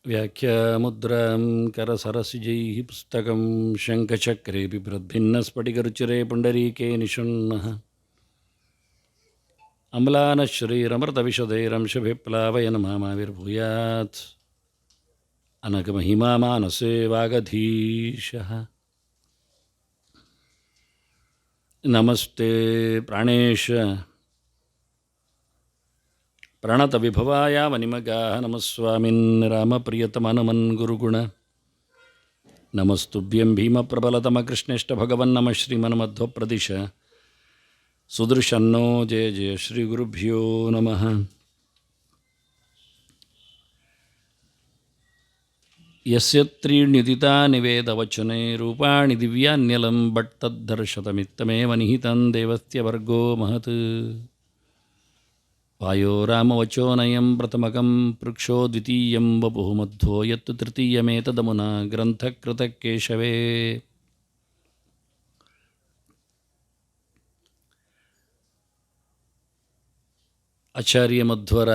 ವ್ಯಾಖ್ಯಾಮುದ್ರಾಂ ಕರಸರಸಿಜೈಃ ಪುಸ್ತಕಂ ಶಂಖಚಕ್ರೆ ಬಿಭ್ರದ್ಭಿನ್ನಸ್ಫಟಿಕರುಚಿರೆ ಪುಂಡರೀಕೆ ನಿಷಣ್ಣಃ ಅಮ್ಲಾನಶ್ರೀರಮೃತವಿಶದೈರಂಶಭಿಪ್ಲಾವಯನ್ ಮಾಮಾವಿರ್ಭೂಯಾತ್ ಅನಘಮಹಿಮಾ ಮಾನಸೇ ವಾಗಧೀಶಃ. ನಮಸ್ತೆ ಪ್ರಾಣೇಶ ಪ್ರಣತವಿಭವಾಯ ವನಿಮಗಾಃ ನಮಸ್ವಾಮಿನ್ ರಾಮಪ್ರಿಯತಮನುಮನ್ ಗುರುಗುಣ ನಮಸ್ತುಭ್ಯಂ ಭೀಮಪ್ರಬಲತಮಕೃಷ್ಣೇಷ್ಟ ಭಗವನ್ನಮ ಶ್ರೀಮನ್ಮಧ್ವಪ್ರದಿಶ ಸುದೃಶನ್ನೋ ಜಯ ಜಯ ಶ್ರೀ ಗುರುಭ್ಯೋ ನಮಃ. ಯಸ್ಯ ತ್ರೀಣ್ಯುದಿತಾನಿ ವೇದವಚನೆ ರೂಪಾಣಿ ದಿವ್ಯಾನ್ಯಲಂ ಬಟ್ ತದ್ದರ್ಶತಮಿತ್ತಮೇವ ನಿಹಿತಂ ದೇವಸ್ಯವರ್ಗೋ ಮಹತ್. ವಾಯೋ ರಾಮವಚೋನಯಂ ಪ್ರಥಮಕಂ ಪೃಕ್ಷೋ ದ್ವಿತೀಯಂ ವಪುಃ ಮಧ್ವೋ ಯತ್ತು ತೃತೀಯಮೇತದಮುನಾ ಗ್ರಂಥಕೃತಕೇಶವೇ. ಆಚಾರ್ಯ ಮಧ್ವರ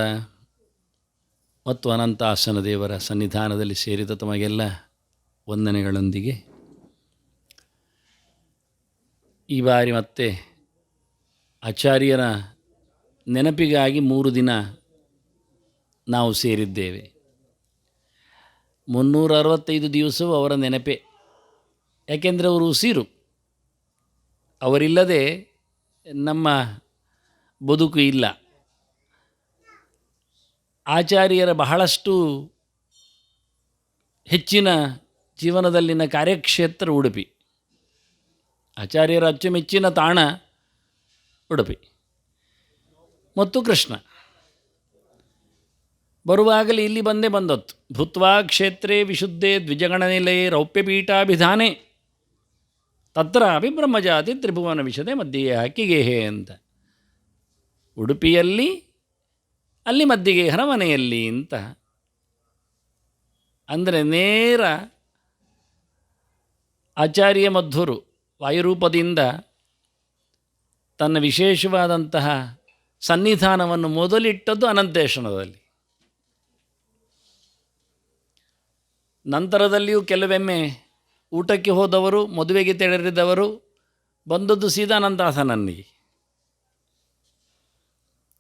ಮತ್ತು ಅನಂತಾಸನ ದೇವರ ಸನ್ನಿಧಾನದಲ್ಲಿ ಸೇರಿದ ತಮಗೆಲ್ಲ ವಂದನೆಗಳೊಂದಿಗೆ ಈ ಬಾರಿ ಮತ್ತೆ ಆಚಾರ್ಯರ ನೆನಪಿಗಾಗಿ 3 ದಿನ ನಾವು ಸೇರಿದ್ದೇವೆ. 365 ದಿವಸವೂ ಅವರ ನೆನಪೇ. ಯಾಕೆಂದರೆ ಅವರು ಉಸಿರು, ಅವರಿಲ್ಲದೆ ನಮ್ಮ ಬದುಕು ಇಲ್ಲ. ಆಚಾರ್ಯರ ಬಹಳಷ್ಟು ಹೆಚ್ಚಿನ ಜೀವನದಲ್ಲಿನ ಕಾರ್ಯಕ್ಷೇತ್ರ ಉಡುಪಿ. ಆಚಾರ್ಯರ ಅಚ್ಚುಮೆಚ್ಚಿನ ತಾಣ ಉಡುಪಿ ಮತ್ತು ಕೃಷ್ಣ. ಬರುವಾಗಲೇ ಇಲ್ಲಿ ಬಂದದ್ದು. ಭೂತ್ವಾ ಕ್ಷೇತ್ರೇ ವಿಶುದ್ಧೇ ದ್ವಿಜಗಣನಿಲಯೇ ರೌಪ್ಯಪೀಠಾಭಿಧಾನೆ ತತ್ರ ಅಭಿಬ್ರಹ್ಮಜಾತಿ ತ್ರಿಭುವನ ವಿಶದೆ ಮಧ್ಯೆ ಹಾಕಿಗೇಹೆ ಅಂತ. ಉಡುಪಿಯಲ್ಲಿ ಅಲ್ಲಿ ಮದ್ದಿಗೇಹನ ಮನೆಯಲ್ಲಿ ಅಂತ. ಅಂದರೆ ನೇರ ಆಚಾರ್ಯ ಮಧ್ವರು ವಾಯುರೂಪದಿಂದ ತನ್ನ ವಿಶೇಷವಾದಂತಹ ಸನ್ನಿಧಾನವನ್ನು ಮೊದಲಿಟ್ಟದ್ದು ಅನಂತೇಶನದಲ್ಲಿ. ನಂತರದಲ್ಲಿಯೂ ಕೆಲವೊಮ್ಮೆ ಊಟಕ್ಕೆ ಹೋದವರು, ಮದುವೆಗೆ ತೆರಳಿದವರು ಬಂದದ್ದು ಸೀದಾ ಅನಂತಾಸನನಿಗೆ,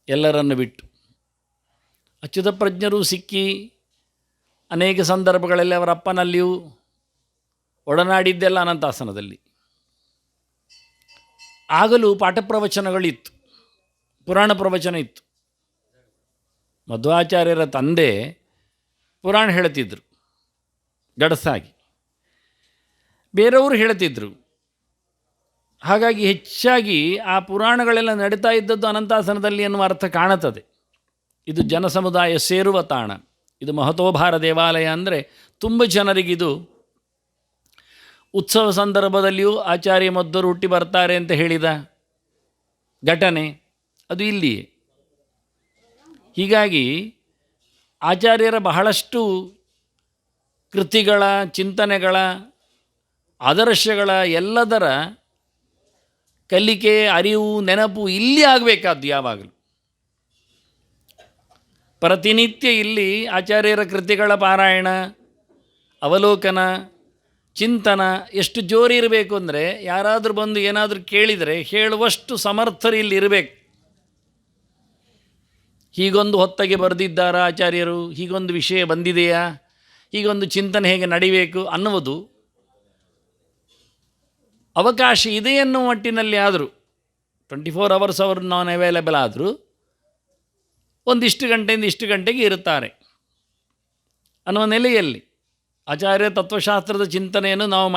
ಎಲ್ಲರನ್ನು ಬಿಟ್ಟು. ಅಚ್ಯುತ ಪ್ರಜ್ಞರು ಸಿಕ್ಕಿ ಅನೇಕ ಸಂದರ್ಭಗಳಲ್ಲಿ ಅವರ ಅಪ್ಪನಲ್ಲಿಯೂ ಒಡನಾಡಿದ್ದೆಲ್ಲ ಅನಂತಾಸನದಲ್ಲಿ. ಆಗಲೂ ಪಾಠ ಪ್ರವಚನಗಳಿತ್ತು, ಪುರಾಣ ಪ್ರವಚನ ಇತ್ತು. ಮಧ್ವಾಚಾರ್ಯರ ತಂದೆ ಪುರಾಣ ಹೇಳ್ತಿದ್ರು ಗಡಸಾಗಿ, ಬೇರೆಯವರು ಹೇಳ್ತಿದ್ರು. ಹಾಗಾಗಿ ಹೆಚ್ಚಾಗಿ ಆ ಪುರಾಣಗಳೆಲ್ಲ ನಡೀತಾ ಇದ್ದದ್ದು ಅನಂತಾಸನದಲ್ಲಿ ಎನ್ನುವ ಅರ್ಥ ಕಾಣುತ್ತದೆ. ಇದು ಜನಸಮುದಾಯ ಸೇರುವ ತಾಣ. ಇದು ಮಹತೋಭಾರ ದೇವಾಲಯ. ಅಂದರೆ ತುಂಬ ಜನರಿಗಿದು ಉತ್ಸವ ಸಂದರ್ಭದಲ್ಲಿಯೂ ಆಚಾರ್ಯ ಮಧ್ವರು ಹುಟ್ಟಿ ಬರ್ತಾರೆ ಅಂತ ಹೇಳಿದ ಘಟನೆ ಅದು ಇಲ್ಲಿಯೇ. ಹೀಗಾಗಿ ಆಚಾರ್ಯರ ಬಹಳಷ್ಟು ಕೃತಿಗಳ, ಚಿಂತನೆಗಳ, ಆದರ್ಶಗಳ ಎಲ್ಲದರ ಕಲಿಕೆ, ಅರಿವು, ನೆನಪು ಇಲ್ಲಿ ಆಗಬೇಕಾದ್ದು ಯಾವಾಗಲೂ. ಪ್ರತಿನಿತ್ಯ ಇಲ್ಲಿ ಆಚಾರ್ಯರ ಕೃತಿಗಳ ಪಾರಾಯಣ, ಅವಲೋಕನ, ಚಿಂತನ ಎಷ್ಟು ಜೋರು ಇರಬೇಕು ಅಂದರೆ ಯಾರಾದರೂ ಬಂದು ಏನಾದರೂ ಕೇಳಿದರೆ ಹೇಳುವಷ್ಟು ಸಮರ್ಥರು ಇಲ್ಲಿ ಇರಬೇಕು. ಹೀಗೊಂದು ಹೊತ್ತಿಗೆ ಬರೆದಿದ್ದಾರಾ ಆಚಾರ್ಯರು, ಹೀಗೊಂದು ವಿಷಯ ಬಂದಿದೆಯಾ, ಹೀಗೊಂದು ಚಿಂತನೆ ಹೇಗೆ ನಡಿಬೇಕು ಅನ್ನುವುದು ಅವಕಾಶ ಇದೆ ಎನ್ನುವ ಮಟ್ಟಿನಲ್ಲಿ ಆದರೂ 24 hours ಅವರು ನಾನ್ ಅವೈಲೇಬಲ್ ಆದರೂ ಒಂದಿಷ್ಟು ಗಂಟೆಯಿಂದ ಇಷ್ಟು ಗಂಟೆಗೆ ಇರುತ್ತಾರೆ ಅನ್ನುವ ನೆಲೆಯಲ್ಲಿ ಆಚಾರ್ಯ ತತ್ವಶಾಸ್ತ್ರದ ಚಿಂತನೆಯನ್ನು ನಾವು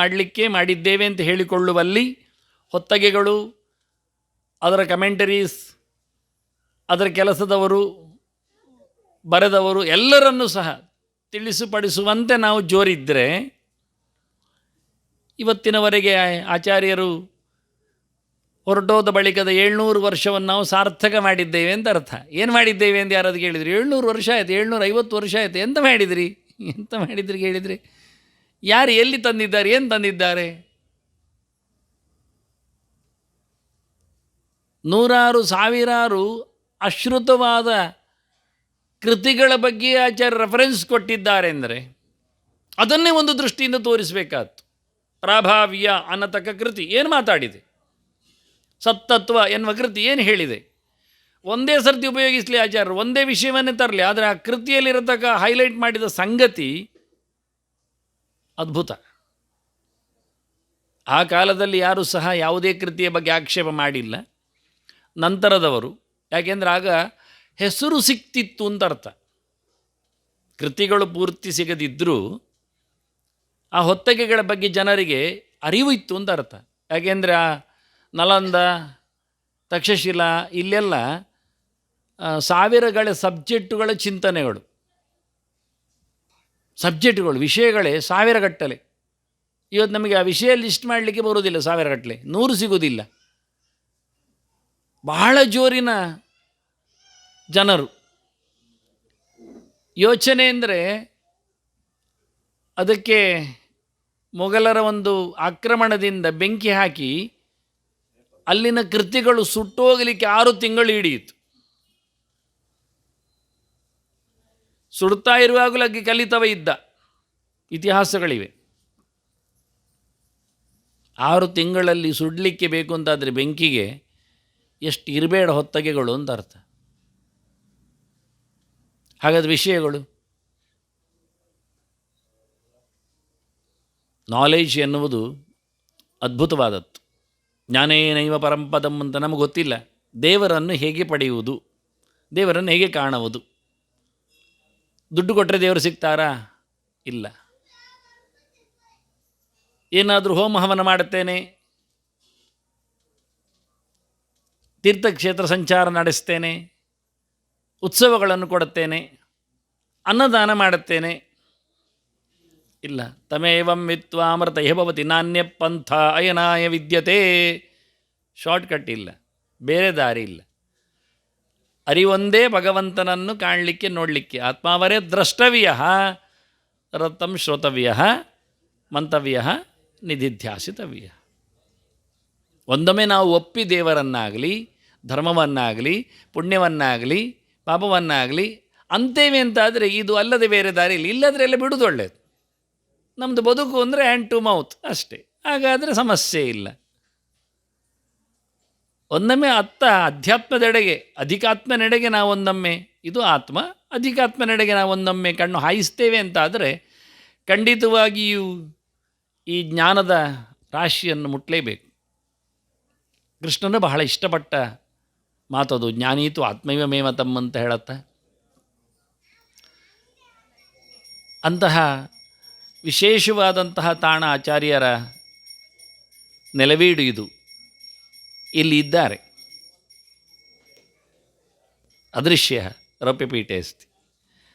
ಮಾಡಿದ್ದೇವೆ ಅಂತ ಹೇಳಿಕೊಳ್ಳುವಲ್ಲಿ ಹೊತ್ತಗೆಗಳು, ಅದರ ಕಮೆಂಟರೀಸ್, ಅದರ ಕೆಲಸದವರು, ಬರೆದವರು ಎಲ್ಲರನ್ನೂ ಸಹ ತಿಳಿಸುಪಡಿಸುವಂತೆ ನಾವು ಜೋರಿದ್ದರೆ ಇವತ್ತಿನವರೆಗೆ ಆಚಾರ್ಯರು ಹೊರಟೋದ ಬಳಿಕದ 700 ವರ್ಷವನ್ನು ನಾವು ಸಾರ್ಥಕ ಮಾಡಿದ್ದೇವೆ ಅಂತ ಅರ್ಥ. ಏನು ಮಾಡಿದ್ದೇವೆ ಅಂತ ಯಾರಾದ್ರು ಕೇಳಿದ್ರಿ? 700 ವರ್ಷ ಆಯಿತು, 750 ವರ್ಷ ಆಯಿತು, ಎಂತ ಮಾಡಿದ್ರಿ ಕೇಳಿದ್ರಿ? ಯಾರು ಎಲ್ಲಿ ತಂದಿದ್ದಾರೆ, ಏನು ತಂದಿದ್ದಾರೆ? ನೂರಾರು ಸಾವಿರಾರು ಅಶ್ರುತವಾದ ಕೃತಿಗಳ ಬಗ್ಗೆ ಆಚಾರ್ಯ ರೆಫರೆನ್ಸ್ ಕೊಟ್ಟಿದ್ದಾರೆ ಅಂದರೆ ಅದನ್ನೇ ಒಂದು ದೃಷ್ಟಿಯಿಂದ ತೋರಿಸಬೇಕಾದ್ದು. ಪ್ರಾಭಾವ್ಯ ಅನ್ನತಕ್ಕ ಕೃತಿ ಏನು ಮಾತಾಡಿದೆ, ಸತ್ತತ್ವ ಎನ್ನುವ ಕೃತಿ ಏನು ಹೇಳಿದೆ, ಒಂದೇ ಸರ್ತಿ ಉಪಯೋಗಿಸಲಿ ಆಚಾರ್ಯರು, ಒಂದೇ ವಿಷಯವನ್ನೇ ತರಲಿ, ಆದರೆ ಆ ಕೃತಿಯಲ್ಲಿರತಕ್ಕ ಹೈಲೈಟ್ ಮಾಡಿದ ಸಂಗತಿ ಅದ್ಭುತ. ಆ ಕಾಲದಲ್ಲಿ ಯಾರೂ ಸಹ ಯಾವುದೇ ಕೃತಿಯ ಬಗ್ಗೆ ಆಕ್ಷೇಪ ಮಾಡಿಲ್ಲ, ನಂತರದವರು. ಯಾಕೆಂದರೆ ಆಗ ಹೆಸರು ಸಿಕ್ತಿತ್ತು ಅಂತ ಅರ್ಥ. ಕೃತಿಗಳು ಪೂರ್ತಿ ಸಿಗದಿದ್ದರೂ ಆ ಹೊತ್ತಗೆಗಳ ಬಗ್ಗೆ ಜನರಿಗೆ ಅರಿವು ಇತ್ತು ಅಂತ ಅರ್ಥ. ಯಾಕೆಂದರೆ ಆ ನಲಂದ, ತಕ್ಷಶಿಲಾ ಇಲ್ಲೆಲ್ಲ ಸಾವಿರಗಳ ಸಬ್ಜೆಕ್ಟುಗಳ ಚಿಂತನೆಗಳು, ವಿಷಯಗಳೇ ಸಾವಿರಗಟ್ಟಲೆ. ಇವತ್ತು ನಮಗೆ ಆ ವಿಷಯ ಲಿಸ್ಟ್ ಮಾಡಲಿಕ್ಕೆ ಬರೋದಿಲ್ಲ, ಸಾವಿರಗಟ್ಟಲೆ, 100 ಸಿಗೋದಿಲ್ಲ. ಬಹಳ ಜೋರಿನ ಜನರು. ಯೋಚನೆ ಅಂದರೆ ಅದಕ್ಕೆ ಮೊಘಲರ ಒಂದು ಆಕ್ರಮಣದಿಂದ ಬೆಂಕಿ ಹಾಕಿ ಅಲ್ಲಿನ ಕೃತಿಗಳು ಸುಟ್ಟೋಗಲಿಕ್ಕೆ 6 ತಿಂಗಳು ಹಿಡಿಯಿತು. ಸುಡ್ತಾ ಇರುವಾಗಲೂ ಅಗ್ಗೆ ಕಲಿತವ ಇದ್ದ ಇತಿಹಾಸಗಳಿವೆ. 6 ತಿಂಗಳಲ್ಲಿ ಸುಡಲಿಕ್ಕೆ ಬೇಕು ಅಂತಾದರೆ ಬೆಂಕಿಗೆ ಎಷ್ಟು ಇರಬೇಡ ಹೊತ್ತಗೆಗಳು ಅಂತ ಅರ್ಥ. ಹಾಗಾದರೆ ವಿಷಯಗಳು, ನಾಲೆಜ್ ಎನ್ನುವುದು ಅದ್ಭುತವಾದದ್ದು. ಜ್ಞಾನೇನೈವ ಪರಂಪದಂ ಅಂತ ನಮಗೆ ಗೊತ್ತಿಲ್ಲ. ದೇವರನ್ನು ಹೇಗೆ ಪಡೆಯುವುದು, ದೇವರನ್ನು ಹೇಗೆ ಕಾಣುವುದು? ದುಡ್ಡು ಕೊಟ್ಟರೆ ದೇವರು ಸಿಗ್ತಾರಾ? ಇಲ್ಲ. ಏನಾದರೂ ಹೋಮ ಹವನ ಮಾಡುತ್ತೇನೆ, ತೀರ್ಥಕ್ಷೇತ್ರ ಸಂಚಾರ ನಡೆಸ್ತೇನೆ, ಉತ್ಸವಗಳನ್ನು ಕೊಡುತ್ತೇನೆ, ಅನ್ನದಾನ ಮಾಡುತ್ತೇನೆ, ಇಲ್ಲ. ತಮೇವಂ ವಿತ್ವಾಮೃತ ಭವತಿ ನಾಣ್ಯ ಪಂಥ ಅಯನಾಯ ವಿದ್ಯತೆ. ಶಾರ್ಟ್ಕಟ್ ಇಲ್ಲ, ಬೇರೆ ದಾರಿ ಇಲ್ಲ. ಅರಿವೊಂದೇ ಭಗವಂತನನ್ನು ಕಾಣಲಿಕ್ಕೆ, ನೋಡಲಿಕ್ಕೆ. ಆತ್ಮಾವರೇ ದ್ರಷ್ಟವ್ಯ, ರತಂ ಶ್ರೋತವ್ಯ, ಮಂತವ್ಯ, ನಿಧಿಧ್ಯಾಸಿತವ್ಯ. ಒಂದೊಮ್ಮೆ ನಾವು ಒಪ್ಪಿ ದೇವರನ್ನಾಗಲಿ, ಧರ್ಮವನ್ನಾಗಲಿ, ಪುಣ್ಯವನ್ನಾಗಲಿ, ಪಾಪವನ್ನಾಗಲಿ ಅಂತೇವೆ ಅಂತಾದರೆ ಇದು ಅಲ್ಲದೆ ಬೇರೆ ದಾರಿ ಇಲ್ಲ. ಇಲ್ಲದ್ರೆ ಎಲ್ಲ ಬಿಡೋದು ಒಳ್ಳೆಯದು. ನಮ್ಮದು ಬದುಕು ಅಂದರೆ ಹ್ಯಾಂಡ್ ಟು ಮೌತ್ ಅಷ್ಟೇ. ಹಾಗಾದರೆ ಸಮಸ್ಯೆ ಇಲ್ಲ. ಒಂದೊಮ್ಮೆ ಅಧ್ಯಾತ್ಮದೆಡೆಗೆ, ಅಧಿಕಾತ್ಮನೆಡೆಗೆ ನಾವೊಂದೊಮ್ಮೆ, ಇದು ಆತ್ಮ, ಅಧಿಕಾತ್ಮನೆಡೆಗೆ ನಾವೊಂದೊಮ್ಮೆ ಕಣ್ಣು ಹಾಯಿಸ್ತೇವೆ ಅಂತಾದರೆ ಖಂಡಿತವಾಗಿಯೂ ಈ ಜ್ಞಾನದ ರಾಶಿಯನ್ನು ಮುಟ್ಟಲೇಬೇಕು. ಕೃಷ್ಣನು ಬಹಳ ಇಷ್ಟಪಟ್ಟ ಮಾತದು. ಜ್ಞಾನೀತು ಆತ್ಮೈವ ಮೇಮತಂ ಅಂತ ಹೇಳುತ್ತೆ. ಅಂತಹ ವಿಶೇಷವಾದಂತಹ ತಾಣ ಆಚಾರ್ಯರ ನೆಲವೀಡು ಇದು. ಇಲ್ಲಿ ಇದ್ದಾರೆ. ಅದೃಶ್ಯ ರೌಪ್ಯಪೀಠೆ ಅಸ್ತಿ,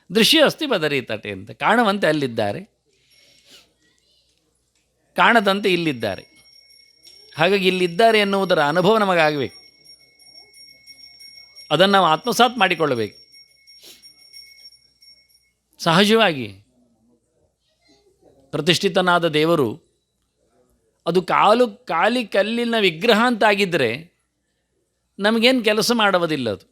ದೃಶ್ಯ ಅಸ್ತಿ ಬದರಿ ತಟೆ ಅಂತ. ಕಾಣುವಂತೆ ಅಲ್ಲಿದ್ದಾರೆ, ಕಾಣದಂತೆ ಇಲ್ಲಿದ್ದಾರೆ. ಹಾಗಾಗಿ ಇಲ್ಲಿದ್ದಾರೆ ಎನ್ನುವುದರ ಅನುಭವ ನಮಗಾಗಬೇಕು. ಅದನ್ನು ನಾವು ಆತ್ಮಸಾತ್ ಮಾಡಿಕೊಳ್ಳಬೇಕು. ಸಹಜವಾಗಿ ಪ್ರತಿಷ್ಠಿತನಾದ ದೇವರು ಅದು ಖಾಲಿ ಕಲ್ಲಿನ ವಿಗ್ರಹ ಅಂತಾಗಿದ್ದರೆ ನಮಗೇನು ಕೆಲಸ ಮಾಡುವುದಿಲ್ಲ. ಅದು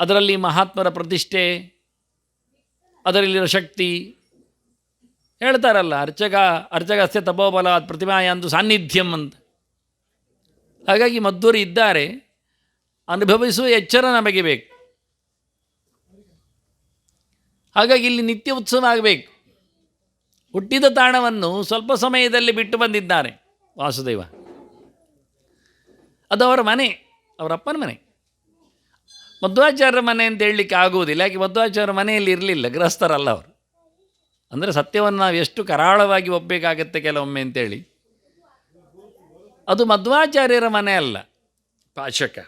ಅದರಲ್ಲಿ ಮಹಾತ್ಮರ ಪ್ರತಿಷ್ಠೆ, ಅದರಲ್ಲಿರೋ ಶಕ್ತಿ ಹೇಳ್ತಾರಲ್ಲ, ಅರ್ಚಗಸ್ಯ ತಪೋಬಲ ಪ್ರತಿಮಾಯಾಂದು ಸಾನ್ನಿಧ್ಯಂ ಅಂತ. ಹಾಗಾಗಿ ಮಧ್ವರು ಇದ್ದಾರೆ, ಅನುಭವಿಸುವ ಎಚ್ಚರ ನಮಗೆ ಬೇಕು. ಹಾಗಾಗಿ ಇಲ್ಲಿ ನಿತ್ಯ ಉತ್ಸವ ಆಗಬೇಕು. ಹುಟ್ಟಿದ ತಾಣವನ್ನು ಸ್ವಲ್ಪ ಸಮಯದಲ್ಲಿ ಬಿಟ್ಟು ಬಂದಿದ್ದಾನೆ ವಾಸುದೇವ. ಅದು ಅವರ ಮನೆ, ಅವರಪ್ಪನ ಮನೆ. ಮಧ್ವಾಚಾರ್ಯರ ಮನೆ ಅಂತ ಹೇಳಲಿಕ್ಕೆ ಆಗುವುದಿಲ್ಲ. ಯಾಕೆ ಮಧ್ವಾಚಾರ್ಯರ ಮನೆಯಲ್ಲಿ ಇರಲಿಲ್ಲ, ಗೃಹಸ್ಥರಲ್ಲ ಅವರು. ಅಂದರೆ ಸತ್ಯವನ್ನು ನಾವು ಎಷ್ಟು ಕರಾಳವಾಗಿ ಒಪ್ಪಬೇಕಾಗತ್ತೆ ಕೆಲವೊಮ್ಮೆ ಅಂತೇಳಿ. ಅದು ಮಧ್ವಾಚಾರ್ಯರ ಮನೆ ಅಲ್ಲ, ಪಾಶಕ.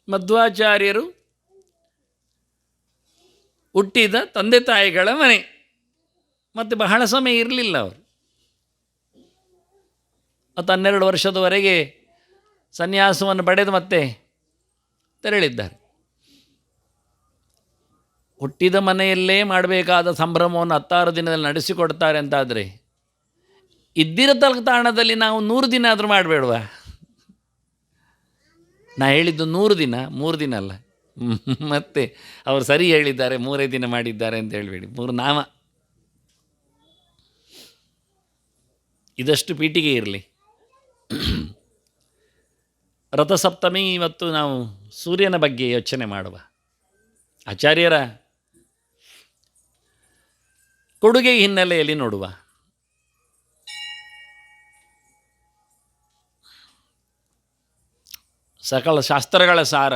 ಮಧ್ವಾಚಾರ್ಯರು ಹುಟ್ಟಿದ ತಂದೆ ತಾಯಿಗಳ ಮನೆ. ಮತ್ತು ಬಹಳ ಸಮಯ ಇರಲಿಲ್ಲ ಅವರು. 12 ವರ್ಷದವರೆಗೆ ಸನ್ಯಾಸವನ್ನು ಪಡೆದು ಮತ್ತೆ ತೆರಳಿದ್ದಾರೆ. ಹುಟ್ಟಿದ ಮನೆಯಲ್ಲೇ ಮಾಡಬೇಕಾದ ಸಂಭ್ರಮವನ್ನು 16 ದಿನದಲ್ಲಿ ನಡೆಸಿಕೊಡ್ತಾರೆ ಅಂತಾದರೆ ಇದ್ದಿರೋ ತಾಣದಲ್ಲಿ ನಾವು 100 ದಿನ ಆದರೂ ಮಾಡಬೇಡವಾ? ನಾ ಹೇಳಿದ್ದು 100 ದಿನ, 3 ದಿನ ಅಲ್ಲ, ಮತ್ತೆ ಅವರು ಸರಿ ಹೇಳಿದ್ದಾರೆ, 3 ದಿನ ಮಾಡಿದ್ದಾರೆ ಅಂತ ಹೇಳಬೇಡಿ, 3 ನಾಮ. ಇದಷ್ಟು ಪೀಠಿಗೆ ಇರಲಿ. ರಥಸಪ್ತಮಿ ಇವತ್ತು ನಾವು ಸೂರ್ಯನ ಬಗ್ಗೆ ಯೋಚನೆ ಮಾಡುವ. ಆಚಾರ್ಯರ ಕೊಡುಗೆ ಹಿನ್ನೆಲೆಯಲ್ಲಿ ನೋಡುವ. ಸಕಲ ಶಾಸ್ತ್ರಗಳ ಸಾರ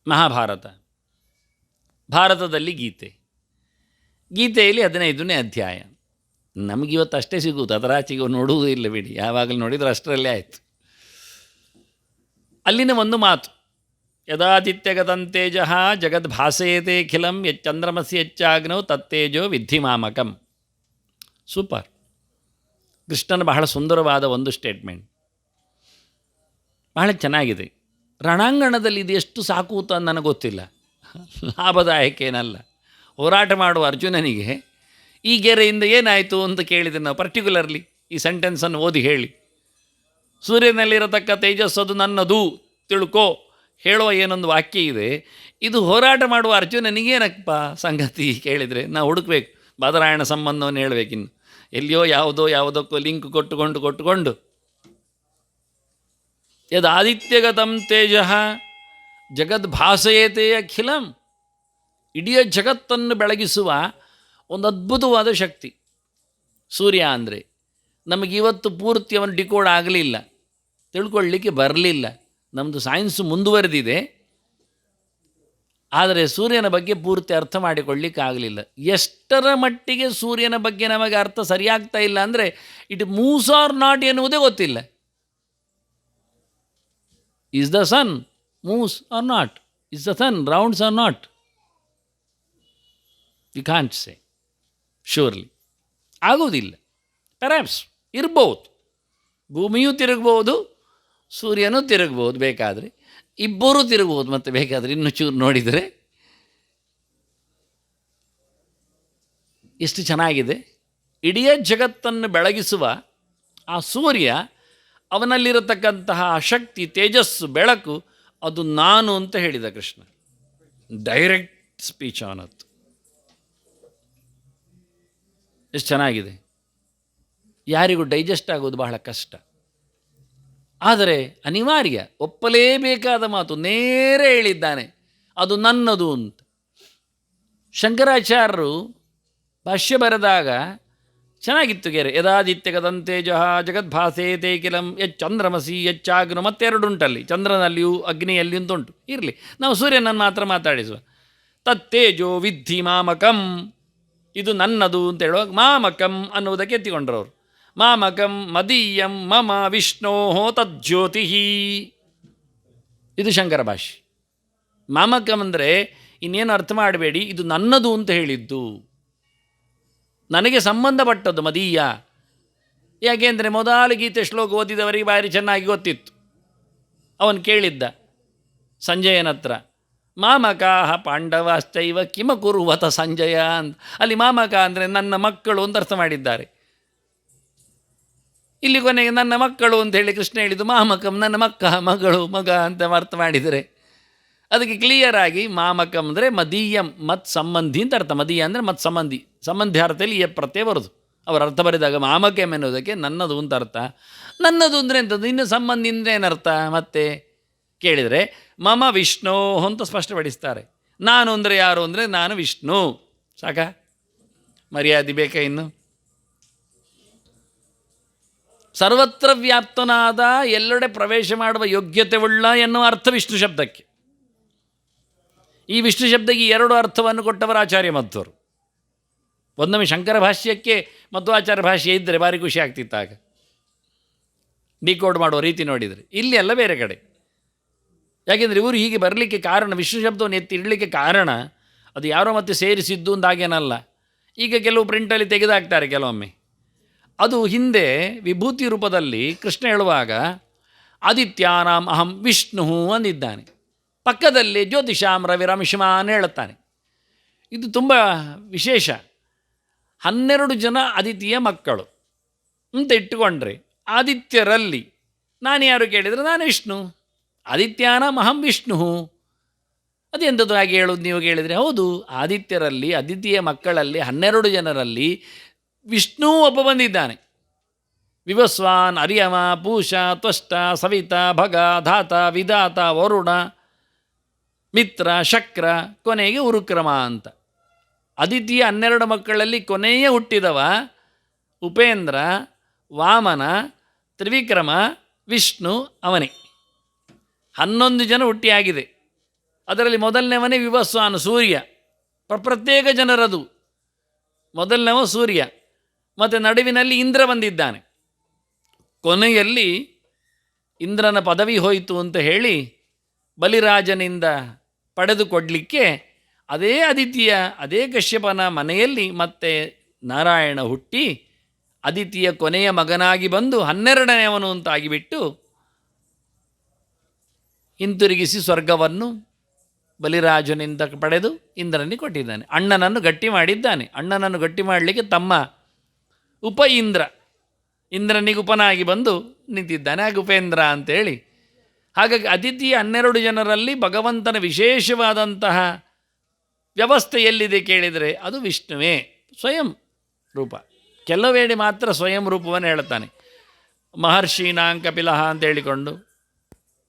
ಮಹಾಭಾರತ, ಭಾರತದಲ್ಲಿ ಗೀತೆ, ಗೀತೆಯಲ್ಲಿ 15ನೇ ಅಧ್ಯಾಯ. ನಮಗಿವತ್ತು ಅಷ್ಟೇ ಸಿಗುವುದು, ಅದರಾಚೆಗೆ ನೋಡುವುದೂ ಇಲ್ಲ ಬಿಡಿ, ಯಾವಾಗಲೂ ನೋಡಿದರೆ ಅಷ್ಟರಲ್ಲೇ ಆಯಿತು. ಅಲ್ಲಿನ ಒಂದು ಮಾತು, ಯದಾದಿತ್ಯಗತಂತೇಜ ಜಗದ್ಭಾಸಯತೆ ಖಿಲಂ ಯಚ್ಚಂದ್ರಮಸಿ ಹೆಚ್ಚಾಗ್ನೋ ತತ್ತೇಜೋ ವಿದ್ಧಿ ಮಾಮಕಂ. ಸೂಪರ್. ಕೃಷ್ಣನ ಬಹಳ ಸುಂದರವಾದ ಒಂದು ಸ್ಟೇಟ್ಮೆಂಟ್, ಬಹಳ ಚೆನ್ನಾಗಿದೆ. ರಣಾಂಗಣದಲ್ಲಿ ಇದು ಎಷ್ಟು ಸಾಕೂತ ನನಗೆ ಗೊತ್ತಿಲ್ಲ, ಲಾಭದಾಯಕ ಏನಲ್ಲ. ಹೋರಾಟ ಮಾಡುವ ಅರ್ಜುನನಿಗೆ ಈ ಗೆರೆಯಿಂದ ಏನಾಯಿತು ಅಂತ ಕೇಳಿದರೆ ನಾವು ಪರ್ಟಿಕ್ಯುಲರ್ಲಿ ಈ ಸೆಂಟೆನ್ಸನ್ನು ಓದಿ ಹೇಳಿ. ಸೂರ್ಯನಲ್ಲಿರತಕ್ಕ ತೇಜಸ್ಸದು ನನ್ನದು ತಿಳ್ಕೋ ಹೇಳುವ ಏನೊಂದು ವಾಕ್ಯ ಇದೆ. ಇದು ಹೋರಾಟ ಮಾಡುವ ಅರ್ಜುನನಿಗೇನಪ್ಪ ಸಂಗತಿ ಕೇಳಿದರೆ ನಾವು ಹುಡುಕಬೇಕು, ಬಾದರಾಯಣ ಸಂಬಂಧವನ್ನು ಹೇಳಬೇಕಿನ್ನು. ಎಲ್ಲಿಯೋ ಯಾವುದಕ್ಕೂ ಲಿಂಕ್ ಕೊಟ್ಟುಕೊಂಡು ಯದಾದಿತ್ಯಗತಂ ತೇಜ ಜಗದ್ಭಾಸಯತೆ ಅಖಿಲಂ. ಇಡೀ ಜಗತ್ತನ್ನು ಬೆಳಗಿಸುವ ಒಂದು ಅದ್ಭುತವಾದ ಶಕ್ತಿ ಸೂರ್ಯ ಅಂದರೆ. ನಮಗಿವತ್ತು ಪೂರ್ತಿ ಅವನು ಡಿಕೋಡ್ ಆಗಲಿಲ್ಲ, ತಿಳ್ಕೊಳ್ಳಿಕ್ಕೆ ಬರಲಿಲ್ಲ. ನಮ್ಮದು ಸೈನ್ಸು ಮುಂದುವರೆದಿದೆ, ಆದರೆ ಸೂರ್ಯನ ಬಗ್ಗೆ ಪೂರ್ತಿ ಅರ್ಥ ಮಾಡಿಕೊಳ್ಳಿಕ್ಕೆ ಆಗಲಿಲ್ಲ. ಎಷ್ಟರ ಮಟ್ಟಿಗೆ ಸೂರ್ಯನ ಬಗ್ಗೆ ನಮಗೆ ಅರ್ಥ ಸರಿಯಾಗ್ತಾ ಇಲ್ಲ ಅಂದರೆ ಇಟ್ ಮೂವ್ಸ್ ಆರ್ ನಾಟ್ ಎನ್ನುವುದೇ ಗೊತ್ತಿಲ್ಲ. Is the sun moves or not? Is the sun rounds or not? You can't say. Surely. ಆಗುವುದಿಲ್ಲ. ಪರ್ಹ್ಯಾಪ್ಸ್ ಇರ್ಬೋದು, ಭೂಮಿಯೂ ತಿರುಗ್ಬೋದು, ಸೂರ್ಯನೂ ತಿರುಗ್ಬೋದು ಬೇಕಾದರೆ, ಇಬ್ಬರೂ ತಿರುಗ್ಬೋದು. ಮತ್ತು ಬೇಕಾದರೆ ಇನ್ನೂ ಚೂರು ನೋಡಿದರೆ ಎಷ್ಟು ಚೆನ್ನಾಗಿದೆ. ಇಡೀ ಜಗತ್ತನ್ನು ಬೆಳಗಿಸುವ ಆ ಸೂರ್ಯ, ಅವನಲ್ಲಿರತಕ್ಕಂತಹ ಶಕ್ತಿ, ತೇಜಸ್ಸು, ಬೆಳಕು, ಅದು ನಾನು ಅಂತ ಹೇಳಿದ ಕೃಷ್ಣ. Direct speech ಅವನತ್ತು. ಎಷ್ಟು ಚೆನ್ನಾಗಿದೆ. ಯಾರಿಗೂ ಡೈಜೆಸ್ಟ್ ಆಗೋದು ಬಹಳ ಕಷ್ಟ, ಆದರೆ ಅನಿವಾರ್ಯ, ಒಪ್ಪಲೇಬೇಕಾದ ಮಾತು. ನೇರ ಹೇಳಿದ್ದಾನೆ, ಅದು ನನ್ನದು ಅಂತ. ಶಂಕರಾಚಾರ್ಯರು ಭಾಷ್ಯ ಬರೆದಾಗ ಚೆನ್ನಾಗಿತ್ತು ಗೆರೆ. ಯದಾದಿತ್ಯಗತಂತೇಜ ಜಗದ್ಭಾಸೇತೆ ಕಿಲಂ ಯಚ್ಚಂದ್ರಮಸಿ ಯಚ್ಚಾಗ್ನು. ಮತ್ತೆರಡು ಉಂಟಲ್ಲಿ, ಚಂದ್ರನಲ್ಲಿಯೂ ಅಗ್ನಿಯಲ್ಲಿ ಉಂಟು. ಇರಲಿ, ನಾವು ಸೂರ್ಯನನ್ನು ಮಾತ್ರ ಮಾತಾಡಿಸುವ. ತತ್ತೇಜೋ ವಿದ್ಧಿ ಮಾಮಕಂ, ಇದು ನನ್ನದು ಅಂತ ಹೇಳುವಾಗ ಮಾಮಕಂ ಅನ್ನುವುದಕ್ಕೆ ಎತ್ತಿಕೊಂಡ್ರವರು. ಮಾಮಕಂ ಮದೀಯಂ ಮಮ ವಿಷ್ಣೋ ತಜ್ಜ್ಯೋತಿ. ಇದು ಶಂಕರ ಭಾಷೆ. ಮಾಮಕಂ ಅಂದರೆ ಇನ್ನೇನು ಅರ್ಥ ಮಾಡಬೇಡಿ, ಇದು ನನ್ನದು ಅಂತ ಹೇಳಿದ್ದು, ನನಗೆ ಸಂಬಂಧಪಟ್ಟದ್ದು, ಮದೀಯ. ಯಾಕೆಂದರೆ ಮೊದಲು ಗೀತೆ ಶ್ಲೋಕ ಓದಿದವರಿಗೆ ಭಾರಿ ಚೆನ್ನಾಗಿ ಗೊತ್ತಿತ್ತು. ಅವನು ಕೇಳಿದ್ದ ಸಂಜಯನ ಹತ್ರ, ಮಾಮಕಾಹ ಪಾಂಡವಾಶ್ಚೈವ ಕಿಮ ಕುರುವತ ಸಂಜಯ ಅಂತ. ಅಲ್ಲಿ ಮಾಮಕ ಅಂದರೆ ನನ್ನ ಮಕ್ಕಳು ಅಂತ ಅರ್ಥ ಮಾಡಿದ್ದಾರೆ. ಇಲ್ಲಿ ಕೊನೆಗೆ ನನ್ನ ಮಕ್ಕಳು ಅಂತ ಹೇಳಿ ಕೃಷ್ಣ ಹೇಳಿದ್ದು ಮಾಮಕಂ, ನನ್ನ ಮಗಳು ಮಗ ಅಂತ ಅರ್ಥ ಮಾಡಿದರೆ ಅದಕ್ಕೆ ಕ್ಲಿಯರ್ ಆಗಿ ಮಾಮಕಂ ಅಂದರೆ ಮದೀಯಂ, ಮತ್ ಸಂಬಂಧಿ ಅಂತ ಅರ್ಥ. ಮದೀಯ ಅಂದರೆ ಮತ್ ಸಂಬಂಧಿ, ಸಂಬಂಧಾರ್ಥದಲ್ಲಿ ಎ ಪ್ರತ್ಯಯ ಬರೋದು. ಅವರ ಅರ್ಥ ಬರೆದಾಗ ಮಾಮಕಂ ಎನ್ನುವುದಕ್ಕೆ ನನ್ನದು ಅಂತ ಅರ್ಥ. ನನ್ನದು ಅಂದರೆ ಎಂಥದ್ದು, ಇನ್ನು ಸಂಬಂಧಿ ಅಂದರೆ ಏನರ್ಥ ಮತ್ತೆ ಕೇಳಿದರೆ ಮಮ ವಿಷ್ಣು ಅಂತ ಸ್ಪಷ್ಟಪಡಿಸ್ತಾರೆ. ನಾನು ಅಂದರೆ ಯಾರು ಅಂದರೆ ನಾನು ವಿಷ್ಣು. ಸಾಕ ಮರ್ಯಾದೆ ಬೇಕಾ ಇನ್ನು? ಸರ್ವತ್ರ ವ್ಯಾಪ್ತನಾದ, ಎಲ್ಲೆಡೆ ಪ್ರವೇಶ ಮಾಡುವ ಯೋಗ್ಯತೆ ಉಳ್ಳ ಎನ್ನುವ ಅರ್ಥ ವಿಷ್ಣು ಶಬ್ದಕ್ಕೆ. ಈ ವಿಷ್ಣು ಶಬ್ದಕ್ಕೆ 2 ಅರ್ಥವನ್ನು ಕೊಟ್ಟವರು ಆಚಾರ್ಯ ಮಧ್ವರು. ಒಂದೊಮ್ಮೆ ಶಂಕರ ಭಾಷ್ಯಕ್ಕೆ ಮಧ್ವಾಚಾರ್ಯ ಭಾಷ್ಯ ಇದ್ದರೆ ಭಾರಿ ಖುಷಿ ಆಗ್ತಿತ್ತು ಆಗ, ಡಿಕೋಡ್ ಮಾಡುವ ರೀತಿ ನೋಡಿದರೆ. ಇಲ್ಲಿ ಎಲ್ಲ ಬೇರೆ ಕಡೆ. ಯಾಕೆಂದರೆ ಇವರು ಹೀಗೆ ಬರಲಿಕ್ಕೆ ಕಾರಣ, ವಿಷ್ಣು ಶಬ್ದವನ್ನು ಎತ್ತಿ ಇಡಲಿಕ್ಕೆ ಕಾರಣ ಅದು ಯಾರೋ ಮತ್ತೆ ಸೇರಿಸಿದ್ದು ಅಂದಾಗೇನಲ್ಲ. ಈಗ ಕೆಲವು ಪ್ರಿಂಟಲ್ಲಿ ತೆಗೆದಾಕ್ತಾರೆ ಕೆಲವೊಮ್ಮೆ. ಅದು ಹಿಂದೆ ವಿಭೂತಿ ರೂಪದಲ್ಲಿ ಕೃಷ್ಣ ಹೇಳುವಾಗ ಆದಿತ್ಯಾನಾಂ ಅಹಂ ವಿಷ್ಣು ಅಂದಿದ್ದಾನೆ. ಪಕ್ಕದಲ್ಲಿ ಜ್ಯೋತಿಷಾಂ ರವಿರಂಶಮಾನ್ ಹೇಳುತ್ತಾನೆ. ಇದು ತುಂಬ ವಿಶೇಷ. 12 ಜನ ಆದಿತ್ಯ ಮಕ್ಕಳು ಅಂತ ಇಟ್ಟುಕೊಂಡ್ರೆ, ಆದಿತ್ಯರಲ್ಲಿ ನಾನು ಯಾರು ಕೇಳಿದರೆ ನಾನು ವಿಷ್ಣು. ಆದಿತ್ಯಾನಾಂ ಅಹಂ ವಿಷ್ಣು, ಅದೆಂಥದ್ದು ಹಾಗೆ ಹೇಳೋದು ನೀವು ಕೇಳಿದರೆ, ಹೌದು, ಆದಿತ್ಯರಲ್ಲಿ ಅದಿತಿಯ ಮಕ್ಕಳಲ್ಲಿ 12 ಜನರಲ್ಲಿ ವಿಷ್ಣು ಒಬ್ಬ ಬಂದಿದ್ದಾನೆ. ವಿವಸ್ವಾನ್, ಅರಿಯಮ, ಪೂಷ, ತ್ವಷ್ಟ, ಸವಿತ, ಭಗ, ಧಾತ, ವಿಧಾತ, ವರುಣ, ಮಿತ್ರ, ಶಕ್ರ, ಕೊನೆಗೆ ಉರುಕ್ರಮ ಅಂತ. ಅದಿತಿಯ 12 ಮಕ್ಕಳಲ್ಲಿ ಕೊನೆಯೇ ಹುಟ್ಟಿದವ ಉಪೇಂದ್ರ, ವಾಮನ, ತ್ರಿವಿಕ್ರಮ, ವಿಷ್ಣು ಅವನೇ. 11 ಜನ ಹುಟ್ಟಿಯಾಗಿದೆ. ಅದರಲ್ಲಿ ಮೊದಲನೇವನೇ ವಿವಸ್ವಾನು, ಸೂರ್ಯ. ಪ್ರತ್ಯೇಕ ಜನರದು. ಮೊದಲನೇವ ಸೂರ್ಯ, ಮತ್ತು ನಡುವಿನಲ್ಲಿ ಇಂದ್ರ ಬಂದಿದ್ದಾನೆ. ಕೊನೆಯಲ್ಲಿ ಇಂದ್ರನ ಪದವಿ ಹೋಯಿತು ಅಂತ ಹೇಳಿ ಬಲಿರಾಜನಿಂದ ಪಡೆದುಕೊಡಲಿಕ್ಕೆ ಅದೇ ಅದಿತಿಯ, ಅದೇ ಕಶ್ಯಪನ ಮನೆಯಲ್ಲಿ ಮತ್ತೆ ನಾರಾಯಣ ಹುಟ್ಟಿ ಅದಿತಿಯ ಕೊನೆಯ ಮಗನಾಗಿ ಬಂದು 12ನೇವನು ಅಂತಾಗಿಬಿಟ್ಟು ಹಿಂತಿರುಗಿಸಿ ಸ್ವರ್ಗವನ್ನು ಬಲಿರಾಜನಿಂದ ಪಡೆದು ಇಂದ್ರನಿಗೆ ಕೊಟ್ಟಿದ್ದಾನೆ. ಅಣ್ಣನನ್ನು ಗಟ್ಟಿ ಮಾಡಿದ್ದಾನೆ. ಅಣ್ಣನನ್ನು ಗಟ್ಟಿ ಮಾಡಲಿಕ್ಕೆ ತಮ್ಮ ಉಪ ಇಂದ್ರನಿಗೆ ಉಪನಾಗಿ ಬಂದು ನಿಂತಿದ್ದಾನೆ. ಹಾಗೆ ಉಪೇಂದ್ರ ಅಂತೇಳಿ. ಹಾಗಾಗಿ ಅದಿತಿಯ 12 ಜನರಲ್ಲಿ ಭಗವಂತನ ವಿಶೇಷವಾದಂತಹ ವ್ಯವಸ್ಥೆ ಎಲ್ಲಿದೆ ಕೇಳಿದರೆ ಅದು ವಿಷ್ಣುವೇ ಸ್ವಯಂ ರೂಪ. ಕೆಲವೇಳೆ ಮಾತ್ರ ಸ್ವಯಂ ರೂಪವನ್ನು ಹೇಳ್ತಾನೆ. ಮಹರ್ಷೀನಾಂ ಕಪಿಲಃ ಅಂತ ಹೇಳಿಕೊಂಡು,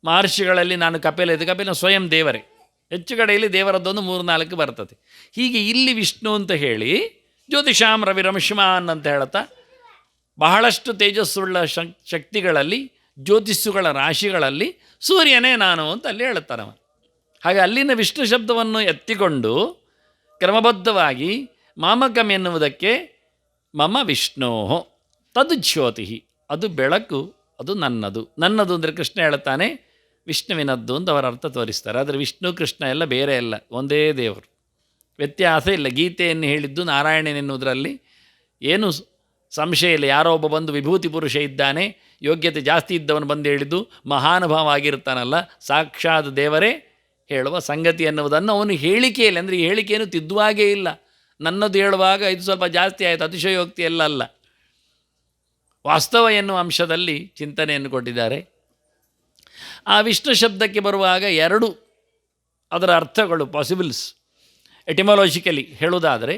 ಮಹರ್ಷಿಗಳಲ್ಲಿ ನಾನು ಕಪಿಲ, ಇದು ಕಪಿಲ ಸ್ವಯಂ ದೇವರೇ. ಹೆಚ್ಚು ಕಡೆಯಲ್ಲಿ ದೇವರದ್ದೊಂದು 3-4 ಬರ್ತದೆ. ಹೀಗೆ ಇಲ್ಲಿ ವಿಷ್ಣು ಅಂತ ಹೇಳಿ ಜ್ಯೋತಿಷಾಂ ರವಿರಂಶ್ಮಾನ್ ಅಂತ ಹೇಳ್ತಾ ಬಹಳಷ್ಟು ತೇಜಸ್ಸುಳ್ಳ ಶಕ್ತಿಗಳಲ್ಲಿ, ಜ್ಯೋತಿಸ್ಸುಗಳ ರಾಶಿಗಳಲ್ಲಿ ಸೂರ್ಯನೇ ನಾನು ಅಂತ ಅಲ್ಲಿ ಹೇಳುತ್ತಾನವ. ಹಾಗೆ ಅಲ್ಲಿನ ವಿಷ್ಣು ಶಬ್ದವನ್ನು ಎತ್ತಿಕೊಂಡು ಕ್ರಮಬದ್ಧವಾಗಿ ಮಾಮಕಂ ಎನ್ನುವುದಕ್ಕೆ ಮಮ ವಿಷ್ಣೋ ತದು ಜ್ಯೋತಿ, ಅದು ಬೆಳಕು, ಅದು ನನ್ನದು ಅಂದರೆ ಕೃಷ್ಣ ಹೇಳುತ್ತಾನೆ, ವಿಷ್ಣುವಿನದ್ದು ಅಂತ ಅವರ ಅರ್ಥ ತೋರಿಸ್ತಾರೆ. ಆದರೆ ವಿಷ್ಣು ಕೃಷ್ಣ ಎಲ್ಲ ಬೇರೆ ಅಲ್ಲ, ಒಂದೇ ದೇವರು, ವ್ಯತ್ಯಾಸ ಇಲ್ಲ. ಗೀತೆಯನ್ನು ಹೇಳಿದ್ದು ನಾರಾಯಣನೆನ್ನುವುದರಲ್ಲಿ ಏನು ಸಂಶಯ ಇಲ್ಲ. ಯಾರೋ ಒಬ್ಬ ಬಂದು ವಿಭೂತಿ ಪುರುಷ ಇದ್ದಾನೆ, ಯೋಗ್ಯತೆ ಜಾಸ್ತಿ ಇದ್ದವನು ಬಂದು ಹೇಳಿದ್ದು ಮಹಾನುಭಾವ ಆಗಿರ್ತಾನಲ್ಲ, ಸಾಕ್ಷಾತ್ ದೇವರೇ ಹೇಳುವ ಸಂಗತಿ ಎನ್ನುವುದನ್ನು ಅವನು ಹೇಳಿಕೆಯಲ್ಲಿ, ಅಂದರೆ ಈ ಹೇಳಿಕೆಯನ್ನು ತಿದ್ದುವಾಗೇ ಇಲ್ಲ. ನನ್ನದು ಹೇಳುವಾಗ ಇದು ಸ್ವಲ್ಪ ಜಾಸ್ತಿ ಆಯಿತು, ಅತಿಶಯೋಕ್ತಿ ಎಲ್ಲ ಅಲ್ಲ, ವಾಸ್ತವ ಎನ್ನುವ ಅಂಶದಲ್ಲಿ ಚಿಂತನೆಯನ್ನು ಕೊಟ್ಟಿದ್ದಾರೆ. ಆ ವಿಷ್ಣು ಶಬ್ದಕ್ಕೆ ಬರುವಾಗ 2 ಅದರ ಅರ್ಥಗಳು ಪಾಸಿಬಲ್ಸ್ ಎಟಿಮಾಲಜಿಕಲಿ ಹೇಳುವುದಾದರೆ,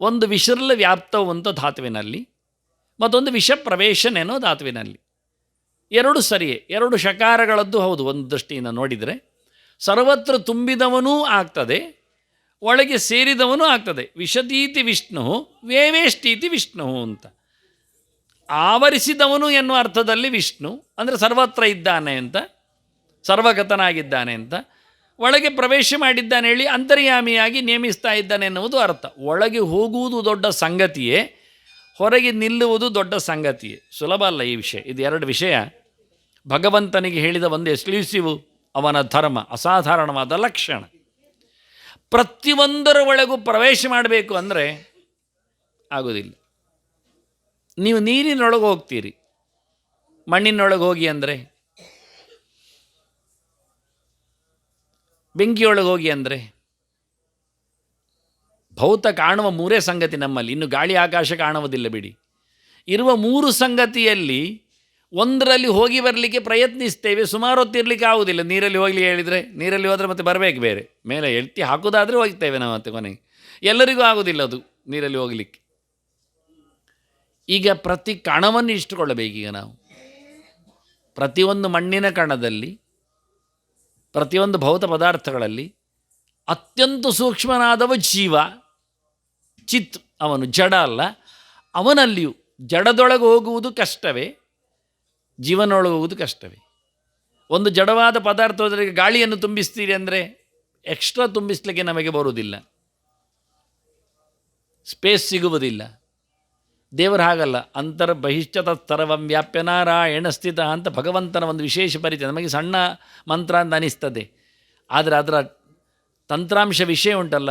ಒಂದು ವಿಶರ್ಲ ವ್ಯಾಪ್ತವು ಅಂತ ಧಾತುವಿನಲ್ಲಿ, ಮತ್ತೊಂದು ವಿಷ ಪ್ರವೇಶನೇನೋ ಧಾತುವಿನಲ್ಲಿ. 2 ಸರಿಯೇ, 2 ಶಕಾರಗಳದ್ದು ಹೌದು. ಒಂದು ದೃಷ್ಟಿಯಿಂದ ನೋಡಿದರೆ ಸರ್ವತ್ರ ತುಂಬಿದವನೂ ಆಗ್ತದೆ, ಒಳಗೆ ಸೇರಿದವನೂ ಆಗ್ತದೆ. ವಿಶತೀತಿ ವಿಷ್ಣು ವೇವೇಷ್ಟೀತಿ ವಿಷ್ಣು ಅಂತ. ಆವರಿಸಿದವನು ಎನ್ನುವ ಅರ್ಥದಲ್ಲಿ ವಿಷ್ಣು ಅಂದರೆ ಸರ್ವತ್ರ ಇದ್ದಾನೆ ಅಂತ, ಸರ್ವಗತನಾಗಿದ್ದಾನೆ ಅಂತ. ಒಳಗೆ ಪ್ರವೇಶ ಮಾಡಿದ್ದಾನೆ ಹೇಳಿ ಅಂತರ್ಯಾಮಿಯಾಗಿ ನೇಮಿಸ್ತಾ ಇದ್ದಾನೆ ಎನ್ನುವುದು ಅರ್ಥ. ಒಳಗೆ ಹೋಗುವುದು ದೊಡ್ಡ ಸಂಗತಿಯೇ, ಹೊರಗೆ ನಿಲ್ಲುವುದು ದೊಡ್ಡ ಸಂಗತಿಯೇ. ಸುಲಭ ಅಲ್ಲ ಈ ವಿಷಯ. ಇದು 2 ವಿಷಯ ಭಗವಂತನಿಗೆ ಹೇಳಿದ ಒಂದು ಎಕ್ಸ್ಕ್ಲೂಸಿವ್ ಅವನ ಧರ್ಮ, ಅಸಾಧಾರಣವಾದ ಲಕ್ಷಣ. ಪ್ರತಿಯೊಂದರ ಒಳಗೂ ಪ್ರವೇಶ ಮಾಡಬೇಕು ಅಂದರೆ ಆಗೋದಿಲ್ಲ. ನೀವು ನೀರಿನೊಳಗೆ ಹೋಗ್ತೀರಿ, ಮಣ್ಣಿನೊಳಗೆ ಹೋಗಿ ಅಂದರೆ, ಬೆಂಕಿಯೊಳಗೆ ಹೋಗಿ ಅಂದರೆ, ಭೌತ ಕಾಣುವ 3 ಸಂಗತಿ ನಮ್ಮಲ್ಲಿ. ಇನ್ನು ಗಾಳಿ ಆಕಾಶ ಕಾಣುವುದಿಲ್ಲ ಬಿಡಿ. ಇರುವ 3 ಸಂಗತಿಯಲ್ಲಿ ಒಂದರಲ್ಲಿ ಹೋಗಿ ಬರಲಿಕ್ಕೆ ಪ್ರಯತ್ನಿಸ್ತೇವೆ, ಸುಮಾರು ಹೊತ್ತಿರಲಿಕ್ಕೆ ಆಗುವುದಿಲ್ಲ. ನೀರಲ್ಲಿ ಹೋಗಲಿ ಹೇಳಿದರೆ, ನೀರಲ್ಲಿ ಹೋದರೆ ಮತ್ತೆ ಬರಬೇಕು ಬೇರೆ, ಮೇಲೆ ಎತ್ತಿ ಹಾಕೋದಾದರೆ ಹೋಗ್ತೇವೆ ನಾವು ಮತ್ತೆ ಕೊನೆಗೆ. ಎಲ್ಲರಿಗೂ ಆಗೋದಿಲ್ಲ ಅದು ನೀರಲ್ಲಿ ಹೋಗಲಿಕ್ಕೆ. ಈಗ ಪ್ರತಿ ಕಣವನ್ನು ಇಷ್ಟುಕೊಳ್ಳಬೇಕೀಗ ನಾವು. ಪ್ರತಿಯೊಂದು ಮಣ್ಣಿನ ಕಣದಲ್ಲಿ, ಪ್ರತಿಯೊಂದು ಭೌತ ಪದಾರ್ಥಗಳಲ್ಲಿ ಅತ್ಯಂತ ಸೂಕ್ಷ್ಮನಾದವ ಜೀವ, ಚಿತ್. ಅವನು ಜಡ ಅಲ್ಲ. ಅವನಲ್ಲಿಯೂ ಜಡದೊಳಗೆ ಹೋಗುವುದು ಕಷ್ಟವೇ, ಜೀವನೊಳಗೆ ಹೋಗುವುದು ಕಷ್ಟವೇ. ಒಂದು ಜಡವಾದ ಪದಾರ್ಥದೊಳಗೆ ಗಾಳಿಯನ್ನು ತುಂಬಿಸ್ತೀರಿ ಅಂದರೆ ಎಕ್ಸ್ಟ್ರಾ ತುಂಬಿಸ್ಲಿಕ್ಕೆ ನಮಗೆ ಬರುವುದಿಲ್ಲ, ಸ್ಪೇಸ್ ಸಿಗುವುದಿಲ್ಲ. ದೇವರು ಹಾಗಲ್ಲ. ಅಂತರ್ಬಹಿಶ್ಚತಸ್ತರವಂ ವ್ಯಾಪ್ಯ ನಾರಾಯಣ ಸ್ಥಿತ ಅಂತ ಭಗವಂತನ ಒಂದು ವಿಶೇಷ ಪರಿಚಯ. ನಮಗೆ ಸಣ್ಣ ಮಂತ್ರ ಅಂತ ಅನಿಸ್ತದೆ, ಆದರೆ ಅದರ ತಂತ್ರಾಂಶ ವಿಷಯ ಉಂಟಲ್ಲ,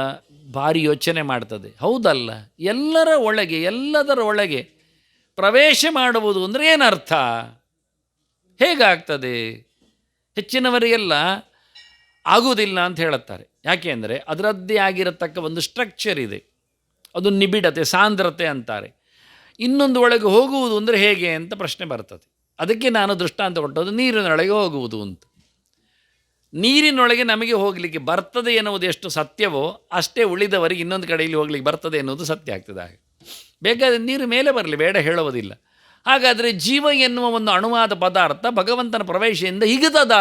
ಭಾರಿ ಯೋಚನೆ ಮಾಡ್ತದೆ. ಹೌದಲ್ಲ, ಎಲ್ಲದರ ಒಳಗೆ ಪ್ರವೇಶ ಮಾಡುವುದು ಅಂದರೆ ಏನರ್ಥ, ಹೇಗಾಗ್ತದೆ? ಹೆಚ್ಚಿನವರಿಗೆಲ್ಲ ಆಗುವುದಿಲ್ಲ ಅಂತ ಹೇಳುತ್ತಾರೆ. ಯಾಕೆ ಅಂದರೆ ಅದರದ್ದೇ ಆಗಿರತಕ್ಕ ಒಂದು ಸ್ಟ್ರಕ್ಚರ್ ಇದೆ, ಅದು ನಿಬಿಡತೆ, ಸಾಂದ್ರತೆ ಅಂತಾರೆ. ಇನ್ನೊಂದು ಒಳಗೆ ಹೋಗುವುದು ಅಂದರೆ ಹೇಗೆ ಅಂತ ಪ್ರಶ್ನೆ ಬರ್ತದೆ. ಅದಕ್ಕೆ ನಾನು ದೃಷ್ಟಾಂತ ಕೊಟ್ಟದ್ದು ನೀರಿನೊಳಗೆ ಹೋಗುವುದು ಅಂತ. ನೀರಿನೊಳಗೆ ನಮಗೆ ಹೋಗಲಿಕ್ಕೆ ಬರ್ತದೆ ಎನ್ನುವುದು ಎಷ್ಟು ಸತ್ಯವೋ ಅಷ್ಟೇ ಉಳಿದವರಿಗೆ ಇನ್ನೊಂದು ಕಡೆಯಲ್ಲಿ ಹೋಗ್ಲಿಕ್ಕೆ ಬರ್ತದೆ ಎನ್ನುವುದು ಸತ್ಯ ಆಗ್ತದೆ. ಹಾಗೆ ಬೇಕಾದರೆ ನೀರು ಮೇಲೆ ಬರಲಿ, ಬೇಡ ಹೇಳುವುದಿಲ್ಲ. ಹಾಗಾದರೆ ಜೀವ ಎನ್ನುವ ಒಂದು ಅಣುವಾದ ಪದಾರ್ಥ ಭಗವಂತನ ಪ್ರವೇಶದಿಂದ ಹಿಗ್ತದ,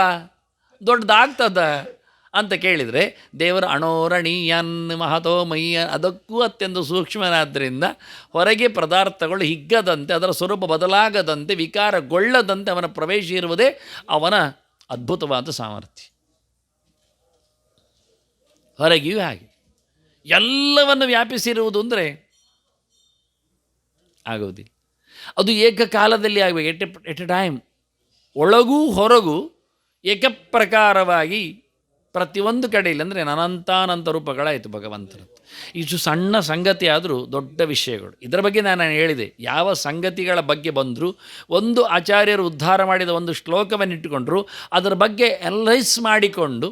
ದೊಡ್ಡದಾಗ್ತದ ಅಂತ ಕೇಳಿದರೆ ದೇವರ ಅಣೋರಣೀಯನ್ ಮಹತೋ ಮಯ್ಯ ಅದಕ್ಕೂ ಅತ್ಯಂತ ಸೂಕ್ಷ್ಮನಾದ್ದರಿಂದ ಹೊರಗೆ ಪದಾರ್ಥಗಳು ಹಿಗ್ಗದಂತೆ, ಅದರ ಸ್ವರೂಪ ಬದಲಾಗದಂತೆ, ವಿಕಾರಗೊಳ್ಳದಂತೆ ಅವನ ಪ್ರವೇಶ ಇರುವುದೇ ಅವನ ಅದ್ಭುತವಾದ ಸಾಮರ್ಥ್ಯ. ಹೊರಗೆಯೂ ಹಾಗೆ ಎಲ್ಲವನ್ನು ವ್ಯಾಪಿಸಿರುವುದು ಅಂದರೆ ಆಗುವುದಿಲ್ಲ. ಅದು ಏಕಕಾಲದಲ್ಲಿ ಆಗಬೇಕು, ಎಟ್ ಎ ಟೈಮ್, ಒಳಗೂ ಹೊರಗೂ ಏಕಪ್ರಕಾರವಾಗಿ ಪ್ರತಿಯೊಂದು ಕಡೆಯಲ್ಲಿ. ಅಂದರೆ ಅನಂತಾನಂತ ರೂಪಗಳಾಯಿತು ಭಗವಂತನದ್ದು. ಇಷ್ಟು ಸಣ್ಣ ಸಂಗತಿ ಆದರೂ ದೊಡ್ಡ ವಿಷಯಗಳು. ಇದರ ಬಗ್ಗೆ ನಾನು ಹೇಳಿದೆ, ಯಾವ ಸಂಗತಿಗಳ ಬಗ್ಗೆ ಬಂದರೂ ಒಂದು ಆಚಾರ್ಯರು ಉದ್ಧಾರ ಮಾಡಿದ ಒಂದು ಶ್ಲೋಕವನ್ನಿಟ್ಟುಕೊಂಡ್ರು ಅದರ ಬಗ್ಗೆ ಅನಲೈಸ್ ಮಾಡಿಕೊಂಡು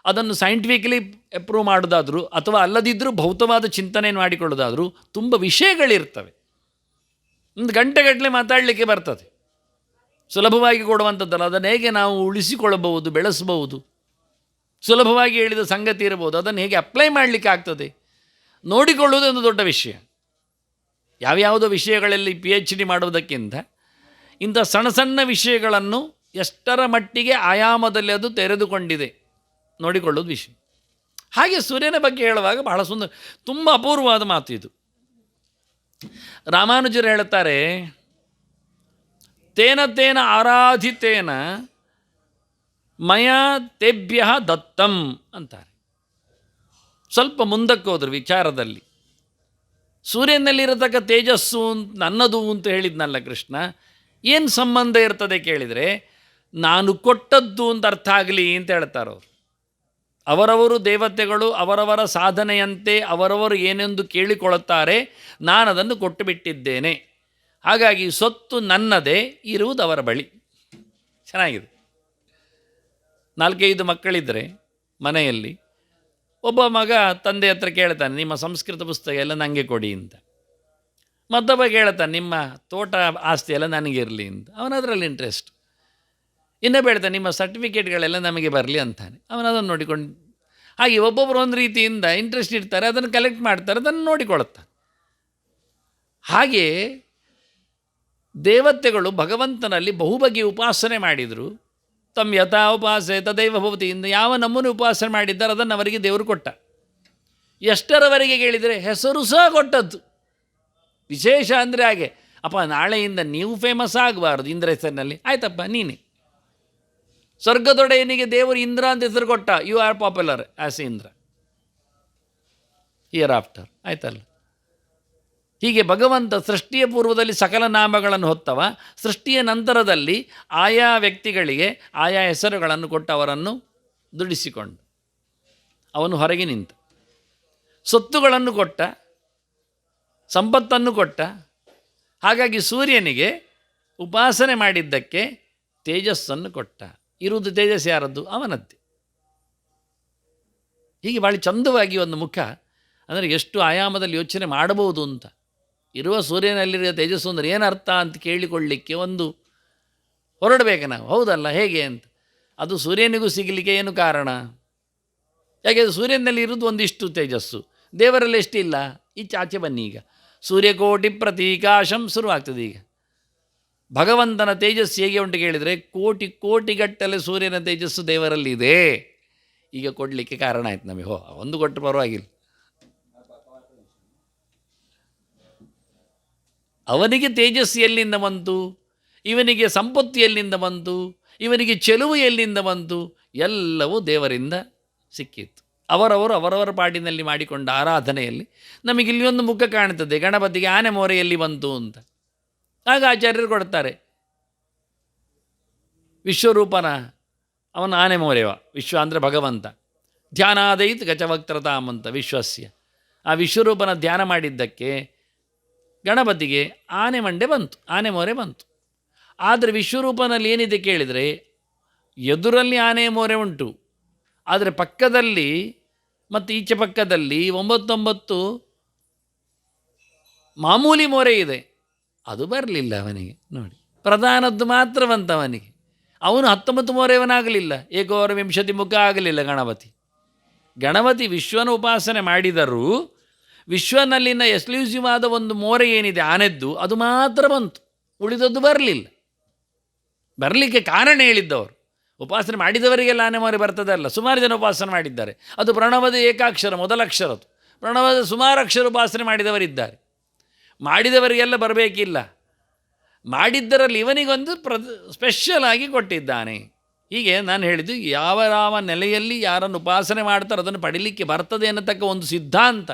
ಅದನ್ನು ಸೈಂಟಿಫಿಕಲಿ ಅಪ್ರೂವ್ ಮಾಡೋದಾದರೂ ಅಥವಾ ಅಲ್ಲದಿದ್ದರೂ ಭೌತವಾದ ಚಿಂತನೆಯನ್ನು ಮಾಡಿಕೊಳ್ಳೋದಾದರೂ ತುಂಬ ವಿಷಯಗಳಿರ್ತವೆ. ಒಂದು ಗಂಟೆಗಟ್ಟಲೆ ಮಾತಾಡಲಿಕ್ಕೆ ಬರ್ತದೆ, ಸುಲಭವಾಗಿ ಕೊಡುವಂಥದ್ದಲ್ಲ. ಅದನ್ನು ಹೇಗೆ ನಾವು ಉಳಿಸಿಕೊಳ್ಳಬಹುದು, ಬೆಳೆಸಬಹುದು, ಸುಲಭವಾಗಿ ಹೇಳಿದ ಸಂಗತಿ ಇರಬಹುದು, ಅದನ್ನು ಹೇಗೆ ಅಪ್ಲೈ ಮಾಡಲಿಕ್ಕೆ ಆಗ್ತದೆ ನೋಡಿಕೊಳ್ಳುವುದು ಒಂದು ದೊಡ್ಡ ವಿಷಯ. ಯಾವ್ಯಾವುದೋ ವಿಷಯಗಳಲ್ಲಿ PhD ಮಾಡುವುದಕ್ಕಿಂತ ಇಂಥ ಸಣ್ಣ ಸಣ್ಣ ವಿಷಯಗಳನ್ನು ಎಷ್ಟರ ಮಟ್ಟಿಗೆ ಆಯಾಮದಲ್ಲಿ ಅದು ತೆರೆದುಕೊಂಡಿದೆ ನೋಡಿಕೊಳ್ಳೋದು ವಿಷಯ. ಹಾಗೆ ಸೂರ್ಯನ ಬಗ್ಗೆ ಹೇಳುವಾಗ ಬಹಳ ಸುಂದರ, ತುಂಬ ಅಪೂರ್ವವಾದ ಮಾತು ಇದು. ರಾಮಾನುಜರು ಹೇಳುತ್ತಾರೆ, ತೇನ ತೇನ ಆರಾಧಿತೇನ ಮಯ ತೇಭ್ಯ ದತ್ತಂ ಅಂತಾರೆ. ಸ್ವಲ್ಪ ಮುಂದಕ್ಕೆ ಹೋದ್ರು ವಿಚಾರದಲ್ಲಿ. ಸೂರ್ಯನಲ್ಲಿರತಕ್ಕ ತೇಜಸ್ಸು ನನ್ನದು ಅಂತ ಹೇಳಿದ್ನಲ್ಲ ಕೃಷ್ಣ, ಏನು ಸಂಬಂಧ ಇರ್ತದೆ ಕೇಳಿದರೆ ನಾನು ಕೊಟ್ಟದ್ದು ಅಂತ ಅರ್ಥ ಆಗಲಿ ಅಂತ ಹೇಳ್ತಾರೆ ಅವರು. ಅವರವರು ದೇವತೆಗಳು ಅವರವರ ಸಾಧನೆಯಂತೆ ಅವರವರು ಏನೆಂದು ಕೇಳಿಕೊಳ್ಳುತ್ತಾರೆ, ನಾನು ಅದನ್ನು ಕೊಟ್ಟು ಬಿಟ್ಟಿದ್ದೇನೆ. ಹಾಗಾಗಿ ಸೊತ್ತು ನನ್ನದೇ, ಇರುವುದು ಅವರ ಬಳಿ. ಚೆನ್ನಾಗಿದೆ. 4-5 ಮಕ್ಕಳಿದ್ದರೆ ಮನೆಯಲ್ಲಿ ಒಬ್ಬ ಮಗ ತಂದೆ ಹತ್ರ ಕೇಳ್ತಾನೆ, ನಿಮ್ಮ ಸಂಸ್ಕೃತ ಪುಸ್ತಕ ಎಲ್ಲ ನನಗೆ ಕೊಡಿ ಅಂತ. ಮತ್ತೊಬ್ಬ ಕೇಳ್ತಾನೆ, ನಿಮ್ಮ ತೋಟ ಆಸ್ತಿ ಎಲ್ಲ ನನಗಿರಲಿ ಅಂತ. ಅವನದರಲ್ಲಿ ಇಂಟ್ರೆಸ್ಟ್. ಇನ್ನೊಬ್ಬ ಹೇಳ್ತಾನೆ, ನಿಮ್ಮ ಸರ್ಟಿಫಿಕೇಟ್ಗಳೆಲ್ಲ ನಮಗೆ ಬರಲಿ ಅಂತಾನೆ. ಅವನದನ್ನು ನೋಡಿಕೊಂಡು, ಹಾಗೆ ಒಬ್ಬೊಬ್ಬರು ಒಂದು ರೀತಿಯಿಂದ ಇಂಟ್ರೆಸ್ಟ್ ಇರ್ತಾರೆ, ಅದನ್ನು ಕಲೆಕ್ಟ್ ಮಾಡ್ತಾರೆ, ಅದನ್ನು ನೋಡಿಕೊಳ್ಳುತ್ತಾರೆ. ಹಾಗೆ ದೇವತೆಗಳು ಭಗವಂತನಲ್ಲಿ ಬಹುಬಗೆಯ ಉಪಾಸನೆ ಮಾಡಿದರು. ತಮ್ಮ ಯಥಾ ಉಪಾಸೆ ತದೈವ ಭವತಿ ಇಂದ ಯಾವ ನಮ್ಮನ್ನು ಉಪಾಸನೆ ಮಾಡಿದ್ದಾರೆ ಅದನ್ನು ಅವರಿಗೆ ದೇವರು ಕೊಟ್ಟ. ಎಷ್ಟರವರೆಗೆ ಕೇಳಿದರೆ ಹೆಸರು ಸಹ ಕೊಟ್ಟದ್ದು. ವಿಶೇಷ ಅಂದರೆ ಹಾಗೆ, ಅಪ್ಪ ನಾಳೆಯಿಂದ ನೀವು ಫೇಮಸ್ ಆಗಬಾರ್ದು ಇಂದ್ರ ಹೆಸರಿನಲ್ಲಿ, ಆಯ್ತಪ್ಪ ನೀನೇ. ಸ್ವರ್ಗದೊಡೆಯನಿಗೆ ದೇವರು ಇಂದ್ರ ಅಂತ ಹೆಸರು ಕೊಟ್ಟ, you are popular as Indra hereafter, ಆಯ್ತಲ್ಲ. ಹೀಗೆ ಭಗವಂತ ಸೃಷ್ಟಿಯ ಪೂರ್ವದಲ್ಲಿ ಸಕಲ ನಾಮಗಳನ್ನು ಹೊತ್ತವ, ಸೃಷ್ಟಿಯ ನಂತರದಲ್ಲಿ ಆಯಾ ವ್ಯಕ್ತಿಗಳಿಗೆ ಆಯಾ ಹೆಸರುಗಳನ್ನು ಕೊಟ್ಟು ಅವರನ್ನು ದುಡಿಸಿಕೊಂಡು ಅವನು ಹೊರಗೆ ನಿಂತ. ಸೊತ್ತುಗಳನ್ನು ಕೊಟ್ಟ, ಸಂಪತ್ತನ್ನು ಕೊಟ್ಟ. ಹಾಗಾಗಿ ಸೂರ್ಯನಿಗೆ ಉಪಾಸನೆ ಮಾಡಿದ್ದಕ್ಕೆ ತೇಜಸ್ಸನ್ನು ಕೊಟ್ಟ. ಇರುವುದು ತೇಜಸ್ ಯಾರದ್ದು? ಅವನದ್ದೇ. ಹೀಗೆ ಭಾಳ ಚಂದವಾಗಿ ಒಂದು ಮುಖ, ಅಂದರೆ ಎಷ್ಟು ಆಯಾಮದಲ್ಲಿ ಯೋಚನೆ ಮಾಡಬಹುದು ಅಂತ. ಇರುವ ಸೂರ್ಯನಲ್ಲಿರುವ ತೇಜಸ್ಸು ಅಂದರೆ ಏನರ್ಥ ಅಂತ ಕೇಳಿಕೊಳ್ಳಲಿಕ್ಕೆ ಒಂದು ಹೊರಡಬೇಕು ನಾವು. ಹೌದಲ್ಲ, ಹೇಗೆ ಅಂತ. ಅದು ಸೂರ್ಯನಿಗೂ ಸಿಗಲಿಕ್ಕೆ ಏನು ಕಾರಣ? ಯಾಕೆಂದರೆ ಸೂರ್ಯನಲ್ಲಿ ಇರೋದು ಒಂದಿಷ್ಟು ತೇಜಸ್ಸು, ದೇವರಲ್ಲಿ ಎಷ್ಟಿಲ್ಲ. ಆಚೆ ಬನ್ನಿ, ಈಗ ಸೂರ್ಯಕೋಟಿ ಪ್ರತೀಕಾಶಂ ಶುರುವಾಗ್ತದೆ. ಈಗ ಭಗವಂತನ ತೇಜಸ್ಸು ಹೇಗೆ ಉಂಟು ಕೇಳಿದರೆ, ಕೋಟಿ ಕೋಟಿಗಟ್ಟಲೆ ಸೂರ್ಯನ ತೇಜಸ್ಸು ದೇವರಲ್ಲಿದೆ. ಈಗ ಕೊಡಲಿಕ್ಕೆ ಕಾರಣ ಆಯ್ತು ನಮಗೆ. ಒಂದು ಕೊಟ್ಟರು ಪರವಾಗಿಲ್ಲ. ಅವನಿಗೆ ತೇಜಸ್ಸು ಎಲ್ಲಿಂದ ಬಂತು, ಇವನಿಗೆ ಸಂಪತ್ತು ಎಲ್ಲಿಂದ ಬಂತು, ಇವನಿಗೆ ಚೆಲುವು ಎಲ್ಲಿಂದ ಬಂತು, ಎಲ್ಲವೂ ದೇವರಿಂದ ಸಿಕ್ಕಿತ್ತು. ಅವರವರು ಅವರವರ ಪಾಡಿನಲ್ಲಿ ಮಾಡಿಕೊಂಡ ಆರಾಧನೆಯಲ್ಲಿ ನಮಗಿಲ್ಲಿ ಒಂದು ಮುಖ ಕಾಣ್ತದೆ. ಗಣಪತಿಗೆ ಆನೆ ಮೋರೆಯಲ್ಲಿ ಬಂತು ಅಂತ. ಆಗ ಆಚಾರ್ಯರು ಕೊಡ್ತಾರೆ, ವಿಶ್ವರೂಪನ ಅವನ ಆನೆ ಮೋರೆವ. ವಿಶ್ವ ಅಂದರೆ ಭಗವಂತ. ಧ್ಯಾನಾದೈತ್ ಗಜವಕ್ತ್ರತಾಮ್ ಅಂತ ವಿಶ್ವಸ್ಯ. ಆ ವಿಶ್ವರೂಪನ ಧ್ಯಾನ ಮಾಡಿದ್ದಕ್ಕೆ ಗಣಪತಿಗೆ ಆನೆ ಮಂಡೆ ಬಂತು, ಆನೆ ಮೋರೆ ಬಂತು. ಆದರೆ ವಿಶ್ವರೂಪನಲ್ಲಿ ಏನಿದೆ ಕೇಳಿದರೆ, ಎದುರಲ್ಲಿ ಆನೆ ಮೋರೆ ಉಂಟು, ಆದರೆ ಪಕ್ಕದಲ್ಲಿ ಮತ್ತು ಈಚೆ ಪಕ್ಕದಲ್ಲಿ 9 ಮಾಮೂಲಿ ಮೋರೆ ಇದೆ. ಅದು ಬರಲಿಲ್ಲ ಅವನಿಗೆ. ನೋಡಿ, ಪ್ರಧಾನದ್ದು ಮಾತ್ರ ಬಂತು ಅವನಿಗೆ. ಅವನು 19 ಮೋರೆಯವನಾಗಲಿಲ್ಲ, ಏಕೋರ ವಿಂಶತಿ ಮುಖ ಆಗಲಿಲ್ಲ ಗಣಪತಿ. ಗಣಪತಿ ವಿಶ್ವನ ಉಪಾಸನೆ ಮಾಡಿದರೂ ವಿಶ್ವನಲ್ಲಿನ ಎಕ್ಸ್ಕ್ಲೂಸಿವ್ ಆದ ಒಂದು ಮೋರೆ ಏನಿದೆ ಆನೆದ್ದು, ಅದು ಮಾತ್ರ ಬಂತು, ಉಳಿದದ್ದು ಬರಲಿಲ್ಲ. ಬರಲಿಕ್ಕೆ ಕಾರಣ ಹೇಳಿದ್ದವರು, ಉಪಾಸನೆ ಮಾಡಿದವರಿಗೆಲ್ಲ ಆನೆ ಮೋರೆ ಬರ್ತದೆ ಅಲ್ಲ, ಸುಮಾರು ಜನ ಉಪಾಸನೆ ಮಾಡಿದ್ದಾರೆ. ಅದು ಪ್ರಣವದ ಏಕಾಕ್ಷರ, ಮೊದಲಕ್ಷರದು. ಪ್ರಣವದ ಸುಮಾರು ಅಕ್ಷರ ಉಪಾಸನೆ ಮಾಡಿದವರಿದ್ದಾರೆ. ಮಾಡಿದವರಿಗೆಲ್ಲ ಬರಬೇಕಿಲ್ಲ, ಮಾಡಿದ್ದರಲ್ಲಿ ಇವನಿಗೊಂದು ಸ್ಪೆಷಲ್ ಆಗಿ ಕೊಟ್ಟಿದ್ದಾನೆ. ಹೀಗೆ ನಾನು ಹೇಳಿದ್ದು, ಯಾವ ನೆಲೆಯಲ್ಲಿ ಯಾರನ್ನು ಉಪಾಸನೆ ಮಾಡ್ತಾರೋ ಅದನ್ನು ಪಡೀಲಿಕ್ಕೆ ಬರ್ತದೆ ಅನ್ನತಕ್ಕ ಒಂದು ಸಿದ್ಧಾಂತ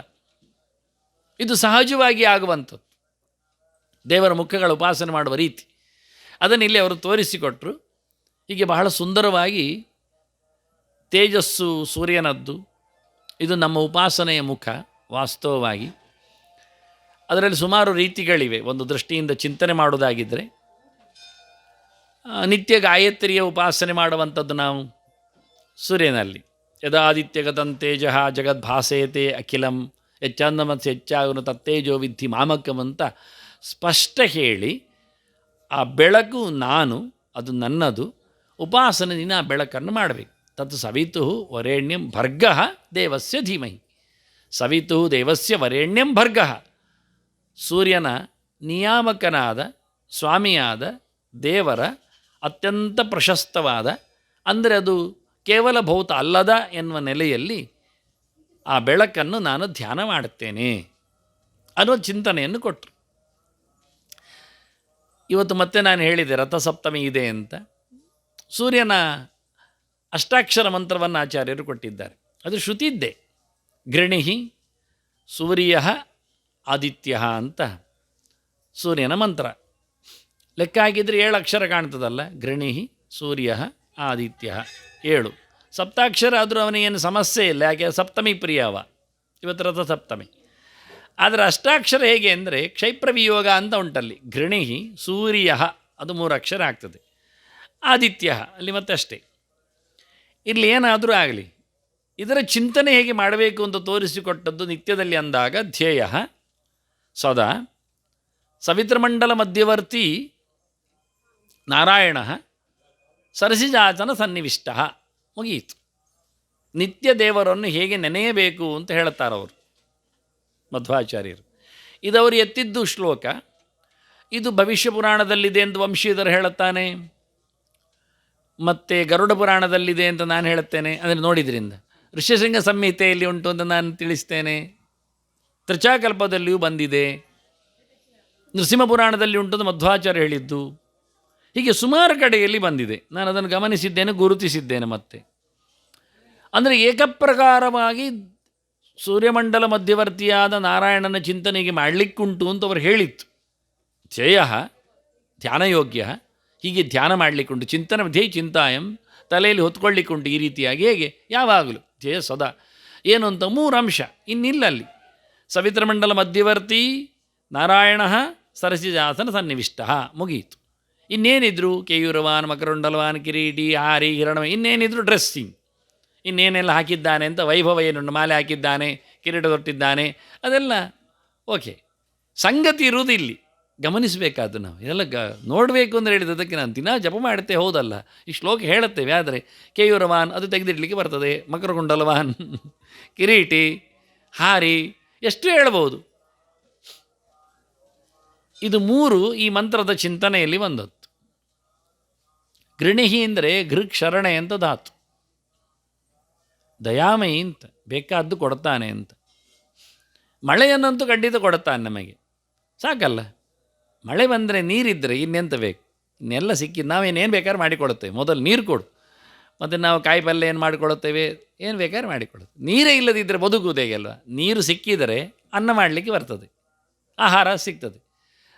ಇದು ಸಹಜವಾಗಿ ಆಗುವಂಥದ್ದು. ದೇವರ ಮುಖಗಳ ಉಪಾಸನೆ ಮಾಡುವ ರೀತಿ ಅದನ್ನು ಇಲ್ಲಿ ಅವರು ತೋರಿಸಿಕೊಟ್ರು. ಹೀಗೆ ಬಹಳ ಸುಂದರವಾಗಿ ತೇಜಸ್ಸು ಸೂರ್ಯನದ್ದು, ಇದು ನಮ್ಮ ಉಪಾಸನೆಯ ಮುಖ. ವಾಸ್ತವವಾಗಿ ಅದರಲ್ಲಿ ಸುಮಾರು ರೀತಿಗಳಿವೆ. ಒಂದು ದೃಷ್ಟಿಯಿಂದ ಚಿಂತನೆ ಮಾಡೋದಾಗಿದ್ದರೆ, ನಿತ್ಯ ಗಾಯತ್ರಿಯ ಉಪಾಸನೆ ಮಾಡುವಂಥದ್ದು ನಾವು ಸೂರ್ಯನಲ್ಲಿ. ಯದಾದಿತ್ಯಗತಂ ತೇಜಃ ಜಗದ್ಭಾಸೇತೆ ಅಖಿಲಂ ಹೆಚ್ಚಾಂದಮತ್ಸ ಹೆಚ್ಚಾಗನು ತತ್ತೇಜೋ ವಿದ್ಧಿ ಮಾಮಕಂ ಅಂತ ಸ್ಪಷ್ಟ ಹೇಳಿ, ಆ ಬೆಳಕು ನಾನು, ಅದು ನನ್ನದು. ಉಪಾಸನೆಯಿಂದ ಆ ಬೆಳಕನ್ನು ಮಾಡಬೇಕು. ತತ್ ಸವಿತು ವರೇಣ್ಯಂ ಭರ್ಗಃ ದೇವಸ್ಯ ಧೀಮಹಿ. ಸವಿತು ದೇವಸ್ಯ ವರೇಣ್ಯಂ ಭರ್ಗಃ. ಸೂರ್ಯನ ನಿಯಾಮಕನಾದ ಸ್ವಾಮಿಯಾದ ದೇವರ ಅತ್ಯಂತ ಪ್ರಶಸ್ತವಾದ, ಅಂದರೆ ಅದು ಕೇವಲ ಭೌತ ಅಲ್ಲದ ಎನ್ನುವ ನೆಲೆಯಲ್ಲಿ ಆ ಬೆಳಕನ್ನು ನಾನು ಧ್ಯಾನ ಮಾಡುತ್ತೇನೆ ಅನ್ನೋ ಚಿಂತನೆಯನ್ನು ಕೊಟ್ಟರು. ಇವತ್ತು ಮತ್ತೆ ನಾನು ಹೇಳಿದೆ ರಥಸಪ್ತಮಿ ಇದೆ ಅಂತ. ಸೂರ್ಯನ ಅಷ್ಟಾಕ್ಷರ ಮಂತ್ರವನ್ನು ಆಚಾರ್ಯರು ಕೊಟ್ಟಿದ್ದಾರೆ. ಅದು ಶ್ರುತಿದ್ದೆ. ಗೃಣಿಹಿ ಸೂರ್ಯ ಆದಿತ್ಯ ಅಂತ ಸೂರ್ಯನ ಮಂತ್ರ. ಲೆಕ್ಕ ಹಾಕಿದರೆ 7 ಅಕ್ಷರ ಕಾಣ್ತದಲ್ಲ. ಗೃಣಿಹಿ ಸೂರ್ಯ ಆದಿತ್ಯ 7 ಸಪ್ತಾಕ್ಷರ ಆದರೂ ಅವನಿಗೇನು ಸಮಸ್ಯೆ ಇಲ್ಲ, ಯಾಕೆ ಸಪ್ತಮಿ ಪ್ರಿಯವ. ಇವತ್ತು ರಥ ಸಪ್ತಮಿ. ಆದರೆ ಅಷ್ಟಾಕ್ಷರ ಹೇಗೆ ಅಂದರೆ ಕ್ಷೈಪ್ರವಿಯೋಗ ಅಂತ ಉಂಟಲ್ಲಿ. ಗೃಣಿಹಿ ಸೂರ್ಯ ಅದು 3 ಅಕ್ಷರ ಆಗ್ತದೆ. ಆದಿತ್ಯ ಅಲ್ಲಿ ಮತ್ತೆ ಅಷ್ಟೇ. ಇಲ್ಲಿ ಏನಾದರೂ ಆಗಲಿ, ಇದರ ಚಿಂತನೆ ಹೇಗೆ ಮಾಡಬೇಕು ಅಂತ ತೋರಿಸಿಕೊಟ್ಟದ್ದು ನಿತ್ಯದಲ್ಲಿ ಅಂದಾಗ ಧ್ಯೇಯ ಸದಾ ಸವಿತೃಮಂಡಲ ಮಧ್ಯವರ್ತಿ ನಾರಾಯಣ ಸರಸಿಜಾತನ ಸನ್ನಿವಿಷ್ಟ. ಮುಗಿಯಿತು. ನಿತ್ಯ ದೇವರನ್ನು ಹೇಗೆ ನೆನೆಯಬೇಕು ಅಂತ ಹೇಳುತ್ತಾರವರು ಮಧ್ವಾಚಾರ್ಯರು. ಇದವರು ಎತ್ತಿದ್ದು ಶ್ಲೋಕ. ಇದು ಭವಿಷ್ಯ ಪುರಾಣದಲ್ಲಿದೆ ಎಂದು ವಂಶೀಧರ ಹೇಳುತ್ತಾನೆ, ಮತ್ತು ಗರುಡ ಪುರಾಣದಲ್ಲಿದೆ ಅಂತ ನಾನು ಹೇಳುತ್ತೇನೆ. ಅದನ್ನು ನೋಡಿದ್ರಿಂದ ಋಷ್ಯಶೃಂಗ ಸಂಹಿತೆಯಲ್ಲಿ ಉಂಟು ಅಂತ ನಾನು ತಿಳಿಸ್ತೇನೆ. ತ್ರಿಚಾಕಲ್ಪದಲ್ಲಿಯೂ ಬಂದಿದೆ. ನೃಸಿಂಹ ಪುರಾಣದಲ್ಲಿ ಉಂಟು ಅಂತ ಮಧ್ವಾಚಾರ್ಯ ಹೇಳಿದ್ದು. ಹೀಗೆ ಸುಮಾರು ಕಡೆಯಲ್ಲಿ ಬಂದಿದೆ. ನಾನು ಅದನ್ನು ಗಮನಿಸಿದ್ದೇನೆ, ಗುರುತಿಸಿದ್ದೇನೆ. ಮತ್ತೆ ಅಂದರೆ ಏಕಪ್ರಕಾರವಾಗಿ ಸೂರ್ಯಮಂಡಲ ಮಧ್ಯವರ್ತಿಯಾದ ನಾರಾಯಣನ ಚಿಂತನೆಗೆ ಮಾಡಲಿಕ್ಕುಂಟು ಅಂತ ಅವರು ಹೇಳಿತ್ತು. ಧ್ಯೇಯ ಧ್ಯಾನಯೋಗ್ಯ, ಹೀಗೆ ಧ್ಯಾನ ಮಾಡಲಿಕ್ಕುಂಟು. ಚಿಂತನೆ ಧ್ಯೇಯ ಚಿಂತಾಯಂ, ತಲೆಯಲ್ಲಿ ಹೊತ್ಕೊಳ್ಳಿಕ್ಕುಂಟು. ಈ ರೀತಿಯಾಗಿ ಹೇಗೆ ಯಾವಾಗಲೂ ಧ್ಯೇಯ ಸದಾ ಏನು ಅಂತ 3 ಅಂಶ ಇನ್ನಿಲ್ಲ ಅಲ್ಲಿ. ಸವಿತೃಮಂಡಲ ಮಧ್ಯವರ್ತಿ ನಾರಾಯಣ ಸರಸಿಜಾಸನ ಸನ್ನಿವಿಷ್ಟ. ಮುಗಿಯಿತು. ಇನ್ನೇನಿದ್ರು ಕೇಯೂರವಾನ್, ಮಕರುಂಡಲವಾನ್, ಕಿರೀಟಿ, ಹಾರಿ, ಹಿರಣ, ಇನ್ನೇನಿದ್ರು ಡ್ರೆಸ್ಸಿಂಗ್, ಇನ್ನೇನೆಲ್ಲ ಹಾಕಿದ್ದಾನೆ ಅಂತ ವೈಭವ ಏನುಂಟು, ಮಾಲೆ ಹಾಕಿದ್ದಾನೆ, ಕಿರೀಟ ತೊಟ್ಟಿದ್ದಾನೆ, ಅದೆಲ್ಲ ಓಕೆ. ಸಂಗತಿ ಇರುವುದು ಇಲ್ಲಿ ಗಮನಿಸಬೇಕಾದ್ದು. ನಾವು ಇದೆಲ್ಲ ನೋಡಬೇಕು ಅಂದರೆ ಹೇಳಿದ್ದಕ್ಕೆ ನಾನು ದಿನ ಜಪ ಮಾಡುತ್ತೆ, ಹೌದಲ್ಲ, ಈ ಶ್ಲೋಕ ಹೇಳುತ್ತೇವೆ. ಆದರೆ ಕೇಯೂರವಾನ್ ಅದು ತೆಗೆದಿಡಲಿಕ್ಕೆ ಬರ್ತದೆ, ಮಕರಕುಂಡಲವಾನ್, ಕಿರೀಟಿ, ಹಾರಿ, ಎಷ್ಟು ಹೇಳ್ಬೋದು. ಇದು 3 ಈ ಮಂತ್ರದ ಚಿಂತನೆಯಲ್ಲಿ ಬಂದದ್ದು. ಗೃಣಿಹಿ ಅಂದರೆ ಗೃಕ್ ಶರಣೆ ಅಂತ ಧಾತು. ದಯಾಮಯಿ ಅಂತ, ಬೇಕಾದ್ದು ಕೊಡ್ತಾನೆ ಅಂತ. ಮಳೆಯನ್ನಂತೂ ಖಂಡಿತ ಕೊಡುತ್ತಾನೆ ನಮಗೆ, ಸಾಕಲ್ಲ. ಮಳೆ ಬಂದರೆ ನೀರಿದ್ದರೆ ಇನ್ನೆಂತ ಬೇಕು, ಇನ್ನೆಲ್ಲ ಸಿಕ್ಕಿದ್ದು ನಾವೇನೇನು ಬೇಕಾದ್ರೆ ಮಾಡಿಕೊಡುತ್ತೇವೆ. ಮೊದಲು ನೀರು ಕೊಡು, ಮತ್ತು ನಾವು ಕಾಯಿ ಪಲ್ಯ ಏನು ಮಾಡಿಕೊಡುತ್ತೇವೆ, ಏನು ಬೇಕಾದ್ರೆ ಮಾಡಿಕೊಡುತ್ತೇವೆ. ನೀರೇ ಇಲ್ಲದಿದ್ದರೆ ಬದುಕುವುದೇ ಅಲ್ವ. ನೀರು ಸಿಕ್ಕಿದರೆ ಅನ್ನ ಮಾಡಲಿಕ್ಕೆ ಬರ್ತದೆ, ಆಹಾರ ಸಿಗ್ತದೆ.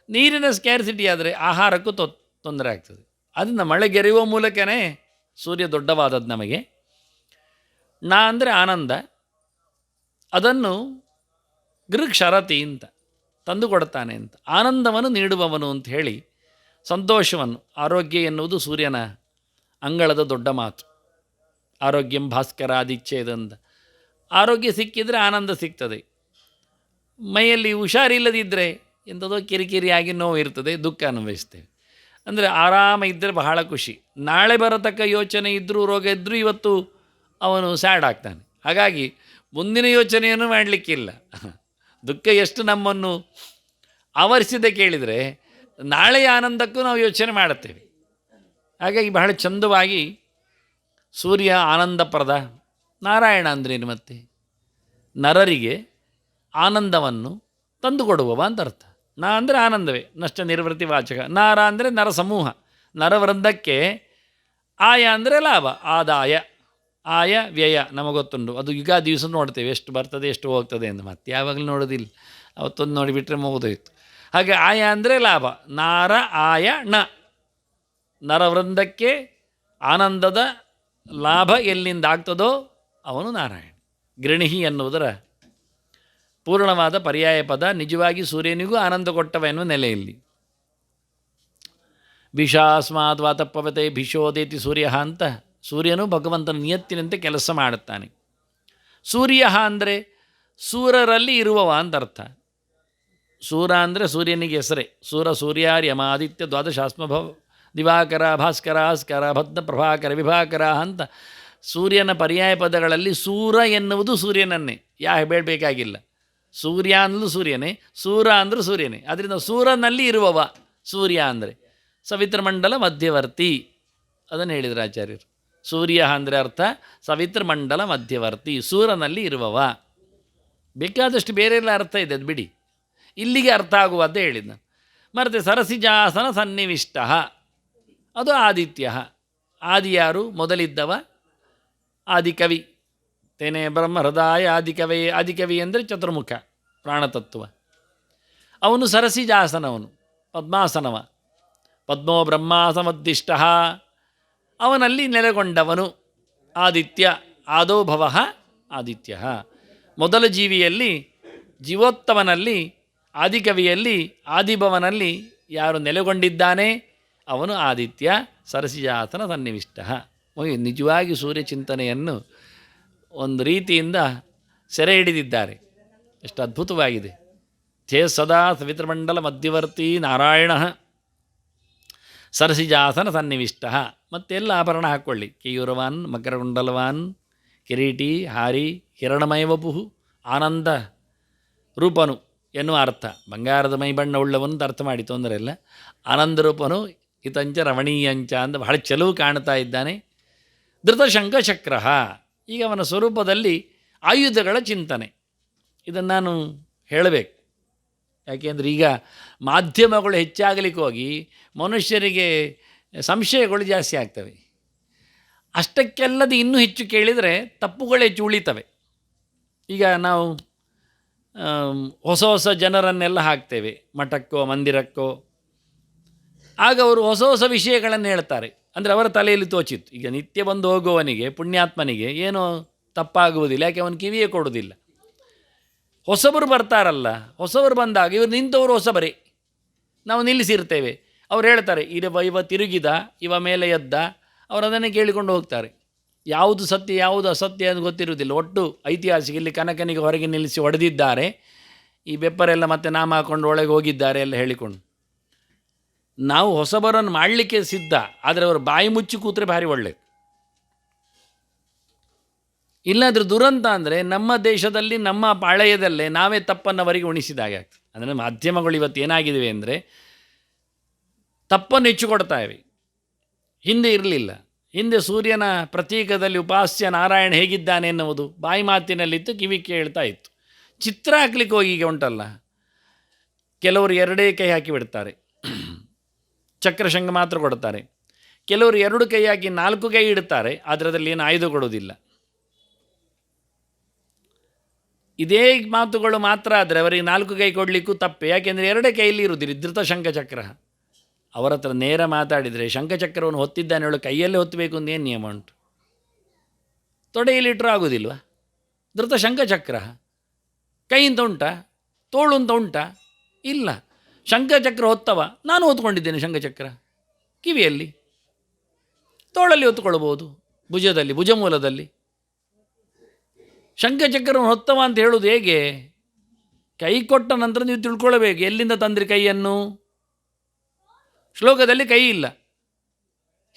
ನೀರಿನ ಸ್ಕ್ಯಾರ್ಸಿಟಿ ಆದರೆ ಆಹಾರಕ್ಕೂ ತೊಂದರೆ ಆಗ್ತದೆ. ಅದನ್ನು ಮಳೆಗೆರೆಯುವ ಮೂಲಕನೇ ಸೂರ್ಯ ದೊಡ್ಡವಾದದ್ದು ನಮಗೆ. ನಾ ಅಂದರೆ ಆನಂದ, ಅದನ್ನು ಗೃಕ್ ಶರತಿ ಅಂತ ತಂದು ಕೊಡ್ತಾನೆ ಅಂತ, ಆನಂದವನ್ನು ನೀಡುವವನು ಅಂತ ಹೇಳಿ ಸಂತೋಷವನ್ನು. ಆರೋಗ್ಯ ಎನ್ನುವುದು ಸೂರ್ಯನ ಅಂಗಳದ ದೊಡ್ಡ ಮಾತು. ಆರೋಗ್ಯಂ ಭಾಸ್ಕರಾದಿಚ್ಛೇದಂದ. ಆರೋಗ್ಯ ಸಿಕ್ಕಿದರೆ ಆನಂದ ಸಿಗ್ತದೆ. ಮೈಯಲ್ಲಿ ಹುಷಾರಿಲ್ಲದಿದ್ದರೆ ಎಂಥದೋ ಕಿರಿಕಿರಿಯಾಗಿ ನೋವು ಇರ್ತದೆ, ದುಃಖ ಅನುಭವಿಸ್ತೇವೆ. ಅಂದರೆ ಆರಾಮ ಇದ್ದರೆ ಬಹಳ ಖುಷಿ. ನಾಳೆ ಬರತಕ್ಕ ಯೋಚನೆ ಇದ್ದರೂ ರೋಗ ಇದ್ದರೂ ಇವತ್ತು ಅವನು ಸ್ಯಾಡ್ ಆಗ್ತಾನೆ. ಹಾಗಾಗಿ ಮುಂದಿನ ಯೋಚನೆಯನ್ನು ಮಾಡಲಿಕ್ಕಿಲ್ಲ. ದುಃಖ ಎಷ್ಟು ನಮ್ಮನ್ನು ಆವರಿಸಿದೆ ಕೇಳಿದರೆ ನಾಳೆಯ ಆನಂದಕ್ಕೂ ನಾವು ಯೋಚನೆ ಮಾಡುತ್ತೇವೆ. ಹಾಗಾಗಿ ಬಹಳ ಚಂದವಾಗಿ ಸೂರ್ಯ ಆನಂದಪ್ರದ. ನಾರಾಯಣ ಅಂದ್ರೇನು ಮತ್ತೆ? ನರರಿಗೆ ಆನಂದವನ್ನು ತಂದುಕೊಡುವವ ಅಂತ ಅರ್ಥ. ನಾ ಅಂದರೆ ಆನಂದವೇ, ನಷ್ಟ ನಿರ್ವೃತ್ತಿ ವಾಚಕ. ನಾರ ಅಂದರೆ ನರ ಸಮೂಹ, ನರವೃಂದಕ್ಕೆ. ಆಯ ಅಂದರೆ ಲಾಭ, ಆದಾಯ. ಆಯ ವ್ಯಯ ನಮಗೊತ್ತುಂಟು. ಅದು ಯುಗಾದಿ ದಿವಸ ನೋಡ್ತೇವೆ ಎಷ್ಟು ಬರ್ತದೆ ಎಷ್ಟು ಹೋಗ್ತದೆ ಅಂತ. ಮತ್ತೆ ಯಾವಾಗಲೂ ನೋಡೋದಿಲ್ಲ, ಅವತ್ತೊಂದು ನೋಡಿಬಿಟ್ರೆ ಮುಗಿದೋಯ್ತು. ಹಾಗೆ ಆಯ ಅಂದರೆ ಲಾಭ. ನಾರ ಆಯ ಣ, ನರವೃಂದಕ್ಕೆ ಆನಂದದ ಲಾಭ ಎಲ್ಲಿಂದ ಆಗ್ತದೋ ಅವನು ನಾರಾಯಣ. ಗೃಣಿಹಿ ಎನ್ನುವುದರ ಪೂರ್ಣವಾದ ಪರ್ಯಾಯ ಪದ. ನಿಜವಾಗಿ ಸೂರ್ಯನಿಗೂ ಆನಂದ ಕೊಟ್ಟವ ಎನ್ನುವ ನೆಲೆಯಲ್ಲಿ. ಭಿಷಾಸ್ಮಾದ್ ವಾತಪ್ಪವತೆ ಭಿಷೋದೇತಿ ಸೂರ್ಯ ಅಂತ ಸೂರ್ಯನು ಭಗವಂತನ ನಿಯತ್ತಿನಂತೆ ಕೆಲಸ ಮಾಡುತ್ತಾನೆ. ಸೂರ್ಯ ಅಂದರೆ ಸೂರರಲ್ಲಿ ಇರುವವ ಅಂತ ಅರ್ಥ. ಸೂರ ಅಂದರೆ ಸೂರ್ಯನಿಗೆ ಹೆಸರೇ. ಸೂರ ಸೂರ್ಯಾರ್ಯಮ ಆದಿತ್ಯ ದ್ವಾದಶಾಸ್ಮಭವ ದಿವಾಕರ ಭಾಸ್ಕರ ಸ್ಕರ ಭದ್ನ ಪ್ರಭಾಕರ ವಿಭಾಕರ ಅಂತ ಸೂರ್ಯನ ಪರ್ಯಾಯ ಪದಗಳಲ್ಲಿ ಸೂರ ಎನ್ನುವುದು ಸೂರ್ಯನನ್ನೇ. ಹೇಳಬೇಕಾಗಿಲ್ಲ. ಸೂರ್ಯ ಅಂದ್ರೂ ಸೂರ್ಯನೇ, ಸೂರ ಅಂದರೂ ಸೂರ್ಯನೇ. ಅದರಿಂದ ಸೂರನಲ್ಲಿ ಇರುವವ ಸೂರ್ಯ ಅಂದರೆ. ಸವಿತೃಮಂಡಲ ಮಧ್ಯವರ್ತಿ ಅದನ್ನು ಹೇಳಿದರು ಆಚಾರ್ಯರು. ಸೂರ್ಯ ಅಂದರೆ ಅರ್ಥ ಸವಿತೃಮಂಡಲ ಮಧ್ಯವರ್ತಿ, ಸೂರನಲ್ಲಿ ಇರುವವ. ಬೇಕಾದಷ್ಟು ಬೇರೆ ಎಲ್ಲ ಅರ್ಥ ಇದೆ, ಅದು ಬಿಡಿ. ಇಲ್ಲಿಗೆ ಅರ್ಥ ಆಗುವಂತ ಹೇಳಿದ. ಮತ್ತು ಸರಸಿಜಾಸನ ಸನ್ನಿವಿಷ್ಟ, ಅದು ಆದಿತ್ಯ. ಆದಿಯಾರು? ಮೊದಲಿದ್ದವ ಆದಿಕವಿ. ತೇನೆ ಬ್ರಹ್ಮ ಹೃದಯ ಆದಿಕವಿ. ಆದಿಕವಿ ಅಂದರೆ ಚತುರ್ಮುಖ ಪ್ರಾಣತತ್ವ. ಅವನು ಸರಸಿಜಾಸನವನು, ಪದ್ಮಾಸನವ. ಪದ್ಮೋ ಬ್ರಹ್ಮಾಸಮದ್ದಿಷ್ಟ, ಅವನಲ್ಲಿ ನೆಲೆಗೊಂಡವನು ಆದಿತ್ಯ. ಆದೋ ಭವ ಆದಿತ್ಯ. ಮೊದಲ ಜೀವಿಯಲ್ಲಿ, ಜೀವೋತ್ತಮನಲ್ಲಿ, ಆದಿಕವಿಯಲ್ಲಿ, ಆದಿಭವನಲ್ಲಿ ಯಾರು ನೆಲೆಗೊಂಡಿದ್ದಾನೆ ಅವನು ಆದಿತ್ಯ. ಸರಸಿಜಾಸನ ಸನ್ನಿವಿಷ್ಟ. ನಿಜವಾಗಿ ಸೂರ್ಯ ಚಿಂತನೆಯನ್ನು ಒಂದು ರೀತಿಯಿಂದ ಸೆರೆ ಹಿಡಿದಿದ್ದಾರೆ. ಎಷ್ಟು ಅದ್ಭುತವಾಗಿದೆ. ಛೇ ಸದಾ ಸವಿತೃಮಂಡಲ ಮಧ್ಯವರ್ತಿ ನಾರಾಯಣ ಸರಸಿಜಾಸನ ಸನ್ನಿವಿಷ್ಟ. ಮತ್ತೆಲ್ಲ ಆಭರಣ ಹಾಕ್ಕೊಳ್ಳಿ. ಕೇಯೂರವಾನ್ ಮಕರಕುಂಡಲವಾನ್ ಕಿರೀಟಿ ಹಾರಿ ಹಿರಣಮಯ ವಪುಹು ಆನಂದ ರೂಪನು ಎನ್ನುವ ಅರ್ಥ. ಬಂಗಾರದ ಮೈ ಬಣ್ಣ ಉಳ್ಳವನು ಅರ್ಥ ಮಾಡಿ ತೊಂದರೆ ಇಲ್ಲ. ಆನಂದ ರೂಪನು ಹಿತಂಚ ರಮಣೀಯಂಚ ಅಂತ ಬಹಳ ಚೆಲುವು ಕಾಣ್ತಾ ಇದ್ದಾನೆ. ಧೃತಶಂಖಚಕ್ರ. ಈಗ ಅವನ ಸ್ವರೂಪದಲ್ಲಿ ಆಯುಧಗಳ ಚಿಂತನೆ. ಇದನ್ನು ನಾನು ಹೇಳಬೇಕು. ಯಾಕೆಂದರೆ ಈಗ ಮಾಧ್ಯಮಗಳು ಹೆಚ್ಚಾಗಲಿಕ್ಕೆ ಹೋಗಿ ಮನುಷ್ಯರಿಗೆ ಸಂಶಯಗಳು ಜಾಸ್ತಿ ಆಗ್ತವೆ. ಅಷ್ಟಕ್ಕೆಲ್ಲದು ಇನ್ನೂ ಹೆಚ್ಚು ಕೇಳಿದರೆ ತಪ್ಪುಗಳು ಹೆಚ್ಚು ಉಳಿತವೆ. ಈಗ ನಾವು ಹೊಸ ಹೊಸ ಜನರನ್ನೆಲ್ಲ ಹಾಕ್ತೇವೆ ಮಠಕ್ಕೋ ಮಂದಿರಕ್ಕೋ. ಆಗ ಅವರು ಹೊಸ ಹೊಸ ವಿಷಯಗಳನ್ನು ಹೇಳ್ತಾರೆ. ಅಂದರೆ ಅವರ ತಲೆಯಲ್ಲಿ ತೋಚಿತ್ತು. ಈಗ ನಿತ್ಯ ಬಂದು ಹೋಗುವವನಿಗೆ, ಪುಣ್ಯಾತ್ಮನಿಗೆ ಏನೋ ತಪ್ಪಾಗುವುದಿಲ್ಲ, ಯಾಕೆ ಅವನು ಕಿವಿಯೇ ಕೊಡುವುದಿಲ್ಲ. ಹೊಸಬರು ಬರ್ತಾರಲ್ಲ, ಹೊಸಬರು ಬಂದಾಗ ಇವರು ನಿಂತವರು ಹೊಸಬರೇ, ನಾವು ನಿಲ್ಲಿಸಿರ್ತೇವೆ. ಅವ್ರು ಹೇಳ್ತಾರೆ ಇವ ತಿರುಗಿದ, ಇವ ಮೇಲೆ ಎದ್ದ. ಅವರು ಅದನ್ನೇ ಕೇಳಿಕೊಂಡು ಹೋಗ್ತಾರೆ. ಯಾವುದು ಸತ್ಯ ಯಾವುದು ಅಸತ್ಯ ಅಂತ ಗೊತ್ತಿರುವುದಿಲ್ಲ. ಒಟ್ಟು ಐತಿಹಾಸಿಕ. ಇಲ್ಲಿ ಕನಕನಿಗೆ ಹೊರಗೆ ನಿಲ್ಲಿಸಿ ಹೊಡೆದಿದ್ದಾರೆ, ಈ ಬೆಪ್ಪರೆಲ್ಲ ಮತ್ತೆ ನಾಮ ಹಾಕ್ಕೊಂಡು ಒಳಗೆ ಹೋಗಿದ್ದಾರೆ ಎಲ್ಲ ಹೇಳಿಕೊಂಡು. ನಾವು ಹೊಸಬರನ್ನು ಮಾಡಲಿಕ್ಕೆ ಸಿದ್ಧ, ಆದರೆ ಅವರು ಬಾಯಿ ಮುಚ್ಚಿ ಕೂತ್ರೆ ಭಾರಿ ಒಳ್ಳೆಯದು. ಇಲ್ಲಾಂದ್ರೆ ದುರಂತ ಅಂದರೆ ನಮ್ಮ ದೇಶದಲ್ಲಿ ನಮ್ಮ ಪಾಳೆಯದಲ್ಲೇ ನಾವೇ ತಪ್ಪನ್ನವರಿಗೆ ಉಣಿಸಿದಾಗೆ ಆಗ್ತದೆ. ಅಂದರೆ ಮಾಧ್ಯಮಗಳು ಇವತ್ತು ಏನಾಗಿವೆ ಅಂದರೆ ತಪ್ಪನ್ನು ಹೆಚ್ಚು ಕೊಡ್ತಾ ಇವೆ. ಹಿಂದೆ ಇರಲಿಲ್ಲ. ಹಿಂದೆ ಸೂರ್ಯನ ಪ್ರತೀಕದಲ್ಲಿ ಉಪಾಸ್ಯ ನಾರಾಯಣ ಹೇಗಿದ್ದಾನೆ ಎನ್ನುವುದು ಬಾಯಿ ಮಾತಿನಲ್ಲಿತ್ತು, ಕಿವಿ ಕೇಳ್ತಾ ಇತ್ತು. ಚಿತ್ರ ಹಾಕ್ಲಿಕ್ಕೆ ಹೋಗಿ ಈಗ ಉಂಟಲ್ಲ, ಕೆಲವರು ಎರಡೇ ಕೈ ಹಾಕಿ ಬಿಡ್ತಾರೆ, ಚಕ್ರಶಂಗ ಮಾತ್ರ ಕೊಡ್ತಾರೆ. ಕೆಲವರು ಎರಡು ಕೈ ಹಾಕಿ 4 ಕೈ ಇಡ್ತಾರೆ, ಆದರೆ ಅದರಲ್ಲಿ ಏನು ಆಯುಧ ಕೊಡೋದಿಲ್ಲ. ಇದೇ ಮಾತುಗಳು ಮಾತ್ರ ಆದರೆ ಅವರಿಗೆ 4 ಕೈ ಕೊಡಲಿಕ್ಕೂ ತಪ್ಪೆ. ಯಾಕೆಂದರೆ ಎರಡೇ ಕೈಯಲ್ಲಿ ಇರುವುದಿಲ್ಲ. ಧೃತ ಶಂಖಚಕ್ರ. ಅವರ ಹತ್ರ ನೇರ ಮಾತಾಡಿದರೆ ಶಂಖಚಕ್ರವನ್ನು ಹೊತ್ತಿದ್ದಾನೆ ಹೇಳೋ ಕೈಯಲ್ಲೇ ಹೊತ್ತಬೇಕು ಅಂತ ಏನು ನಿಯಮ ಉಂಟು? ತೊಡೆಯಲ್ಲಿಟ್ಟರೂ ಆಗೋದಿಲ್ವ? ಧೃತ ಶಂಖಚಕ್ರ ಕೈಯಿಂದ ಉಂಟಾ? ತೋಳು ಅಂತ ಉಂಟಾ? ಇಲ್ಲ. ಶಂಖಚಕ್ರ ಹೊತ್ತವ ನಾನು ಹೊತ್ಕೊಂಡಿದ್ದೇನೆ. ಶಂಖಚಕ್ರ ಕಿವಿಯಲ್ಲಿ, ತೋಳಲ್ಲಿ ಹೊತ್ತುಕೊಳ್ಬೋದು, ಭುಜದಲ್ಲಿ, ಭುಜಮೂಲದಲ್ಲಿ. ಶಂಖಚಕ್ರವನ್ನು ಹೊತ್ತವ ಅಂತ ಹೇಳೋದು ಹೇಗೆ? ಕೈ ಕೊಟ್ಟ ನಂತರ ನೀವು ತಿಳ್ಕೊಳ್ಬೇಕು ಎಲ್ಲಿಂದ ತಂದ್ರಿ ಕೈಯನ್ನು. ಶ್ಲೋಕದಲ್ಲಿ ಕೈ ಇಲ್ಲ.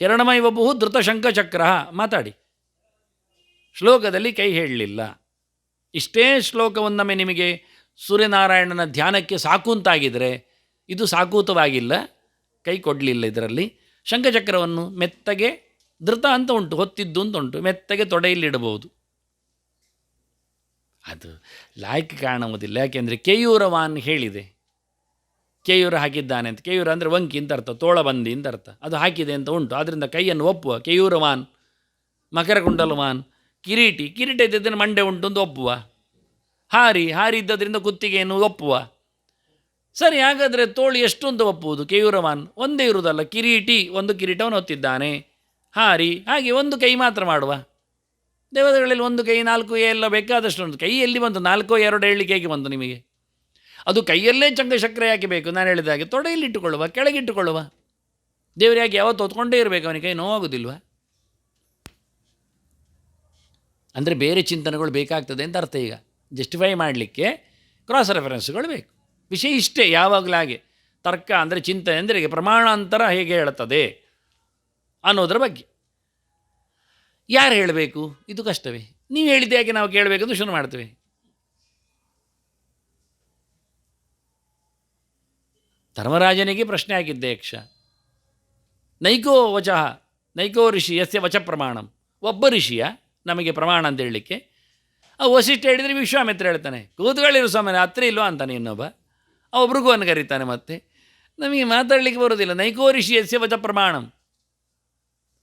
ಹಿರಣ್ಮಯ ಬಹು ಧೃತ ಶಂಖಚಕ್ರ ಮಾತಾಡಿ. ಶ್ಲೋಕದಲ್ಲಿ ಕೈ ಹೇಳಲಿಲ್ಲ. ಇಷ್ಟೇ ಶ್ಲೋಕವನ್ನೊಮ್ಮೆ ನಿಮಗೆ ಸೂರ್ಯನಾರಾಯಣನ ಧ್ಯಾನಕ್ಕೆ ಸಾಕೂಂತಾಗಿದ್ದರೆ, ಇದು ಸಾಕೂತವಾಗಿಲ್ಲ, ಕೈ ಕೊಡಲಿಲ್ಲ. ಇದರಲ್ಲಿ ಶಂಖಚಕ್ರವನ್ನು ಮೆತ್ತಗೆ, ಧೃತ ಅಂತ ಉಂಟು, ಹೊತ್ತಿದ್ದು ಅಂತ ಉಂಟು, ಮೆತ್ತಗೆ ತೊಡೆಯಲ್ಲಿಡಬಹುದು. ಅದು ಲಾಯ್ಕ್ ಕಾಣುವುದಿಲ್ಲ. ಯಾಕೆಂದರೆ ಕೇಯೂರವಾನ್ ಹೇಳಿದೆ, ಕೇಯೂರ ಹಾಕಿದ್ದಾನೆ ಅಂತ. ಕೇಯೂರ ಅಂದರೆ ವಂಕಿ ಅಂತ ಅರ್ಥ, ತೋಳಬಂದಿ ಅಂತ ಅರ್ಥ. ಅದು ಹಾಕಿದೆ ಅಂತ ಉಂಟು. ಆದ್ದರಿಂದ ಕೈಯನ್ನು ಒಪ್ಪುವ. ಕೇಯೂರವಾನ್, ಮಕರಕುಂಡಲವಾನ್, ಕಿರೀಟಿ ಇದ್ದದನ್ನು ಮಂಡೆ ಉಂಟು ಅಂತ ಒಪ್ಪುವ. ಹಾರಿ ಇದ್ದದ್ರಿಂದ ಕುತ್ತಿಗೆಯನ್ನು ಒಪ್ಪುವ. ಸರಿ, ಹಾಗಾದರೆ ತೋಳು ಎಷ್ಟು ಅಂತ ಒಪ್ಪುವುದು? ಕೇಯೂರವಾನ್ ಒಂದೇ ಇರುವುದಲ್ಲ, ಕಿರೀಟಿ, ಒಂದು ಕಿರೀಟವನ್ನು ಹೊತ್ತಿದ್ದಾನೆ. ಹಾರಿ, ಹಾಗೆ ಒಂದು ಕೈ ಮಾತ್ರ ಮಾಡುವ. ದೇವತೆಗಳಲ್ಲಿ ಒಂದು ಕೈ, ನಾಲ್ಕು ಎಲ್ಲ ಬೇಕಾದಷ್ಟು ಉಂಟು. ಕೈ ಎಲ್ಲಿ ಬಂತು? 4 2 ಹೇಳಲಿಕ್ಕೆ ಹೇಗೆ ಬಂತು ನಿಮಗೆ? ಅದು ಕೈಯಲ್ಲೇ ಶಂಖಚಕ್ರ ಯಾಕೆ ಬೇಕು? ನಾನು ಹೇಳಿದ ಹಾಗೆ ತೊಡೆಯಲ್ಲಿಟ್ಟುಕೊಳ್ಳುವ, ಕೆಳಗಿಟ್ಟುಕೊಳ್ಳುವ. ದೇವರು ಯಾಕೆ ಯಾವತ್ತು ಹೊತ್ಕೊಂಡೇ ಇರಬೇಕು? ಅವನಿಗೆ ಕೈ ನೋವಾಗೋದಿಲ್ವ? ಅಂದರೆ ಬೇರೆ ಚಿಂತನೆಗಳು ಬೇಕಾಗ್ತದೆ ಅಂತ ಅರ್ಥ. ಈಗ ಜಸ್ಟಿಫೈ ಮಾಡಲಿಕ್ಕೆ ಕ್ರಾಸ್ ರೆಫರೆನ್ಸ್ಗಳು ಬೇಕು. ವಿಷಯ ಇಷ್ಟೇ, ಯಾವಾಗಲೂ ಹಾಗೆ. ತರ್ಕ ಅಂದರೆ ಚಿಂತನೆ ಅಂದರೆ ಈಗ ಪ್ರಮಾಣಾಂತರ ಹೇಗೆ ಹೇಳುತ್ತದೆ ಅನ್ನೋದ್ರ ಬಗ್ಗೆ ಯಾರು ಹೇಳಬೇಕು? ಇದು ಕಷ್ಟವೇ. ನೀವು ಹೇಳಿದ್ದೆ ಯಾಕೆ ನಾವು ಕೇಳಬೇಕಂತ ಶುರು ಮಾಡ್ತೇವೆ. ಧರ್ಮರಾಜನಿಗೆ ಪ್ರಶ್ನೆ ಆಗಿದ್ದೆ ಯಕ್ಷ. ನೈಕೋ ವಚಃ ನೈಕೋ ಋಷಿ ಯಸ್ಯ ವಚ ಪ್ರಮಾಣಂ. ಒಬ್ಬ ಋಷಿಯ ನಮಗೆ ಪ್ರಮಾಣ ಅಂತ ಹೇಳಲಿಕ್ಕೆ? ವಸಿಷ್ಠ ಹೇಳಿದರೆ ವಿಶ್ವಾಮಿತ್ರ ಹೇಳ್ತಾನೆ, ಕೂತ್ಗಳಿರು ಸ್ವಾಮಿ, ಹತ್ರ ಇಲ್ವಾ ಅಂತಾನೆ ಇನ್ನೊಬ್ಬ. ಒಬ್ರಿಗೂ ಅನ್ನು ಕರೀತಾನೆ. ಮತ್ತೆ ನಮಗೆ ಮಾತಾಡಲಿಕ್ಕೆ ಬರೋದಿಲ್ಲ. ನೈಕೋ ಋಷಿ ಯಸ್ಯ ವಚ ಪ್ರಮಾಣಂ.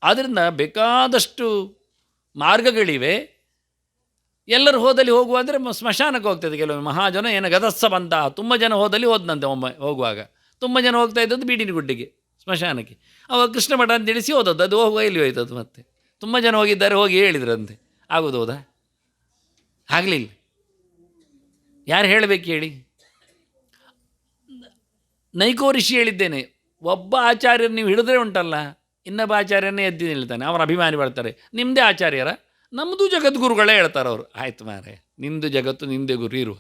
ಆದ್ದರಿಂದ ಬೇಕಾದಷ್ಟು ಮಾರ್ಗಗಳಿವೆ. ಎಲ್ಲರೂ ಹೋದಲ್ಲಿ ಹೋಗುವಾದರೆ ಸ್ಮಶಾನಕ್ಕೆ ಹೋಗ್ತದೆ. ಕೆಲವೊಮ್ಮೆ ಮಹಾಜನ ಏನು ಗದಸ್ಸ ಬಂತ, ತುಂಬ ಜನ ಹೋದಲ್ಲಿ ಹೋದಂತೆ. ಒಮ್ಮೆ ಹೋಗುವಾಗ ತುಂಬ ಜನ ಹೋಗ್ತಾ ಇದ್ದದ್ದು ಬೀಡಿನ ಗುಡ್ಡಿಗೆ, ಸ್ಮಶಾನಕ್ಕೆ. ಅವಾಗ ಕೃಷ್ಣ ಮಠ ಅಂತ ತಿಳಿಸಿ ಹೋದದ್ದು. ಅದು ಹೋಗುವ ಇಲ್ಲಿ ಹೋಯ್ತದ್ದು. ಮತ್ತೆ ತುಂಬ ಜನ ಹೋಗಿದ್ದಾರೆ, ಹೋಗಿ ಹೇಳಿದ್ರಂತೆ. ಆಗೋದು ಹೌದಾ? ಆಗಲಿಲ್ಲ. ಯಾರು ಹೇಳಬೇಕು ಹೇಳಿ? ನೈಕೋ ಋಷಿ ಹೇಳಿದ್ದೇನೆ. ಒಬ್ಬ ಆಚಾರ್ಯರು ನೀವು ಹಿಡಿದ್ರೆ ಉಂಟಲ್ಲ, ಇನ್ನೊಬ್ಬ ಆಚಾರ್ಯನೇ ಎದ್ದು ನಿಲ್ತಾನೆ. ಅವರ ಅಭಿಮಾನಿ ಬರ್ತಾರೆ, ನಿಮ್ಮದೇ ಆಚಾರ್ಯರ? ನಮ್ಮದು ಜಗದ್ಗುರುಗಳೇ ಹೇಳ್ತಾರೆ ಅವರು. ಆಯ್ತು ಮಾರೆ, ನಿಂದು ಜಗತ್ತು ನಿಂದೇ ಗುರು ಇರುವ.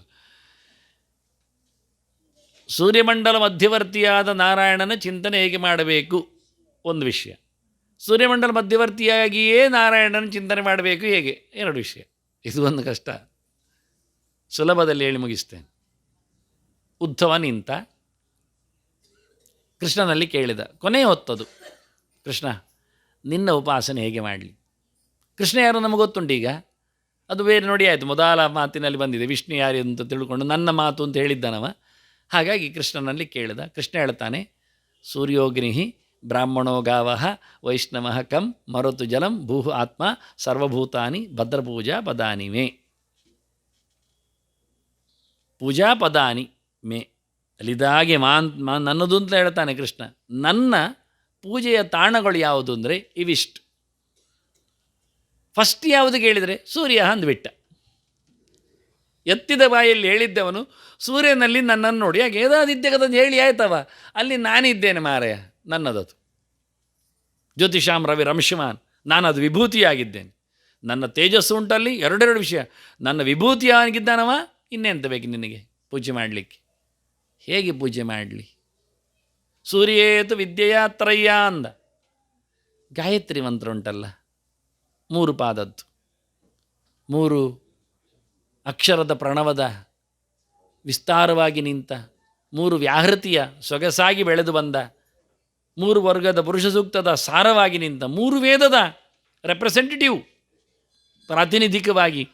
ಸೂರ್ಯಮಂಡಲ ಮಧ್ಯವರ್ತಿಯಾದ ನಾರಾಯಣನ ಚಿಂತನೆ ಹೇಗೆ ಮಾಡಬೇಕು ಒಂದು ವಿಷಯ. ಸೂರ್ಯಮಂಡಲ ಮಧ್ಯವರ್ತಿಯಾಗಿಯೇ ನಾರಾಯಣನ ಚಿಂತನೆ ಮಾಡಬೇಕು ಹೇಗೆ, 2 ವಿಷಯ. ಇದು ಒಂದು ಕಷ್ಟ. ಸುಲಭದಲ್ಲಿ ಹೇಳಿ ಮುಗಿಸ್ತೇನೆ. ಉದ್ಧವ ನಿಂತ, ಕೃಷ್ಣನಲ್ಲಿ ಕೇಳಿದ. ಕೊನೆಯ ಹೊತ್ತದು. ಕೃಷ್ಣ, ನಿನ್ನ ಉಪಾಸನೆ ಹೇಗೆ ಮಾಡಲಿ? ಕೃಷ್ಣ ಯಾರು ನಮಗೆ ಗೊತ್ತುಂಟು. ಈಗ ಅದು ಬೇರೆ ನೋಡಿ ಆಯಿತು. ಮೊದಲ ಮಾತಿನಲ್ಲಿ ಬಂದಿದೆ, ವಿಷ್ಣು ಯಾರು ಅಂತ ತಿಳ್ಕೊಂಡು ನನ್ನ ಮಾತು ಅಂತ ಹೇಳಿದ್ದಾನವ. ಹಾಗಾಗಿ ಕೃಷ್ಣನಲ್ಲಿ ಕೇಳಿದ. ಕೃಷ್ಣ ಹೇಳ್ತಾನೆ, ಸೂರ್ಯೋಗ್ನಿ ಬ್ರಾಹ್ಮಣೋ ಗಾವಃ ವೈಷ್ಣವಃ ಕಂ ಮರುತು ಜಲಂ ಭೂಃ ಆತ್ಮ ಸರ್ವಭೂತಾನಿ ಭದ್ರಪೂಜಾ ಪದಾನಿ ಮೇ. ಪೂಜಾ ಪದಾನಿ ಮೇ ಅಲ್ಲಿದಾಗೆ ನನ್ನದು ಅಂತ ಹೇಳ್ತಾನೆ ಕೃಷ್ಣ. ನನ್ನ ಪೂಜೆಯ ತಾಣಗಳು ಯಾವುದು ಅಂದರೆ ಇವಿಷ್ಟು. ಫಸ್ಟ್ ಯಾವುದು ಕೇಳಿದರೆ ಸೂರ್ಯ ಅಂದುಬಿಟ್ಟ. ಎತ್ತಿದ ಬಾಯಲ್ಲಿ ಹೇಳಿದ್ದವನು ಸೂರ್ಯನಲ್ಲಿ ನನ್ನನ್ನು ನೋಡಿ, ಯಾಕೆ ಏದಾದಿತ್ಯಗದಂದು ಹೇಳಿ ಆಯ್ತವ, ಅಲ್ಲಿ ನಾನಿದ್ದೇನೆ ಮಾರಾಯ, ನನ್ನದದು. ಜ್ಯೋತಿಷಾಂ ರವಿ ರಂಶಮಾನ್, ನಾನು ಅದು ವಿಭೂತಿಯಾಗಿದ್ದೇನೆ. ನನ್ನ ತೇಜಸ್ಸು ಉಂಟಲ್ಲಿ. 2 ವಿಷಯ. ನನ್ನ ವಿಭೂತಿಯಾಗಿದ್ದಾನವ, ಇನ್ನೆಂತ ಬೇಕು ನಿನಗೆ ಪೂಜೆ ಮಾಡಲಿಕ್ಕೆ? ಹೇಗೆ ಪೂಜೆ ಮಾಡಲಿ? ಸೂರ್ಯೇತು ವಿದ್ಯೆಯ ತ್ರಯ್ಯ ಅಂದ. ಗಾಯತ್ರಿ ಮಂತ್ರ ಉಂಟಲ್ಲ, 3 ಪಾದದ್ದು, 3 ಅಕ್ಷರದ ಪ್ರಣವದ ವಿಸ್ತಾರವಾಗಿ ನಿಂತ, 3 ವ್ಯಾಹೃತಿಯ ಸೊಗಸಾಗಿ ಬೆಳೆದು ಬಂದ, 3 ವರ್ಗದ ಪುರುಷ ಸೂಕ್ತದ ಸಾರವಾಗಿ ನಿಂತ, 3 ವೇದದ ರೆಪ್ರೆಸೆಂಟೇಟಿವ್ ಪ್ರಾತಿನಿಧಿಕವಾಗಿ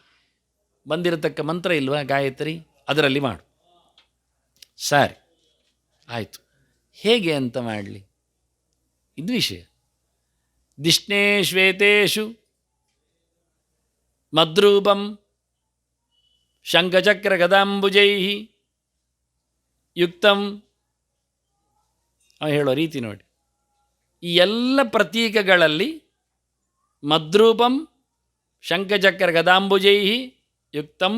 ಬಂದಿರತಕ್ಕ ಮಂತ್ರ ಇಲ್ವಾ ಗಾಯತ್ರಿ? ಅದರಲ್ಲಿ ಮಾಡು. ಸರಿ ಆಯಿತು. ಹೇಗೆ ಅಂತ ಮಾಡಲಿ? ಇದು ವಿಷಯ. ದಿಷ್ಣೇ ಶ್ವೇತೇಶು ಮದ್ರೂಪಂ ಶಂಖಚಕ್ರ ಗದಾಂಬುಜೈ ಯುಕ್ತಂ. ಹೇಳೋ ರೀತಿ ನೋಡಿ. ಈ ಎಲ್ಲ ಪ್ರತೀಕಗಳಲ್ಲಿ ಮದ್ರೂಪಂ ಶಂಖಚಕ್ರ ಗದಾಂಬುಜೈ ಯುಕ್ತಂ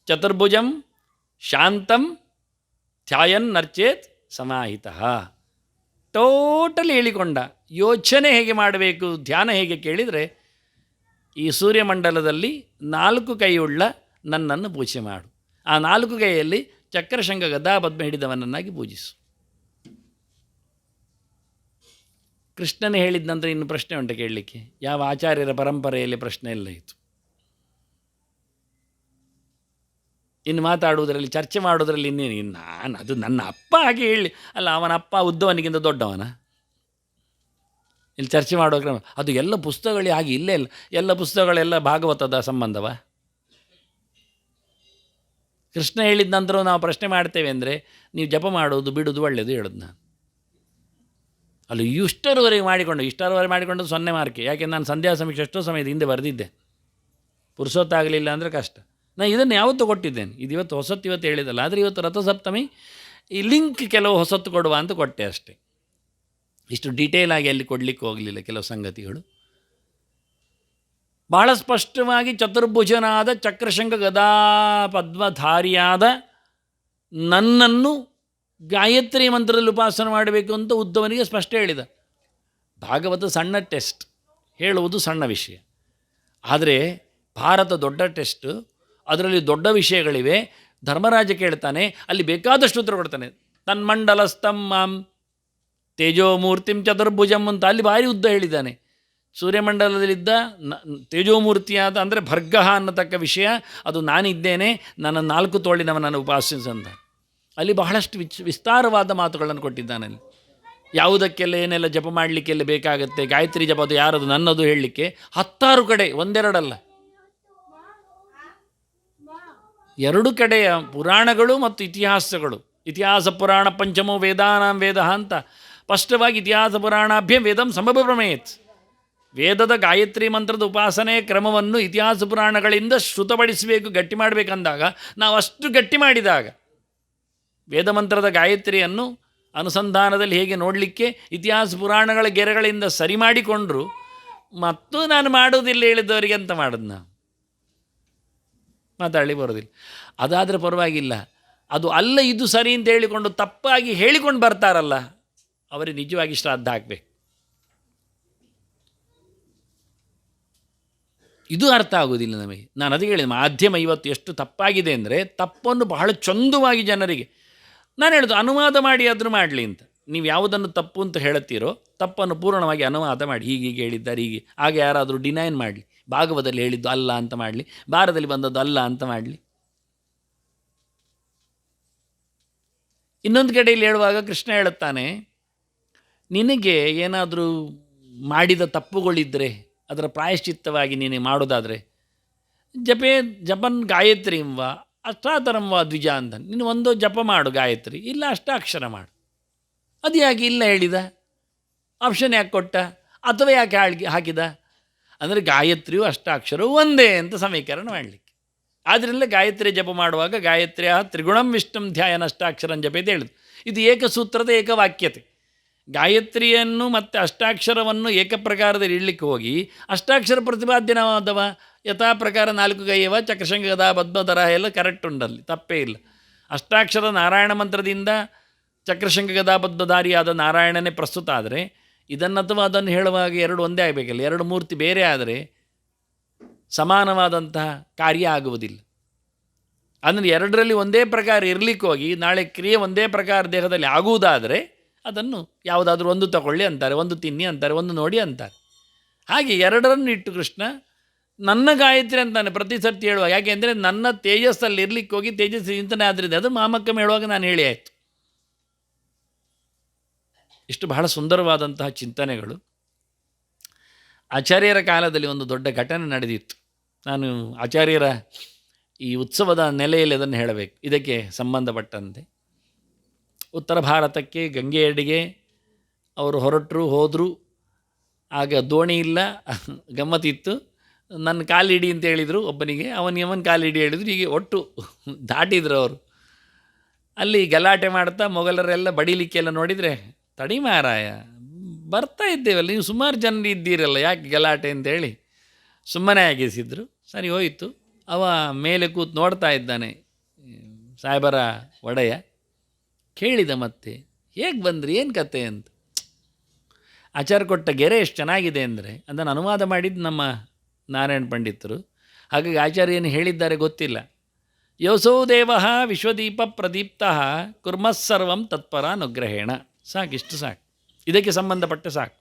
ಚತುರ್ಭುಜಂ ಶಾಂತಂ ಧ್ಯಾಯನ್ ನರ್ಚೇತ್ ಸಮಾಹಿತ. ಟೋಟಲಿ ಹೇಳಿಕೊಂಡ. ಯೋಚನೆ ಹೇಗೆ ಮಾಡಬೇಕು, ಧ್ಯಾನ ಹೇಗೆ ಕೇಳಿದರೆ, ಈ ಸೂರ್ಯಮಂಡಲದಲ್ಲಿ 4 ಕೈಯುಳ್ಳ ನನ್ನನ್ನು ಪೂಜೆ ಮಾಡು. ಆ 4 ಕೈಯಲ್ಲಿ ಚಕ್ರಶಂಖ ಗದಾ ಪದ್ಮ ಹಿಡಿದವನನ್ನಾಗಿ ಪೂಜಿಸು. ಕೃಷ್ಣನೇ ಹೇಳಿದ ನಂತರ ಇನ್ನು ಪ್ರಶ್ನೆ ಉಂಟು ಕೇಳಲಿಕ್ಕೆ? ಯಾವ ಆಚಾರ್ಯರ ಪರಂಪರೆಯಲ್ಲಿ ಪ್ರಶ್ನೆ ಎಲ್ಲ ಇತ್ತು. ಇನ್ನು ಮಾತಾಡುವುದರಲ್ಲಿ, ಚರ್ಚೆ ಮಾಡೋದರಲ್ಲಿ ಇನ್ನೇನು? ನಾನು ಅದು ನನ್ನ ಅಪ್ಪ ಹಾಗೆ ಹೇಳಿ ಅಲ್ಲ, ಅವನ ಅಪ್ಪ ಉದ್ದವನಿಗಿಂತ ದೊಡ್ಡವನ? ಇಲ್ಲಿ ಚರ್ಚೆ ಮಾಡೋ ಕ್ರಮ ಅದು ಎಲ್ಲ ಪುಸ್ತಕಗಳೇ ಹಾಗೆ ಇಲ್ಲೇ ಇಲ್ಲ. ಎಲ್ಲ ಪುಸ್ತಕಗಳೆಲ್ಲ ಭಾಗವತದ ಸಂಬಂಧವ? ಕೃಷ್ಣ ಹೇಳಿದ ನಂತರ ನಾವು ಪ್ರಶ್ನೆ ಮಾಡ್ತೇವೆ ಅಂದರೆ ನೀವು ಜಪ ಮಾಡೋದು ಬಿಡೋದು ಒಳ್ಳೆಯದು ಹೇಳೋದು ನಾನು. ಅಲ್ಲಿ ಇಷ್ಟರವರೆಗೆ ಮಾಡಿಕೊಂಡು 0 ಮಾರ್ಕೆ. ಯಾಕೆ ನಾನು ಸಂಧ್ಯಾ ಸಮೀಕ್ಷೆ ಎಷ್ಟೋ ಸಮಯದ ಹಿಂದೆ ಬರೆದಿದ್ದೆ. ಪುರುಸೊತ್ತಾಗಲಿಲ್ಲ ಅಂದರೆ ಕಷ್ಟ. ನಾನು ಇದನ್ನು ಯಾವತ್ತೂ ಕೊಟ್ಟಿದ್ದೇನೆ. ಇದು ಇವತ್ತು ಹೊಸತ್ತು ಇವತ್ತು ಹೇಳಿದಲ್ಲ. ಆದರೆ ಇವತ್ತು ರಥಸಪ್ತಮಿ ಈ ಲಿಂಕ್ ಕೆಲವು ಹೊಸತ್ತು ಕೊಡುವ ಅಂತ ಕೊಟ್ಟೆ ಅಷ್ಟೇ. ಇಷ್ಟು ಡೀಟೇಲ್ ಆಗಿ ಅಲ್ಲಿ ಕೊಡಲಿಕ್ಕೆ ಹೋಗಲಿಲ್ಲ ಕೆಲವು ಸಂಗತಿಗಳು. ಬಹಳ ಸ್ಪಷ್ಟವಾಗಿ ಚತುರ್ಭುಜನಾದ ಚಕ್ರಶಂಖ ಗದಾ ಪದ್ಮಧಾರಿಯಾದ ನನ್ನನ್ನು ಗಾಯತ್ರಿ ಮಂತ್ರದಲ್ಲಿ ಉಪಾಸನೆ ಮಾಡಬೇಕು ಅಂತ ಉದ್ದವನಿಗೆ ಸ್ಪಷ್ಟ ಹೇಳಿದ. ಭಾಗವತ ಸಣ್ಣ ಟೆಸ್ಟ್, ಹೇಳುವುದು ಸಣ್ಣ ವಿಷಯ. ಆದರೆ ಭಾರತ ದೊಡ್ಡ ಟೆಸ್ಟ್, ಅದರಲ್ಲಿ ದೊಡ್ಡ ವಿಷಯಗಳಿವೆ. ಧರ್ಮರಾಜ ಕೇಳ್ತಾನೆ, ಅಲ್ಲಿ ಬೇಕಾದಷ್ಟು ಉತ್ತರ ಕೊಡ್ತಾನೆ. ತನ್ಮಂಡಲಸ್ಥಂ ಮಾಂ ತೇಜೋಮೂರ್ತಿಂ ಚತುರ್ಭುಜಂ ಅಂತ ಅಲ್ಲಿ ಭಾರಿ ಉದ್ದ ಹೇಳಿದ್ದಾನೆ. ಸೂರ್ಯಮಂಡಲದಲ್ಲಿದ್ದ ತೇಜೋಮೂರ್ತಿಯಾದ ಅಂದರೆ ಭರ್ಗಃ ಅನ್ನತಕ್ಕ ವಿಷಯ, ಅದು ನಾನಿದ್ದೇನೆ, ನನ್ನ 4 ತೋಳಿನವನನ್ನು ಉಪಾಸಿಸಂತ ಅಲ್ಲಿ ಬಹಳಷ್ಟು ವಿಸ್ತಾರವಾದ ಮಾತುಗಳನ್ನು ಕೊಟ್ಟಿದ್ದಾನೆ. ಅಲ್ಲಿ ಯಾವುದಕ್ಕೆಲ್ಲ ಏನೆಲ್ಲ ಜಪ ಮಾಡಲಿಕ್ಕೆಲ್ಲ ಬೇಕಾಗತ್ತೆ, ಗಾಯತ್ರಿ ಜಪ ಅದು ಯಾರದು ನನ್ನದು ಹೇಳಲಿಕ್ಕೆ 10 ಕಡೆ, ಒಂದೆರಡಲ್ಲ 2 ಕಡೆಯ ಪುರಾಣಗಳು ಮತ್ತು ಇತಿಹಾಸಗಳು. ಇತಿಹಾಸ ಪುರಾಣ ಪಂಚಮೋ ವೇದಾನಾಂ ವೇದ ಅಂತ ಸ್ಪಷ್ಟವಾಗಿ ಇತಿಹಾಸ ಪುರಾಣಾಭ್ಯಂ ವೇದಂ ಸಮಭಿಪ್ರಮೇತ್. ವೇದದ ಗಾಯತ್ರಿ ಮಂತ್ರದ ಉಪಾಸನೆ ಕ್ರಮವನ್ನು ಇತಿಹಾಸ ಪುರಾಣಗಳಿಂದ ಶ್ರುತಪಡಿಸಬೇಕು, ಗಟ್ಟಿ ಮಾಡಬೇಕಂದಾಗ ನಾವು ಅಷ್ಟು ಗಟ್ಟಿ ಮಾಡಿದಾಗ ವೇದ ಮಂತ್ರದ ಗಾಯತ್ರಿಯನ್ನು ಅನುಸಂಧಾನದಲ್ಲಿ ಹೇಗೆ ನೋಡಲಿಕ್ಕೆ ಇತಿಹಾಸ ಪುರಾಣಗಳ ಗೆರೆಗಳಿಂದ ಸರಿ ಮಾಡಿಕೊಂಡ್ರು. ಮತ್ತು ನಾನು ಮಾಡುವುದಿಲ್ಲ ಹೇಳಿದವರಿಗೆ ಅಂತ ಮಾಡೋದು ನಾವು ಮಾತಾಡಲಿ ಬರೋದಿಲ್ಲ. ಅದಾದರೆ ಪರವಾಗಿಲ್ಲ, ಅದು ಅಲ್ಲ ಇದು ಸರಿ ಅಂತ ಹೇಳಿಕೊಂಡು ತಪ್ಪಾಗಿ ಹೇಳಿಕೊಂಡು ಬರ್ತಾರಲ್ಲ ಅವರಿಗೆ ನಿಜವಾಗಿ ಶ್ರಾದ್ದ ಹಾಕಬೇಕು. ಇದು ಅರ್ಥ ಆಗೋದಿಲ್ಲ ನಮಗೆ. ನಾನು ಅದಕ್ಕೆ ಹೇಳಿದೆ, ಮಾಧ್ಯಮ ಇವತ್ತು ಎಷ್ಟು ತಪ್ಪಾಗಿದೆ ಅಂದರೆ ತಪ್ಪನ್ನು ಬಹಳ ಚಂದವಾಗಿ ಜನರಿಗೆ ನಾನು ಹೇಳೋದು ಅನುವಾದ ಮಾಡಿ ಆದರೂ ಮಾಡಲಿ ಅಂತ. ನೀವು ಯಾವುದನ್ನು ತಪ್ಪು ಅಂತ ಹೇಳುತ್ತೀರೋ ತಪ್ಪನ್ನು ಪೂರ್ಣವಾಗಿ ಅನುವಾದ ಮಾಡಿ, ಹೀಗೆ ಹೇಳಿದ್ದಾರೆ ಹೀಗೆ, ಹಾಗೆ ಯಾರಾದರೂ ಡಿನೈನ್ ಮಾಡಲಿ, ಭಾಗವತದಲ್ಲಿ ಹೇಳಿದ್ದು ಅಲ್ಲ ಅಂತ ಮಾಡಲಿ, ಭಾರತದಲ್ಲಿ ಬಂದದ್ದು ಅಲ್ಲ ಅಂತ ಮಾಡಲಿ. ಇನ್ನೊಂದು ಕಡೆಯಲ್ಲಿ ಹೇಳುವಾಗ ಕೃಷ್ಣ ಹೇಳುತ್ತಾನೆ, ನಿನಗೆ ಏನಾದರೂ ಮಾಡಿದ ತಪ್ಪುಗಳಿದ್ದರೆ ಅದರ ಪ್ರಾಯಶ್ಚಿತ್ತವಾಗಿ ನೀನು ಮಾಡೋದಾದರೆ ಜಪನ್ ಗಾಯತ್ರಿಂ ವಾ ಅಷ್ಟಾತರಂ ವಾ ದ್ವಿಜ ಅಂತ, ನೀನು ಒಂದು ಜಪ ಮಾಡು ಗಾಯತ್ರಿ, ಇಲ್ಲ ಅಷ್ಟಾಕ್ಷರ ಮಾಡು. ಅದು ಯಾಕೆ ಇಲ್ಲ ಹೇಳಿದ? ಆಪ್ಷನ್ ಯಾಕೆ ಕೊಟ್ಟ? ಅಥವಾ ಯಾಕೆ ಹಾಕಿದ? ಅಂದರೆ ಗಾಯತ್ರಿಯು ಅಷ್ಟಾಕ್ಷರವು ಒಂದೇ ಅಂತ ಸಮೀಕರಣ ಮಾಡಲಿಕ್ಕೆ. ಆದ್ದರಿಂದ ಗಾಯತ್ರಿ ಜಪ ಮಾಡುವಾಗ ಗಾಯತ್ರಿಯ ತ್ರಿಗುಣಂ ವಿಷ್ಣುಂ ಧ್ಯಾಯನ ಅಷ್ಟಾಕ್ಷರಂ ಜಪೇತ ಹೇಳಿದ್ರು. ಇದು ಏಕಸೂತ್ರದ ಏಕವಾಕ್ಯತೆ. ಗಾಯತ್ರಿಯನ್ನು ಮತ್ತು ಅಷ್ಟಾಕ್ಷರವನ್ನು ಏಕಪ್ರಕಾರದಲ್ಲಿ ಇಡಲಿಕ್ಕೆ ಹೋಗಿ ಅಷ್ಟಾಕ್ಷರ ಪ್ರತಿಪಾದ್ಯನಾದವ ಯಥಾ ಪ್ರಕಾರ 4 ಗೈಯವ ಚಕ್ರಶಂಖ ಗದಾ ಪದ್ಮಧರ ಎಲ್ಲ ಕರೆಕ್ಟ್ ಉಂಟಲ್ಲಿ, ತಪ್ಪೇ ಇಲ್ಲ. ಅಷ್ಟಾಕ್ಷರ ನಾರಾಯಣ ಮಂತ್ರದಿಂದ ಚಕ್ರಶಂಖ ಗದಾ ಪದ್ಮಧಾರಿಯಾದ ನಾರಾಯಣನೇ ಪ್ರಸ್ತುತ ಆದರೆ ಇದನ್ನು ಅಥವಾ ಅದನ್ನು ಹೇಳುವಾಗ 2 ಒಂದೇ ಆಗಬೇಕಲ್ಲ. 2 ಮೂರ್ತಿ ಬೇರೆ ಆದರೆ ಸಮಾನವಾದಂತಹ ಕಾರ್ಯ ಆಗುವುದಿಲ್ಲ. ಅಂದರೆ 2ರಲ್ಲಿ ಒಂದೇ ಪ್ರಕಾರ ಇರಲಿಕ್ಕೆ ಹೋಗಿ ನಾಳೆ ಕ್ರಿಯೆ ಒಂದೇ ಪ್ರಕಾರ ದೇಹದಲ್ಲಿ ಆಗುವುದಾದರೆ ಅದನ್ನು ಯಾವುದಾದ್ರೂ ಒಂದು ತಗೊಳ್ಳಿ ಅಂತಾರೆ, ಒಂದು ತಿನ್ನಿ ಅಂತಾರೆ, ಒಂದು ನೋಡಿ ಅಂತಾರೆ. ಹಾಗೆ 2ರನ್ನು ಇಟ್ಟು ಕೃಷ್ಣ ನನ್ನ ಗಾಯತ್ರಿ ಅಂತಾನೆ ಪ್ರತಿ ಸರ್ತಿ ಹೇಳುವಾಗ. ಯಾಕೆ ಅಂದರೆ ನನ್ನ ತೇಜಸ್ಸಲ್ಲಿ ಇರಲಿಕ್ಕೆ ಹೋಗಿ ತೇಜಸ್ಸು ಚಿಂತನೆ ಆದ್ದರಿಂದ ಅದು ಮಾಮಕ್ಕಂ ಹೇಳುವಾಗ ನಾನು ಹೇಳಿ ಆಯಿತು. ಇಷ್ಟು ಬಹಳ ಸುಂದರವಾದಂತಹ ಚಿಂತನೆಗಳು. ಆಚಾರ್ಯರ ಕಾಲದಲ್ಲಿ ಒಂದು ದೊಡ್ಡ ಘಟನೆ ನಡೆದಿತ್ತು. ನಾನು ಆಚಾರ್ಯರ ಈ ಉತ್ಸವದ ನೆಲೆಯಲ್ಲಿ ಅದನ್ನು ಹೇಳಬೇಕು. ಇದಕ್ಕೆ ಸಂಬಂಧಪಟ್ಟಂತೆ ಉತ್ತರ ಭಾರತಕ್ಕೆ ಗಂಗೆಯಡಿಗೆ ಅವರು ಹೋದರು. ಆಗ ದೋಣಿ ಇಲ್ಲ, ಗಮ್ಮತ್ತಿತ್ತು. ನನ್ನ ಕಾಲಿಡಿ ಅಂತ ಹೇಳಿದರು ಒಬ್ಬನಿಗೆ, ಅವನ ಕಾಲಿಡಿ ಹೇಳಿದರು. ಹೀಗೆ ಒಟ್ಟು ದಾಟಿದ್ರು ಅವರು. ಅಲ್ಲಿ ಗಲಾಟೆ ಮಾಡ್ತಾ ಮೊಘಲರೆಲ್ಲ ಬಡಿಲಿಕ್ಕೆಲ್ಲ ನೋಡಿದರೆ, ತಡಿ ಮಾರಾಯ ಬರ್ತಾ ಇದ್ದೇವಲ್ಲ, ನೀವು ಸುಮಾರು ಜನ ಇದ್ದೀರಲ್ಲ, ಯಾಕೆ ಗಲಾಟೆ ಅಂತೇಳಿ ಸುಮ್ಮನೆ ಆಗಿಸಿದ್ರು. ಸರಿ ಹೋಯಿತು. ಅವ ಮೇಲೆ ಕೂತು ನೋಡ್ತಾ ಇದ್ದಾನೆ ಸಾಹೇಬರ ಒಡೆಯ. ಕೇಳಿದ ಮತ್ತೆ, ಹೇಗೆ ಬಂದ್ರಿ, ಏನು ಕತೆ ಅಂತ. ಆಚಾರ್ಯ ಕೊಟ್ಟ ಗೆರೆ ಎಷ್ಟು ಚೆನ್ನಾಗಿದೆ ಅಂದರೆ ಅದನ್ನು ಅನುವಾದ ಮಾಡಿದ್ದು ನಮ್ಮ ನಾರಾಯಣ ಪಂಡಿತರು. ಹಾಗಾಗಿ ಆಚಾರ್ಯ ಏನು ಹೇಳಿದ್ದಾರೆ ಗೊತ್ತಿಲ್ಲ. ಯೋಸೋ ದೇವ ವಿಶ್ವದೀಪ ಪ್ರದೀಪ್ತ ಕುರ್ಮಸ್ಸರ್ವಂ ತತ್ಪರ ಅನುಗ್ರಹೇಣ. ಸಾಕು, ಇಷ್ಟು ಸಾಕು, ಇದಕ್ಕೆ ಸಂಬಂಧಪಟ್ಟ ಸಾಕು.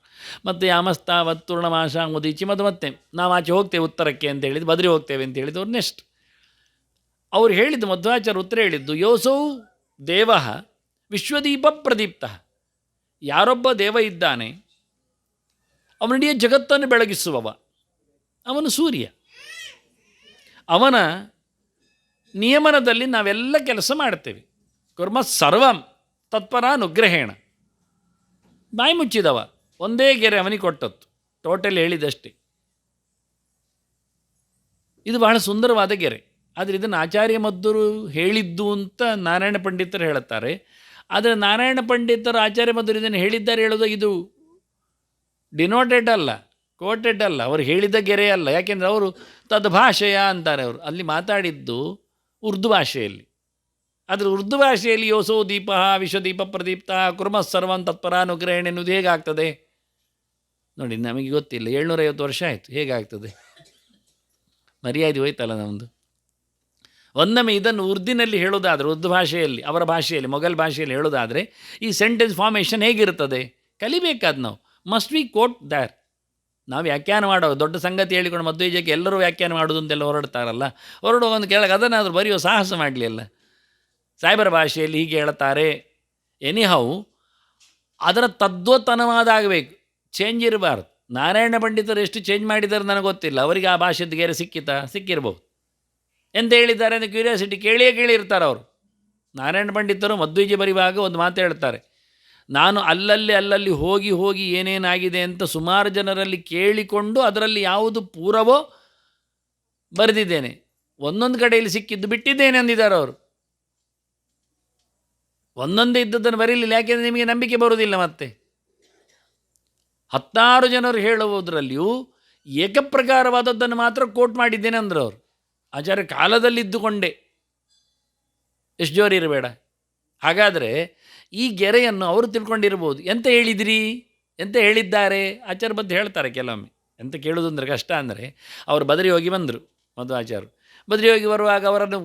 ಮತ್ತು ಯಾಮಸ್ತಾವತ್ತೂರ್ಣಮಾಶ ಮುದೀಚಿ ಮತ್ತೆ ನಾವು ಆಚೆ ಹೋಗ್ತೇವೆ ಉತ್ತರಕ್ಕೆ ಅಂತ ಹೇಳಿದ್ದು, ಬದ್ರಿ ಹೋಗ್ತೇವೆ ಅಂತ ಹೇಳಿದ್ದು ಅವ್ರು ನೆಕ್ಸ್ಟ್. ಅವ್ರು ಹೇಳಿದ್ದು ಮಧ್ವಾಚಾರ್ಯ ಉತ್ತರ ಹೇಳಿದ್ದು, ಯೋಸೌ ದೇವ ವಿಶ್ವದೀಪ ಪ್ರದೀಪ್ತ. ಯಾರೊಬ್ಬ ದೇವ ಇದ್ದಾನೆ ಅವನಿಡೀ ಜಗತ್ತನ್ನು ಬೆಳಗಿಸುವವ, ಅವನು ಸೂರ್ಯ. ಅವನ ನಿಯಮನದಲ್ಲಿ ನಾವೆಲ್ಲ ಕೆಲಸ ಮಾಡ್ತೇವೆ. ಕುರ್ಮ ಸರ್ವಂ ತತ್ಪರಾನುಗ್ರಹೇಣ. ಬಾಯಿ ಮುಚ್ಚಿದವ, ಒಂದೇ ಗೆರೆ ಅವನಿಗೆ ಕೊಟ್ಟದ್ದು, ಟೋಟಲ್ ಹೇಳಿದಷ್ಟೇ. ಇದು ಬಹಳ ಸುಂದರವಾದ ಗೆರೆ. ಆದರೆ ಇದನ್ನು ಆಚಾರ್ಯ ಮಧ್ವರು ಹೇಳಿದ್ದು ಅಂತ ನಾರಾಯಣ ಪಂಡಿತರು ಹೇಳುತ್ತಾರೆ. ಆದರೆ ನಾರಾಯಣ ಪಂಡಿತರು ಆಚಾರ್ಯ ಮಧ್ವರು ಇದನ್ನು ಹೇಳಿದ್ದಾರೆ ಹೇಳೋದು ಇದು ಡಿನೋಟೆಡ್ ಅಲ್ಲ, ಕೋಟೆಡ್ ಅಲ್ಲ, ಅವರು ಹೇಳಿದ ಗೆರೆ ಅಲ್ಲ. ಯಾಕೆಂದರೆ ಅವರು ತದ್ಭಾಷೆಯ ಅಂತಾರೆ. ಅವರು ಅಲ್ಲಿ ಮಾತಾಡಿದ್ದು ಉರ್ದು ಭಾಷೆಯಲ್ಲಿ. ಆದರೆ ಉರ್ದು ಭಾಷೆಯಲ್ಲಿ ಯೋಸೋ ದೀಪ ವಿಶ್ವದೀಪ ಪ್ರದೀಪ್ತ ಕುರ್ಮ ಸರ್ವಂ ತತ್ಪರಾನುಗ್ರಹಣ ಎನ್ನುವುದು ಹೇಗಾಗ್ತದೆ ನೋಡಿ, ನಮಗೆ ಗೊತ್ತಿಲ್ಲ. 750 ವರ್ಷ ಆಯಿತು, ಹೇಗಾಗ್ತದೆ? ಮರ್ಯಾದೆ ಹೋಯ್ತಲ್ಲ ನಮ್ಮದು. ಒಂದೊಮ್ಮೆ ಇದನ್ನು ಉರ್ದಿನಲ್ಲಿ ಹೇಳೋದಾದರೆ, ಉರ್ದು ಭಾಷೆಯಲ್ಲಿ, ಅವರ ಭಾಷೆಯಲ್ಲಿ, ಮೊಘಲ್ ಭಾಷೆಯಲ್ಲಿ ಹೇಳೋದಾದರೆ ಈ ಸೆಂಟೆನ್ಸ್ ಫಾರ್ಮೇಷನ್ ಹೇಗಿರ್ತದೆ ಕಲಿಬೇಕಾದ ನಾವು. Must we quote there. ನಾವು ವ್ಯಾಖ್ಯಾನ ಮಾಡೋ ದೊಡ್ಡ ಸಂಗತಿ ಹೇಳಿಕೊಂಡು ಮಧ್ವೀಜಕ್ಕೆ ಎಲ್ಲರೂ ವ್ಯಾಖ್ಯಾನ ಮಾಡೋದು ಅಂತೆಲ್ಲ ಹೊರಡ್ತಾರಲ್ಲ, ಹೊರಡುವ ಒಂದು ಕೆಳಗೆ ಅದನ್ನಾದರೂ ಬರೆಯೋ ಸಾಹಸ ಮಾಡಲಿ ಅಲ್ಲ. ಸಾಯ್ಬರ ಭಾಷೆಯಲ್ಲಿ ಹೀಗೆ ಹೇಳ್ತಾರೆ. ಎನಿಹೌ ಅದರ ತದ್ವತನವಾದಾಗಬೇಕು, ಚೇಂಜ್ ಇರಬಾರ್ದು. ನಾರಾಯಣ ಪಂಡಿತರು ಎಷ್ಟು ಚೇಂಜ್ ಮಾಡಿದ್ದಾರೆ ನನಗೆ ಗೊತ್ತಿಲ್ಲ. ಅವರಿಗೆ ಆ ಭಾಷೆದ್ದು ಗೆರೆ ಸಿಕ್ಕಿರ್ಬೋದು. ಎಂತ ಹೇಳಿದ್ದಾರೆ ಅಂತ ಕ್ಯೂರಿಯಾಸಿಟಿ ಕೇಳಿರ್ತಾರೆ ಅವರು. ನಾರಾಯಣ ಪಂಡಿತರು ಮಧ್ವೀಜ ಬರೆಯುವಾಗ ಒಂದು ಮಾತು ಹೇಳ್ತಾರೆ, ನಾನು ಅಲ್ಲಲ್ಲಿ ಹೋಗಿ ಏನೇನಾಗಿದೆ ಅಂತ ಸುಮಾರು ಜನರಲ್ಲಿ ಕೇಳಿಕೊಂಡು ಅದರಲ್ಲಿ ಯಾವುದು ಪೂರವೋ ಬರೆದಿದ್ದೇನೆ, ಒಂದೊಂದು ಕಡೆಯಲ್ಲಿ ಸಿಕ್ಕಿದ್ದು ಬಿಟ್ಟಿದ್ದೇನೆ ಅಂದಿದ್ದಾರೆ ಅವರು. ಒಂದೊಂದೇ ಇದ್ದದ್ದನ್ನು ಬರೀಲಿಲ್ಲ, ಯಾಕೆಂದರೆ ನಿಮಗೆ ನಂಬಿಕೆ ಬರುವುದಿಲ್ಲ. ಮತ್ತೆ 16 ಜನರು ಹೇಳುವುದರಲ್ಲಿಯೂ ಏಕಪ್ರಕಾರವಾದದ್ದನ್ನು ಮಾತ್ರ ಕೋಟ್ ಮಾಡಿದ್ದೇನೆ ಅಂದರು ಅವರು. ಆಚಾರ್ಯ ಕಾಲದಲ್ಲಿದ್ದುಕೊಂಡೇ ಎಷ್ಟು ಜೋರು ಇರಬೇಡ. ಹಾಗಾದರೆ ಈ ಗೆರೆಯನ್ನು ಅವರು ತಿಳ್ಕೊಂಡಿರ್ಬೋದು. ಎಂತ ಹೇಳಿದಿರಿ, ಎಂತ ಹೇಳಿದ್ದಾರೆ ಆಚಾರ್ಯ ಬಂದು ಹೇಳ್ತಾರೆ ಕೆಲವೊಮ್ಮೆ. ಎಂತ ಕೇಳೋದು ಅಂದರೆ ಕಷ್ಟ. ಅಂದರೆ ಅವರು ಬದರಿ ಹೋಗಿ ಬಂದರು, ಮಧ್ವಾಚಾರ್ಯರು ಬದರಿ ಹೋಗಿ ಬರುವಾಗ ಅವರನ್ನು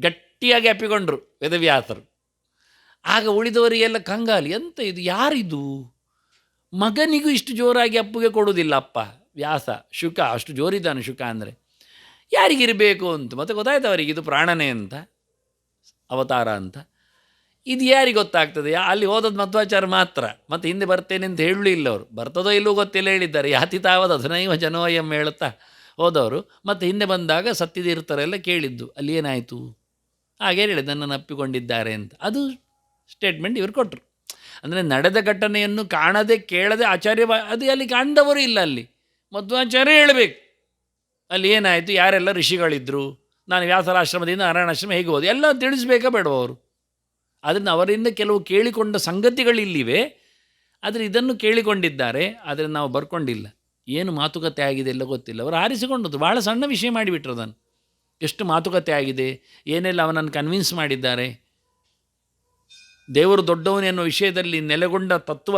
ಗಟ್ಟಿಯಾಗಿ ಅಪ್ಪಿಕೊಂಡರು ವೇದವ್ಯಾಸರು. ಆಗ ಉಳಿದವರಿಗೆಲ್ಲ ಕಂಗಾಲಿ, ಎಂತ ಇದು, ಯಾರಿದು? ಮಗನಿಗೂ ಇಷ್ಟು ಜೋರಾಗಿ ಅಪ್ಪುಗೆ ಕೊಡುವುದಿಲ್ಲ ಅಪ್ಪ ವ್ಯಾಸ. ಶುಕ ಅಷ್ಟು ಜೋರಿದ್ದಾನೆ ಶುಕ ಅಂದರೆ, ಯಾರಿಗಿರಬೇಕು ಅಂತ. ಮತ್ತೆ ಗೊತ್ತಾಯ್ತು ಅವರಿಗೆ ಇದು ಪ್ರಾಣನೇ ಅಂತ, ಅವತಾರ ಅಂತ. ಇದು ಯಾರಿಗೆ ಗೊತ್ತಾಗ್ತದೆ? ಅಲ್ಲಿ ಹೋದದ್ದು ಮಧ್ವಾಚಾರ್ಯ ಮಾತ್ರ. ಮತ್ತು ಹಿಂದೆ ಬರ್ತೇನೆ ಅಂತ ಹೇಳಲಿಲ್ಲ ಅವರು. ಬರ್ತದೋ ಇಲ್ಲವೋ ಗೊತ್ತಿಲ್ಲ, ಹೇಳಿದ್ದಾರೆ. ಯಾತಿ ತಾವದ ಅದನೈವ ಜನೋಯಂ ಹೇಳುತ್ತಾ ಹೋದವರು. ಮತ್ತು ಹಿಂದೆ ಬಂದಾಗ ಸತ್ತಿದಿರ್ತಾರೆಲ್ಲ ಕೇಳಿದ್ದು, ಅಲ್ಲಿ ಏನಾಯಿತು ಹಾಗೆ ಹೇಳಿದ, ನನ್ನನ್ನು ಅಪ್ಪಿಕೊಂಡಿದ್ದಾರೆ ಅಂತ. ಅದು ಸ್ಟೇಟ್ಮೆಂಟ್ ಇವರು ಕೊಟ್ಟರು. ಅಂದರೆ ನಡೆದ ಘಟನೆಯನ್ನು ಕಾಣದೆ ಕೇಳದೆ ಆಚಾರ್ಯ ಅದು ಅಲ್ಲಿ ಕಾಣ್ದವರು ಇಲ್ಲ. ಅಲ್ಲಿ ಮಧ್ವಾಚಾರ್ಯ ಹೇಳಬೇಕು ಅಲ್ಲಿ ಏನಾಯಿತು, ಯಾರೆಲ್ಲ ಋಷಿಗಳಿದ್ದರು, ನಾನು ವ್ಯಾಸರಾಶ್ರಮದಿಂದ ನಾರಾಯಣಾಶ್ರಮ ಹೇಗೆ ಹೋದೆ, ಎಲ್ಲ ತಿಳಿಸ್ಬೇಕಾ ಬೇಡವ ಅವರು. ಅದನ್ನು ಅವರಿಂದ ಕೆಲವು ಕೇಳಿಕೊಂಡ ಸಂಗತಿಗಳಿಲ್ಲಿವೆ. ಆದರೆ ಇದನ್ನು ಕೇಳಿಕೊಂಡಿದ್ದಾರೆ, ಆದರೆ ನಾವು ಬರ್ಕೊಂಡಿಲ್ಲ. ಏನು ಮಾತುಕತೆ ಆಗಿದೆ ಎಲ್ಲ ಗೊತ್ತಿಲ್ಲ. ಅವರು ಆರಿಸಿಕೊಂಡದ್ದು ಭಾಳ ಸಣ್ಣ ವಿಷಯ ಮಾಡಿಬಿಟ್ರು ಅದನ್ನು. ಎಷ್ಟು ಮಾತುಕತೆ ಆಗಿದೆ, ಏನೆಲ್ಲ ಅವನನ್ನು ಕನ್ವಿನ್ಸ್ ಮಾಡಿದ್ದಾರೆ. ದೇವರು ದೊಡ್ಡವನು ಎನ್ನುವ ವಿಷಯದಲ್ಲಿ ನೆಲೆಗೊಂಡ ತತ್ವ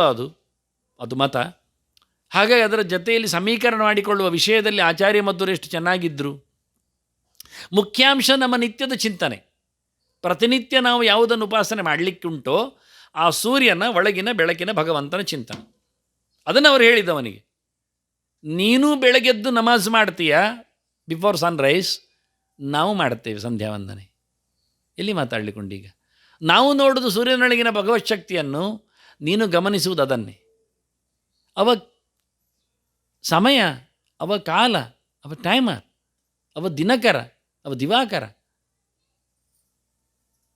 ಅದು ಮತ. ಹಾಗಾಗಿ ಅದರ ಜೊತೆಯಲ್ಲಿ ಸಮೀಕರಣ ಮಾಡಿಕೊಳ್ಳುವ ವಿಷಯದಲ್ಲಿ ಆಚಾರ್ಯ ಮಧ್ವರು ಎಷ್ಟು ಚೆನ್ನಾಗಿದ್ದರು. ಮುಖ್ಯಾಂಶ ನಮ್ಮ ನಿತ್ಯದ ಚಿಂತನೆ. ಪ್ರತಿನಿತ್ಯ ನಾವು ಯಾವುದನ್ನು ಉಪಾಸನೆ ಮಾಡಲಿಕ್ಕುಂಟೋ ಆ ಸೂರ್ಯನ ಒಳಗಿನ ಬೆಳಕಿನ ಭಗವಂತನ ಚಿಂತನೆ. ಅದನ್ನು ಅವರು ಹೇಳಿದವನಿಗೆ, ನೀನು ಬೆಳಗ್ಗೆದ್ದು ನಮಾಜ್ ಮಾಡ್ತೀಯ ಬಿಫೋರ್ ಸನ್ರೈಸ್, ನಾವು ಮಾಡ್ತೇವೆ ಸಂಧ್ಯಾ ವಂದನೆ. ಎಲ್ಲಿ ಮಾತಾಡಲಿಕ್ಕುಂಟೀಗ? ನಾವು ನೋಡೋದು ಸೂರ್ಯನೊಳಗಿನ ಭಗವತ್ ಶಕ್ತಿಯನ್ನು, ನೀನು ಗಮನಿಸುವುದು ಅದನ್ನೇ. ಅವ ಸಮಯ, ಅವ ಕಾಲ, ಅವ ಟೈಮರ್, ಅವ ದಿನಕರ, ಅವ ದಿವಾಕರ.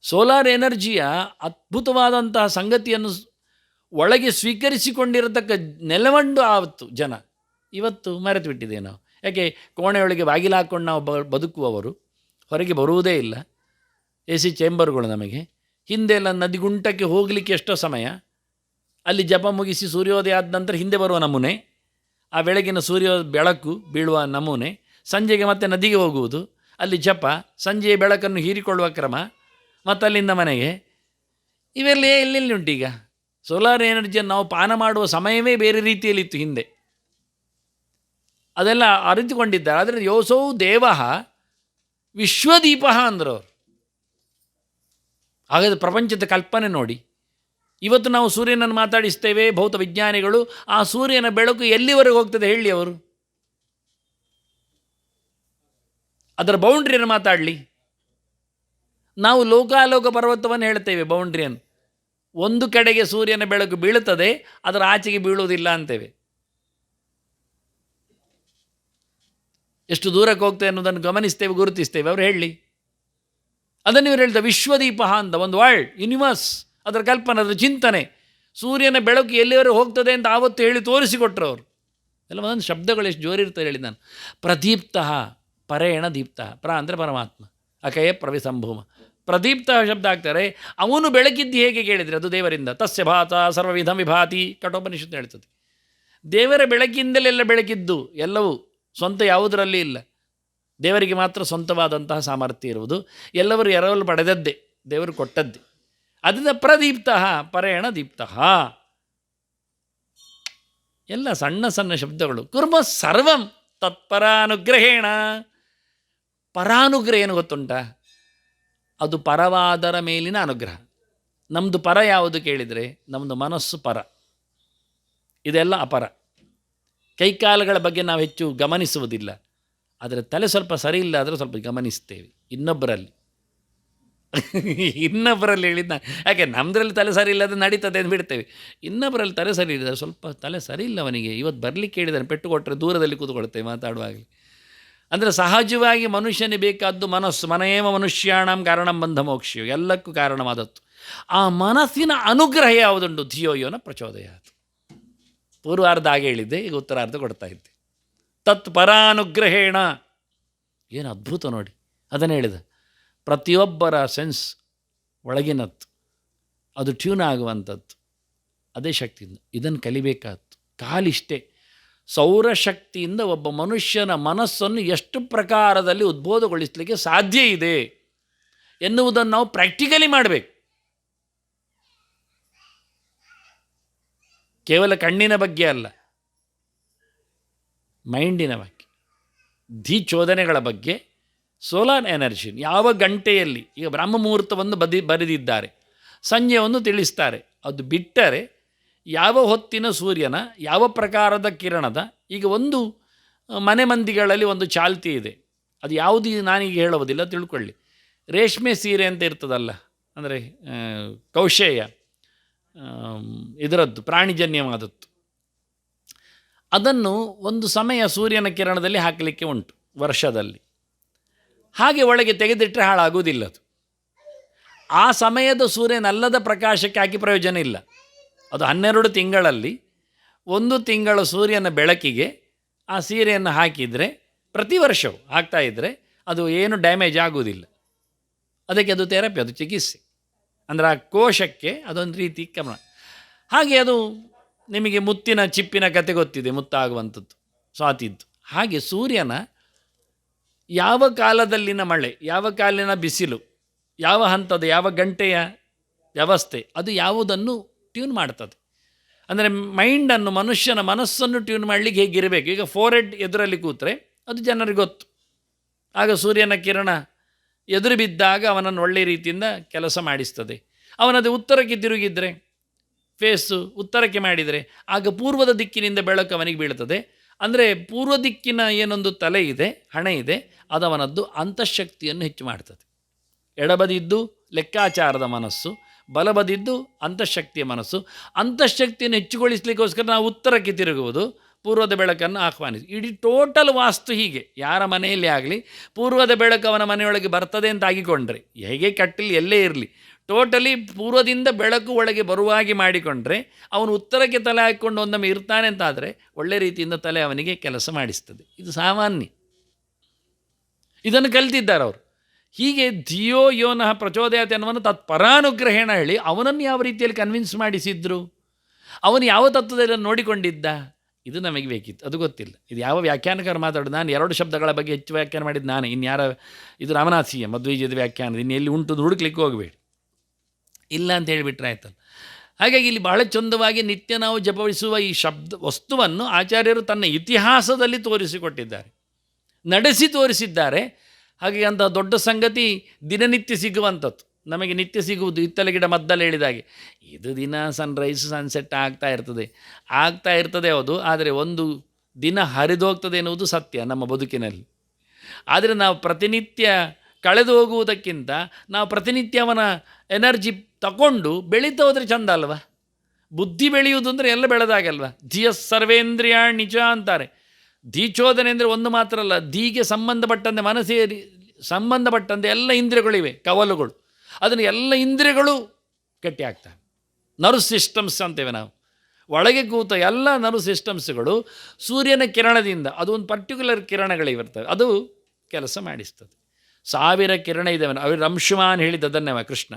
ಸೋಲಾರ್ ಎನರ್ಜಿಯ ಅದ್ಭುತವಾದಂತಹ ಸಂಗತಿಯನ್ನು ಒಳಗೆ ಸ್ವೀಕರಿಸಿಕೊಂಡಿರತಕ್ಕ ನೆಲವಂಡು ಆವತ್ತು ಜನ ಇವತ್ತು ಮರೆತು ಬಿಟ್ಟಿದೆ ನಾವು. ಯಾಕೆ? ಕೋಣೆಯೊಳಗೆ ಬಾಗಿಲು ಹಾಕ್ಕೊಂಡು ನಾವು ಬದುಕುವವರು, ಹೊರಗೆ ಬರುವುದೇ ಇಲ್ಲ. AC ಚೇಂಬರ್ಗಳು ನಮಗೆ. ಹಿಂದೆಲ್ಲ ನದಿಗುಂಟಕ್ಕೆ ಹೋಗಲಿಕ್ಕೆ ಎಷ್ಟೋ ಸಮಯ, ಅಲ್ಲಿ ಜಪ ಮುಗಿಸಿ ಸೂರ್ಯೋದಯ ಆದ ನಂತರ ಹಿಂದೆ ಬರುವ ನಮೂನೆ, ಆ ಬೆಳಗಿನ ಬೆಳಕು ಬೀಳುವ ನಮೂನೆ, ಸಂಜೆಗೆ ಮತ್ತೆ ನದಿಗೆ ಹೋಗುವುದು, ಅಲ್ಲಿ ಜಪ, ಸಂಜೆಯ ಬೆಳಕನ್ನು ಹೀರಿಕೊಳ್ಳುವ ಕ್ರಮ, ಮತ್ತು ಅಲ್ಲಿಂದ ಮನೆಗೆ. ಇವೆಲ್ಲ ಎಲ್ಲೆಲ್ಲಿ ಉಂಟೀಗ? ಸೋಲಾರ್ ಎನರ್ಜಿಯನ್ನು ನಾವು ಪಾನ ಮಾಡುವ ಸಮಯವೇ ಬೇರೆ ರೀತಿಯಲ್ಲಿತ್ತು ಹಿಂದೆ. ಅದೆಲ್ಲ ಅರಿತುಕೊಂಡಿದ್ದಾರೆ. ಆದರೆ ಯೋಸೌ ದೇವ ವಿಶ್ವದೀಪ ಅಂದರು ಅವರು. ಹಾಗಾದರೆ ಪ್ರಪಂಚದ ಕಲ್ಪನೆ ನೋಡಿ, ಇವತ್ತು ನಾವು ಸೂರ್ಯನನ್ನು ಮಾತಾಡಿಸ್ತೇವೆ, ಭೌತ ವಿಜ್ಞಾನಿಗಳು. ಆ ಸೂರ್ಯನ ಬೆಳಕು ಎಲ್ಲಿವರೆಗೆ ಹೋಗ್ತದೆ ಹೇಳಿ ಅವರು? ಅದರ ಬೌಂಡ್ರಿಯನ್ನು ಮಾತಾಡಲಿ. ನಾವು ಲೋಕಾಲೋಕ ಪರ್ವತವನ್ನು ಹೇಳ್ತೇವೆ ಬೌಂಡ್ರಿಯನ್ನು. ಒಂದು ಕಡೆಗೆ ಸೂರ್ಯನ ಬೆಳಕು ಬೀಳುತ್ತದೆ, ಅದರ ಆಚೆಗೆ ಬೀಳುವುದಿಲ್ಲ ಅಂತೇವೆ. ಎಷ್ಟು ದೂರಕ್ಕೆ ಹೋಗ್ತೇವೆ ಅನ್ನೋದನ್ನು ಗಮನಿಸ್ತೇವೆ, ಗುರುತಿಸ್ತೇವೆ. ಅವರು ಹೇಳಲಿ. ಅದನ್ನು ಇವರು ಹೇಳ್ತಾರೆ ವಿಶ್ವದೀಪ ಅಂತ, ಒಂದು ವರ್ಲ್ಡ್, ಯೂನಿವರ್ಸ್, ಅದರ ಕಲ್ಪನೆ, ಅದರ ಚಿಂತನೆ. ಸೂರ್ಯನ ಬೆಳಕು ಎಲ್ಲಿವರೆಗೆ ಹೋಗ್ತದೆ ಅಂತ ಆವತ್ತು ಹೇಳಿ ತೋರಿಸಿಕೊಟ್ರು ಅವರು. ಎಲ್ಲ ಒಂದೊಂದು ಶಬ್ದಗಳು ಎಷ್ಟು ಜೋರಿರ್ತಾರೆ ಹೇಳಿ ನಾನು. ಪ್ರದೀಪ್ತ ಪರೇಣ ದೀಪ್ತ. ಅಂದರೆ ಪರಮಾತ್ಮ, ಅಕಯ ಪ್ರವಿಸಂಭೂಮ. ಪ್ರದೀಪ್ತ ಶಬ್ದ ಆಗ್ತಾರೆ. ಅವನು ಬೆಳಕಿದ್ದು ಹೇಗೆ ಕೇಳಿದರೆ ಅದು ದೇವರಿಂದ. ತಸ್ಯ ಭಾತ ಸರ್ವವಿಧಂ ವಿಭಾತಿ ಕಠೋಪನಿಷತ್ತು ಹೇಳ್ತದೆ. ದೇವರ ಬೆಳಕಿಂದಲೆಲ್ಲ ಬೆಳಕಿದ್ದು, ಎಲ್ಲವೂ ಸ್ವಂತ ಯಾವುದರಲ್ಲಿ ಇಲ್ಲ. ದೇವರಿಗೆ ಮಾತ್ರ ಸ್ವಂತವಾದಂತಹ ಸಾಮರ್ಥ್ಯ ಇರುವುದು. ಎಲ್ಲವರು ಎರವಲು ಪಡೆದದ್ದೇ, ದೇವರು ಕೊಟ್ಟದ್ದೇ. ಅದರಿಂದ ಪ್ರದೀಪ್ತ ಪರೇಣ ದೀಪ್ತ. ಎಲ್ಲ ಸಣ್ಣ ಸಣ್ಣ ಶಬ್ದಗಳು. ಕುರ್ಮ ಸರ್ವಂ ತತ್ಪರಾನುಗ್ರಹೇಣ. ಪರಾನುಗ್ರಹ ಏನು ಗೊತ್ತುಂಟ? ಅದು ಪರವಾದರ ಮೇಲಿನ ಅನುಗ್ರಹ. ನಮ್ಮದು ಪರ ಯಾವುದು ಕೇಳಿದರೆ ನಮ್ಮದು ಮನಸ್ಸು ಪರ, ಇದೆಲ್ಲ ಅಪರ. ಕೈಕಾಲುಗಳ ಬಗ್ಗೆ ನಾವು ಹೆಚ್ಚು ಗಮನಿಸುವುದಿಲ್ಲ, ಆದರೆ ತಲೆ ಸ್ವಲ್ಪ ಸರಿ ಇಲ್ಲ ಆದರೆ ಸ್ವಲ್ಪ ಗಮನಿಸ್ತೇವೆ ಇನ್ನೊಬ್ಬರಲ್ಲಿ. ಹೇಳಿದ್ದ ಯಾಕೆ ನಮ್ಮದ್ರಲ್ಲಿ ತಲೆ ಸರಿ ಇಲ್ಲದೆ ನಡೀತದೆ ಅಂತ ಬಿಡ್ತೇವೆ. ಇನ್ನೊಬ್ಬರಲ್ಲಿ ತಲೆ ಸರಿ ಇಲ್ಲ, ಸ್ವಲ್ಪ ತಲೆ ಸರಿ ಇಲ್ಲ ಅವನಿಗೆ, ಇವತ್ತು ಬರಲಿಕ್ಕೆ ಹೇಳಿದ್ದಾನೆ, ಪೆಟ್ಟು ಕೊಟ್ಟರೆ ದೂರದಲ್ಲಿ ಕೂತ್ಕೊಳ್ತೇವೆ ಮಾತಾಡುವಾಗಲಿ. ಅಂದರೆ ಸಹಜವಾಗಿ ಮನುಷ್ಯನಿಗೆ ಬೇಕಾದ್ದು ಮನಸ್ಸು. ಮನೇವ ಮನುಷ್ಯಾಣಂ ಕಾರಣಂ ಬಂಧ ಮೋಕ್ಷಿಯೋ, ಎಲ್ಲಕ್ಕೂ ಕಾರಣವಾದದ್ದು ಆ ಮನಸ್ಸಿನ ಅನುಗ್ರಹ ಯಾವುದುಂಟು. ಧಿಯೋಯೋನ ಪ್ರಚೋದಯಾತ್. ಪೂರ್ವಾರ್ಧ ಹಾಗೆ ಹೇಳಿದ್ದೆ, ಈಗ ಉತ್ತರಾರ್ಧ ಕೊಡ್ತಾ ಇದ್ದೆ. ತತ್ ಪರಾನುಗ್ರಹೇಣ. ಏನು ಅದ್ಭುತ ನೋಡಿ. ಅದನ್ನು ಹೇಳಿದ. ಪ್ರತಿಯೊಬ್ಬರ ಸೆನ್ಸ್ ಒಳಗಿನದ್ದು, ಅದು ಟ್ಯೂನ್ ಆಗುವಂಥದ್ದು ಅದೇ ಶಕ್ತಿಯಿಂದ. ಇದನ್ನು ಕಲಿಬೇಕಾದ್ದು. ಕಾಲಿಷ್ಟೇ. ಸೌರಶಕ್ತಿಯಿಂದ ಒಬ್ಬ ಮನುಷ್ಯನ ಮನಸ್ಸನ್ನು ಎಷ್ಟು ಪ್ರಕಾರದಲ್ಲಿ ಉದ್ಬೋಧಗೊಳಿಸಲಿಕ್ಕೆ ಸಾಧ್ಯ ಇದೆ ಎನ್ನುವುದನ್ನು ನಾವು ಪ್ರಾಕ್ಟಿಕಲಿ ಮಾಡಬೇಕು. ಕೇವಲ ಕಣ್ಣಿನ ಬಗ್ಗೆ ಅಲ್ಲ, ಮೈಂಡಿನ ಬಗ್ಗೆ, ಧೀಚೋದನೆಗಳ ಬಗ್ಗೆ. ಸೋಲಾರ್ ಎನರ್ಜಿ ಯಾವ ಗಂಟೆಯಲ್ಲಿ, ಈಗ ಬ್ರಹ್ಮ ಮುಹೂರ್ತವನ್ನು ಬರೆದಿದ್ದಾರೆ, ಸಂಜೆಯನ್ನು ತಿಳಿಸ್ತಾರೆ. ಅದು ಬಿಟ್ಟರೆ ಯಾವ ಹೊತ್ತಿನ ಸೂರ್ಯನ ಯಾವ ಪ್ರಕಾರದ ಕಿರಣದ, ಈಗ ಒಂದು ಮನೆ ಮಂದಿಗಳಲ್ಲಿ ಒಂದು ಚಾಲ್ತಿ ಇದೆ. ಅದು ಯಾವುದು ನಾನೀಗ ಹೇಳುವುದಿಲ್ಲ, ತಿಳ್ಕೊಳ್ಳಿ. ರೇಷ್ಮೆ ಸೀರೆ ಅಂತ ಇರ್ತದಲ್ಲ, ಅಂದರೆ ಕೌಶೇಯ, ಇದರದ್ದು ಪ್ರಾಣಿಜನ್ಯವಾದದ್ದು. ಅದನ್ನು ಒಂದು ಸಮಯ ಸೂರ್ಯನ ಕಿರಣದಲ್ಲಿ ಹಾಕಲಿಕ್ಕೆ ಉಂಟು ವರ್ಷದಲ್ಲಿ. ಹಾಗೆ ಒಳಗೆ ತೆಗೆದಿಟ್ಟರೆ ಹಾಳಾಗುವುದಿಲ್ಲ ಅದು. ಆ ಸಮಯದ ಸೂರ್ಯನಲ್ಲದ ಪ್ರಕಾಶಕ್ಕೆ ಹಾಕಿ ಪ್ರಯೋಜನ ಇಲ್ಲ. ಅದು 12 ತಿಂಗಳಲ್ಲಿ 1 ತಿಂಗಳು ಸೂರ್ಯನ ಬೆಳಕಿಗೆ ಆ ಸೀರೆಯನ್ನು ಹಾಕಿದರೆ, ಪ್ರತಿ ವರ್ಷವೂ ಹಾಕ್ತಾಯಿದ್ರೆ ಅದು ಏನು ಡ್ಯಾಮೇಜ್ ಆಗುವುದಿಲ್ಲ. ಅದಕ್ಕೆ ಅದು ಥೆರಪಿ, ಅದು ಚಿಕಿತ್ಸೆ. ಅಂದರೆ ಆ ಕೋಶಕ್ಕೆ ಅದೊಂದು ರೀತಿ ಕ್ರಮ. ಹಾಗೆ ಅದು ನಿಮಗೆ ಮುತ್ತಿನ ಚಿಪ್ಪಿನ ಕತೆ ಗೊತ್ತಿದೆ, ಮುತ್ತಾಗುವಂಥದ್ದು, ಸ್ವಾತಿದ್ದು. ಹಾಗೆ ಸೂರ್ಯನ ಯಾವ ಕಾಲದಲ್ಲಿನ ಮಳೆ, ಯಾವ ಕಾಲಿನ ಬಿಸಿಲು, ಯಾವ ಹಂತದ ಯಾವ ಗಂಟೆಯ ವ್ಯವಸ್ಥೆ, ಅದು ಯಾವುದನ್ನು ಟ್ಯೂನ್ ಮಾಡ್ತದೆ. ಅಂದರೆ ಮೈಂಡನ್ನು, ಮನುಷ್ಯನ ಮನಸ್ಸನ್ನು ಟ್ಯೂನ್ ಮಾಡಲಿಕ್ಕೆ ಹೇಗಿರಬೇಕು. ಈಗ ಫೋರೆಡ್ ಎದುರಲ್ಲಿ ಕೂತ್ರೆ ಅದು ಜನರಿಗೆ ಗೊತ್ತು. ಆಗ ಸೂರ್ಯನ ಕಿರಣ ಎದುರು ಬಿದ್ದಾಗ ಅವನನ್ನು ಒಳ್ಳೆಯ ರೀತಿಯಿಂದ ಕೆಲಸ ಮಾಡಿಸ್ತದೆ. ಅವನದು ಉತ್ತರಕ್ಕೆ ತಿರುಗಿದರೆ, ಫೇಸು ಉತ್ತರಕ್ಕೆ ಮಾಡಿದರೆ, ಆಗ ಪೂರ್ವದ ದಿಕ್ಕಿನಿಂದ ಬೆಳಕು ಅವನಿಗೆ ಬೀಳ್ತದೆ. ಅಂದರೆ ಪೂರ್ವ ದಿಕ್ಕಿನ ಏನೊಂದು ತಲೆ ಇದೆ, ಹಣೆ ಇದೆ, ಅದು ಅವನದ್ದು ಅಂತಃಶಕ್ತಿಯನ್ನು ಹೆಚ್ಚು ಮಾಡ್ತದೆ. ಎಡಬದಿದ್ದು ಲೆಕ್ಕಾಚಾರದ ಮನಸ್ಸು, ಬಲಬದಿದ್ದು ಅಂತಃಶಕ್ತಿಯ ಮನಸ್ಸು. ಅಂತಃಶಕ್ತಿಯನ್ನು ಹೆಚ್ಚುಗೊಳಿಸಲಿಕ್ಕೋಸ್ಕರ ನಾವು ಉತ್ತರಕ್ಕೆ ತಿರುಗುವುದು, ಪೂರ್ವದ ಬೆಳಕನ್ನು ಆಹ್ವಾನಿಸಿ. ಇಡೀ ಟೋಟಲ್ ವಾಸ್ತು ಹೀಗೆ. ಯಾರ ಮನೆಯಲ್ಲಿ ಆಗಲಿ ಪೂರ್ವದ ಬೆಳಕು ಅವನ ಮನೆಯೊಳಗೆ ಬರ್ತದೆ ಅಂತ ಆಗಿಕೊಂಡ್ರೆ, ಹೇಗೆ ಕಟ್ಟಲಿ ಎಲ್ಲೇ ಇರಲಿ, ಟೋಟಲಿ ಪೂರ್ವದಿಂದ ಬೆಳಕು ಒಳಗೆ ಬರುವಾಗಿ ಮಾಡಿಕೊಂಡ್ರೆ ಅವನು ಉತ್ತರಕ್ಕೆ ತಲೆ ಹಾಕಿಕೊಂಡು ಒಂದೊಮ್ಮೆ ಇರ್ತಾನೆ ಅಂತಾದರೆ ಒಳ್ಳೆ ರೀತಿಯಿಂದ ತಲೆ ಅವನಿಗೆ ಕೆಲಸ ಮಾಡಿಸ್ತದೆ. ಇದು ಸಾಮಾನ್ಯ. ಇದನ್ನು ಕಲಿತಿದ್ದಾರೆ ಅವರು. ಹೀಗೆ ಧಿಯೋ ಯೋನಃ ಪ್ರಚೋದಯಾತ್ ಅನ್ನುವನ್ನು ತತ್ಪರಾನುಗ್ರಹೇಣ ಹೇಳಿ ಅವನನ್ನು ಯಾವ ರೀತಿಯಲ್ಲಿ ಕನ್ವಿನ್ಸ್ ಮಾಡಿಸಿದ್ರು, ಅವನು ಯಾವ ತತ್ವದಲ್ಲಿ ನೋಡಿಕೊಂಡಿದ್ದ, ಇದು ನಮಗೆ ಬೇಕಿತ್ತು. ಅದು ಗೊತ್ತಿಲ್ಲ. ಇದು ಯಾವ ವ್ಯಾಖ್ಯಾನಕಾರ ಮಾತಾಡೋದು. ನಾನು 2 ಶಬ್ದಗಳ ಬಗ್ಗೆ ಹೆಚ್ಚು ವ್ಯಾಖ್ಯಾನ ಮಾಡಿದ್ದು ನಾನು. ಇನ್ಯಾರ, ಇದು ರಾಮನಾಥೀಯ ಮಧ್ವೀಜದ ವ್ಯಾಖ್ಯಾನ, ಇನ್ನು ಎಲ್ಲಿ ಉಂಟು ಹುಡುಕ್ಲಿಕ್ಕೆ ಹೋಗಬೇಡಿ, ಇಲ್ಲ ಅಂತ ಹೇಳಿಬಿಟ್ರೆ ಆಯ್ತಲ್ಲ. ಹಾಗಾಗಿ ಇಲ್ಲಿ ಬಹಳ ಚಂದವಾಗಿ ನಿತ್ಯ ನಾವು ಜಪಿಸುವ ಈ ಶಬ್ದ ವಸ್ತುವನ್ನು ಆಚಾರ್ಯರು ತನ್ನ ಇತಿಹಾಸದಲ್ಲಿ ತೋರಿಸಿಕೊಟ್ಟಿದ್ದಾರೆ, ನಡೆಸಿ ತೋರಿಸಿದ್ದಾರೆ. ಹಾಗೆ ಅಂತಹ ದೊಡ್ಡ ಸಂಗತಿ ದಿನನಿತ್ಯ ಸಿಗುವಂಥದ್ದು. ನಮಗೆ ನಿತ್ಯ ಸಿಗುವುದು ಹಿತ್ತಲ ಗಿಡ ಮದ್ದಲ್ಲಿ ಹೇಳಿದಾಗೆ. ಇದು ದಿನ ಸನ್ರೈಸ್ ಸನ್ಸೆಟ್ ಆಗ್ತಾ ಇರ್ತದೆ ಹೌದು, ಆದರೆ ಒಂದು ದಿನ ಹರಿದೋಗ್ತದೆ ಎನ್ನುವುದು ಸತ್ಯ ನಮ್ಮ ಬದುಕಿನಲ್ಲಿ. ಆದರೆ ನಾವು ಪ್ರತಿನಿತ್ಯ ಕಳೆದು ಹೋಗುವುದಕ್ಕಿಂತ ನಾವು ಪ್ರತಿನಿತ್ಯ ಅವನ ಎನರ್ಜಿ ತಗೊಂಡು ಬೆಳೀತಾ ಹೋದರೆ ಚಂದ ಅಲ್ವ. ಬುದ್ಧಿ ಬೆಳೆಯುವುದು ಅಂದರೆ ಎಲ್ಲ ಬೆಳೆದಾಗಲ್ವ. ಧಿಯ ಸರ್ವೇಂದ್ರಿಯ ನಿಜ ಅಂತಾರೆ. ಧೀಚೋದನೆ ಅಂದರೆ ಒಂದು ಮಾತ್ರ ಅಲ್ಲ, ಧೀಗೆ ಸಂಬಂಧಪಟ್ಟಂತೆ ಮನಸ್ಸಿಗೆ ಸಂಬಂಧಪಟ್ಟಂತೆ ಎಲ್ಲ ಇಂದ್ರಿಯಗಳಿವೆ, ಕವಲುಗಳು. ಅದನ್ನು ಎಲ್ಲ ಇಂದ್ರಿಯಗಳು ಗಟ್ಟಿ ಆಗ್ತವೆ. ನರ್ವ್ ಸಿಸ್ಟಮ್ಸ್ ಅಂತೇವೆ ನಾವು. ಒಳಗೆ ಕೂತ ಎಲ್ಲ ನರ್ವ್ ಸಿಸ್ಟಮ್ಸ್ಗಳು ಸೂರ್ಯನ ಕಿರಣದಿಂದ, ಅದು ಒಂದು ಪರ್ಟಿಕ್ಯುಲರ್ ಕಿರಣಗಳಿರ್ತವೆ, ಅದು ಕೆಲಸ ಮಾಡಿಸ್ತದೆ. 1000 ಕಿರಣ ಇದ್ದಾವೆ. ಅವರು ಅಂಶುಮಾನ್ ಹೇಳಿದ್ದದನ್ನೇ ಕೃಷ್ಣ.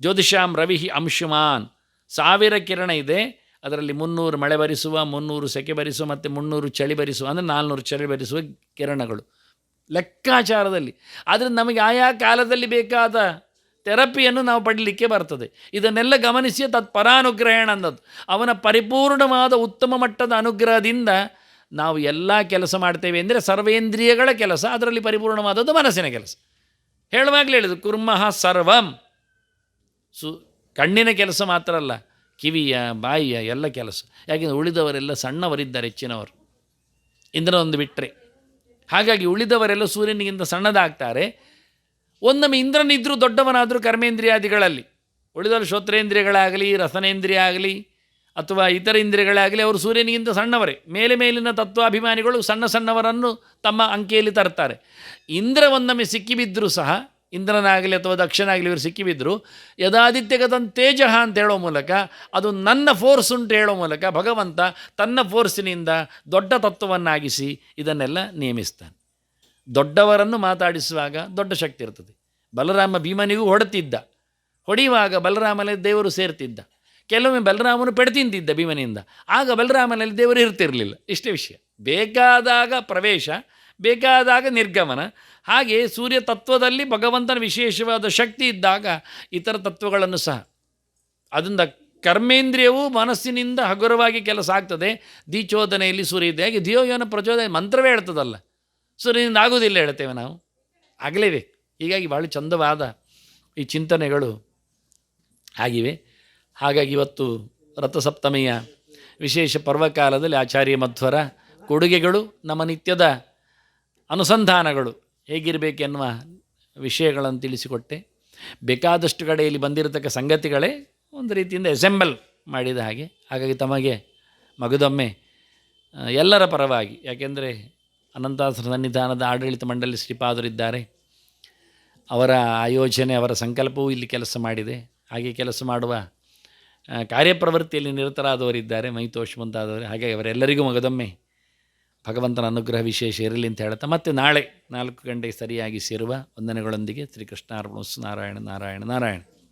ಜ್ಯೋತಿಷಾಂ ರವಿ ಅಂಶುಮಾನ್. 1000 ಕಿರಣ ಇದೆ. ಅದರಲ್ಲಿ 300 ಮಳೆ ಬರಿಸುವ, 300 ಸೆಕೆ ಬರಿಸುವ, ಮತ್ತು 300 ಚಳಿ ಬರಿಸುವ, ಅಂದರೆ 400 ಚಳಿ ಬರಿಸುವ ಕಿರಣಗಳು ಲೆಕ್ಕಾಚಾರದಲ್ಲಿ. ಆದರೆ ನಮಗೆ ಆಯಾ ಕಾಲದಲ್ಲಿ ಬೇಕಾದ ಥೆರಪಿಯನ್ನು ನಾವು ಪಡೀಲಿಕ್ಕೆ ಬರ್ತದೆ. ಇದನ್ನೆಲ್ಲ ಗಮನಿಸಿ ತತ್ಪರಾನುಗ್ರಹಣ ಅಂದದ್ದು. ಅವನ ಪರಿಪೂರ್ಣವಾದ ಉತ್ತಮ ಮಟ್ಟದ ಅನುಗ್ರಹದಿಂದ ನಾವು ಎಲ್ಲ ಕೆಲಸ ಮಾಡ್ತೇವೆ. ಅಂದರೆ ಸರ್ವೇಂದ್ರಿಯಗಳ ಕೆಲಸ, ಅದರಲ್ಲಿ ಪರಿಪೂರ್ಣವಾದದ್ದು ಮನಸ್ಸಿನ ಕೆಲಸ. ಹೇಳುವಾಗಲೇ ಹೇಳಿದ್ರು ಕುರ್ಮಃ ಸರ್ವಂ. ಕಣ್ಣಿನ ಕೆಲಸ ಮಾತ್ರ ಅಲ್ಲ, ಕಿವಿಯ ಬಾಯಿಯ ಎಲ್ಲ ಕೆಲಸ. ಯಾಕೆಂದರೆ ಉಳಿದವರೆಲ್ಲ ಸಣ್ಣವರಿದ್ದಾರೆ, ಹೆಚ್ಚಿನವರು ಇಂದ್ರನೊಂದು ಬಿಟ್ಟರೆ. ಹಾಗಾಗಿ ಉಳಿದವರೆಲ್ಲ ಸೂರ್ಯನಿಗಿಂತ ಸಣ್ಣದಾಗ್ತಾರೆ. ಒಂದೊಮ್ಮೆ ಇಂದ್ರನಿದ್ದರೂ ದೊಡ್ಡವನಾದರೂ ಕರ್ಮೇಂದ್ರಿಯಾದಿಗಳಲ್ಲಿ, ಉಳಿದವರು ಶ್ರೋತ್ರೇಂದ್ರಿಯಗಳಾಗಲಿ, ರಸನೇಂದ್ರಿಯ ಆಗಲಿ, ಅಥವಾ ಇತರ ಇಂದ್ರಿಯಗಳಾಗಲಿ, ಅವರು ಸೂರ್ಯನಿಗಿಂತ ಸಣ್ಣವರೇ. ಮೇಲಿನ ತತ್ವಾಭಿಮಾನಿಗಳು ಸಣ್ಣವರನ್ನು ತಮ್ಮ ಅಂಕೆಯಲ್ಲಿ ತರ್ತಾರೆ. ಇಂದ್ರ ಒಂದೊಮ್ಮೆ ಸಿಕ್ಕಿಬಿದ್ದರೂ ಸಹ, ಇಂದ್ರನಾಗಲಿ ಅಥವಾ ದಕ್ಷನಾಗಲಿ ಇವರು ಸಿಕ್ಕಿಬಿದ್ದರು, ಯದಾದಿತ್ಯಗತನ್ ತೇಜ ಅಂತ ಹೇಳೋ ಮೂಲಕ, ಅದು ನನ್ನ ಫೋರ್ಸ್ ಉಂಟು ಹೇಳೋ ಮೂಲಕ ಭಗವಂತ ತನ್ನ ಫೋರ್ಸಿನಿಂದ ದೊಡ್ಡ ತತ್ವವನ್ನಾಗಿಸಿ ಇದನ್ನೆಲ್ಲ ನೇಮಿಸ್ತಾನೆ. ದೊಡ್ಡವರನ್ನು ಮಾತಾಡಿಸುವಾಗ ದೊಡ್ಡ ಶಕ್ತಿ ಇರ್ತದೆ. ಬಲರಾಮ ಭೀಮನಿಗೂ ಹೊಡೆಯುವಾಗ ಬಲರಾಮನಲ್ಲಿ ದೇವರು ಸೇರ್ತಿದ್ದ. ಕೆಲವೊಮ್ಮೆ ಬಲರಾಮನು ತಿಂತಿದ್ದ ಭೀಮನಿಂದ, ಆಗ ಬಲರಾಮನಲ್ಲಿ ದೇವರು ಇರ್ತಿರಲಿಲ್ಲ. ಇಷ್ಟೇ ವಿಷಯ. ಬೇಕಾದಾಗ ಪ್ರವೇಶ, ಬೇಕಾದಾಗ ನಿರ್ಗಮನ. ಹಾಗೆ ಸೂರ್ಯ ತತ್ವದಲ್ಲಿ ಭಗವಂತನ ವಿಶೇಷವಾದ ಶಕ್ತಿ ಇದ್ದಾಗ ಇತರ ತತ್ವಗಳನ್ನು ಸಹ, ಅದರಿಂದ ಕರ್ಮೇಂದ್ರಿಯವು ಮನಸ್ಸಿನಿಂದ ಹಗುರವಾಗಿ ಕೆಲಸ ಆಗ್ತದೆ. ದೀಚೋದನೆಯಲ್ಲಿ ಸೂರ್ಯ ಇದೆ. ಹಾಗೆ ಧಿಯೋಯೋನ ಪ್ರಚೋದನೆ ಮಂತ್ರವೇ ಹೇಳ್ತದಲ್ಲ, ಸೂರ್ಯನಿಂದ ಆಗೋದಿಲ್ಲ ಹೇಳ್ತೇವೆ ನಾವು, ಆಗಲೇಬೇಕು. ಹೀಗಾಗಿ ಭಾಳ ಚಂದವಾದ ಈ ಚಿಂತನೆಗಳು ಆಗಿವೆ. ಹಾಗಾಗಿ ಇವತ್ತು ರಥಸಪ್ತಮಿಯ ವಿಶೇಷ ಪರ್ವಕಾಲದಲ್ಲಿ ಆಚಾರ್ಯ ಮಧ್ವರ ಕೊಡುಗೆಗಳು, ನಮ್ಮ ನಿತ್ಯದ ಅನುಸಂಧಾನಗಳು ಹೇಗಿರಬೇಕೆನ್ನುವ ವಿಷಯಗಳನ್ನು ತಿಳಿಸಿಕೊಟ್ಟೆ. ಬೇಕಾದಷ್ಟು ಕಡೆಯಲ್ಲಿ ಬಂದಿರತಕ್ಕ ಸಂಗತಿಗಳೇ ಒಂದು ರೀತಿಯಿಂದ ಎಸೆಂಬಲ್ ಮಾಡಿದ ಹಾಗೆ. ಹಾಗಾಗಿ ತಮಗೆ ಮಗದೊಮ್ಮೆ ಎಲ್ಲರ ಪರವಾಗಿ, ಯಾಕೆಂದರೆ ಅನಂತಾಸನ ಸನ್ನಿಧಾನದ ಆಡಳಿತ ಮಂಡಳಿ ಶ್ರೀಪಾದರಿದ್ದಾರೆ, ಅವರ ಆಯೋಜನೆ, ಅವರ ಸಂಕಲ್ಪವೂ ಇಲ್ಲಿ ಕೆಲಸ ಮಾಡಿದೆ. ಹಾಗೆ ಕೆಲಸ ಮಾಡುವ ಕಾರ್ಯಪ್ರವೃತ್ತಿಯಲ್ಲಿ ನಿರತರಾದವರಿದ್ದಾರೆ, ಮೈತೋಷ್ ಮುಂತಾದವರು. ಹಾಗೆ ಅವರೆಲ್ಲರಿಗೂ ಮಗದೊಮ್ಮೆ ಭಗವಂತನ ಅನುಗ್ರಹ ವಿಶೇಷ ಇರಲಿ ಅಂತ ಹೇಳ್ತಾ, ಮತ್ತೆ ನಾಳೆ 4 ಗಂಟೆಗೆ ಸರಿಯಾಗಿ ಸೇರುವ ವಂದನೆಗಳೊಂದಿಗೆ ಶ್ರೀಕೃಷ್ಣಾರ್ಪಣಮಸ್ತು. ನಾರಾಯಣ ನಾರಾಯಣ ನಾರಾಯಣ.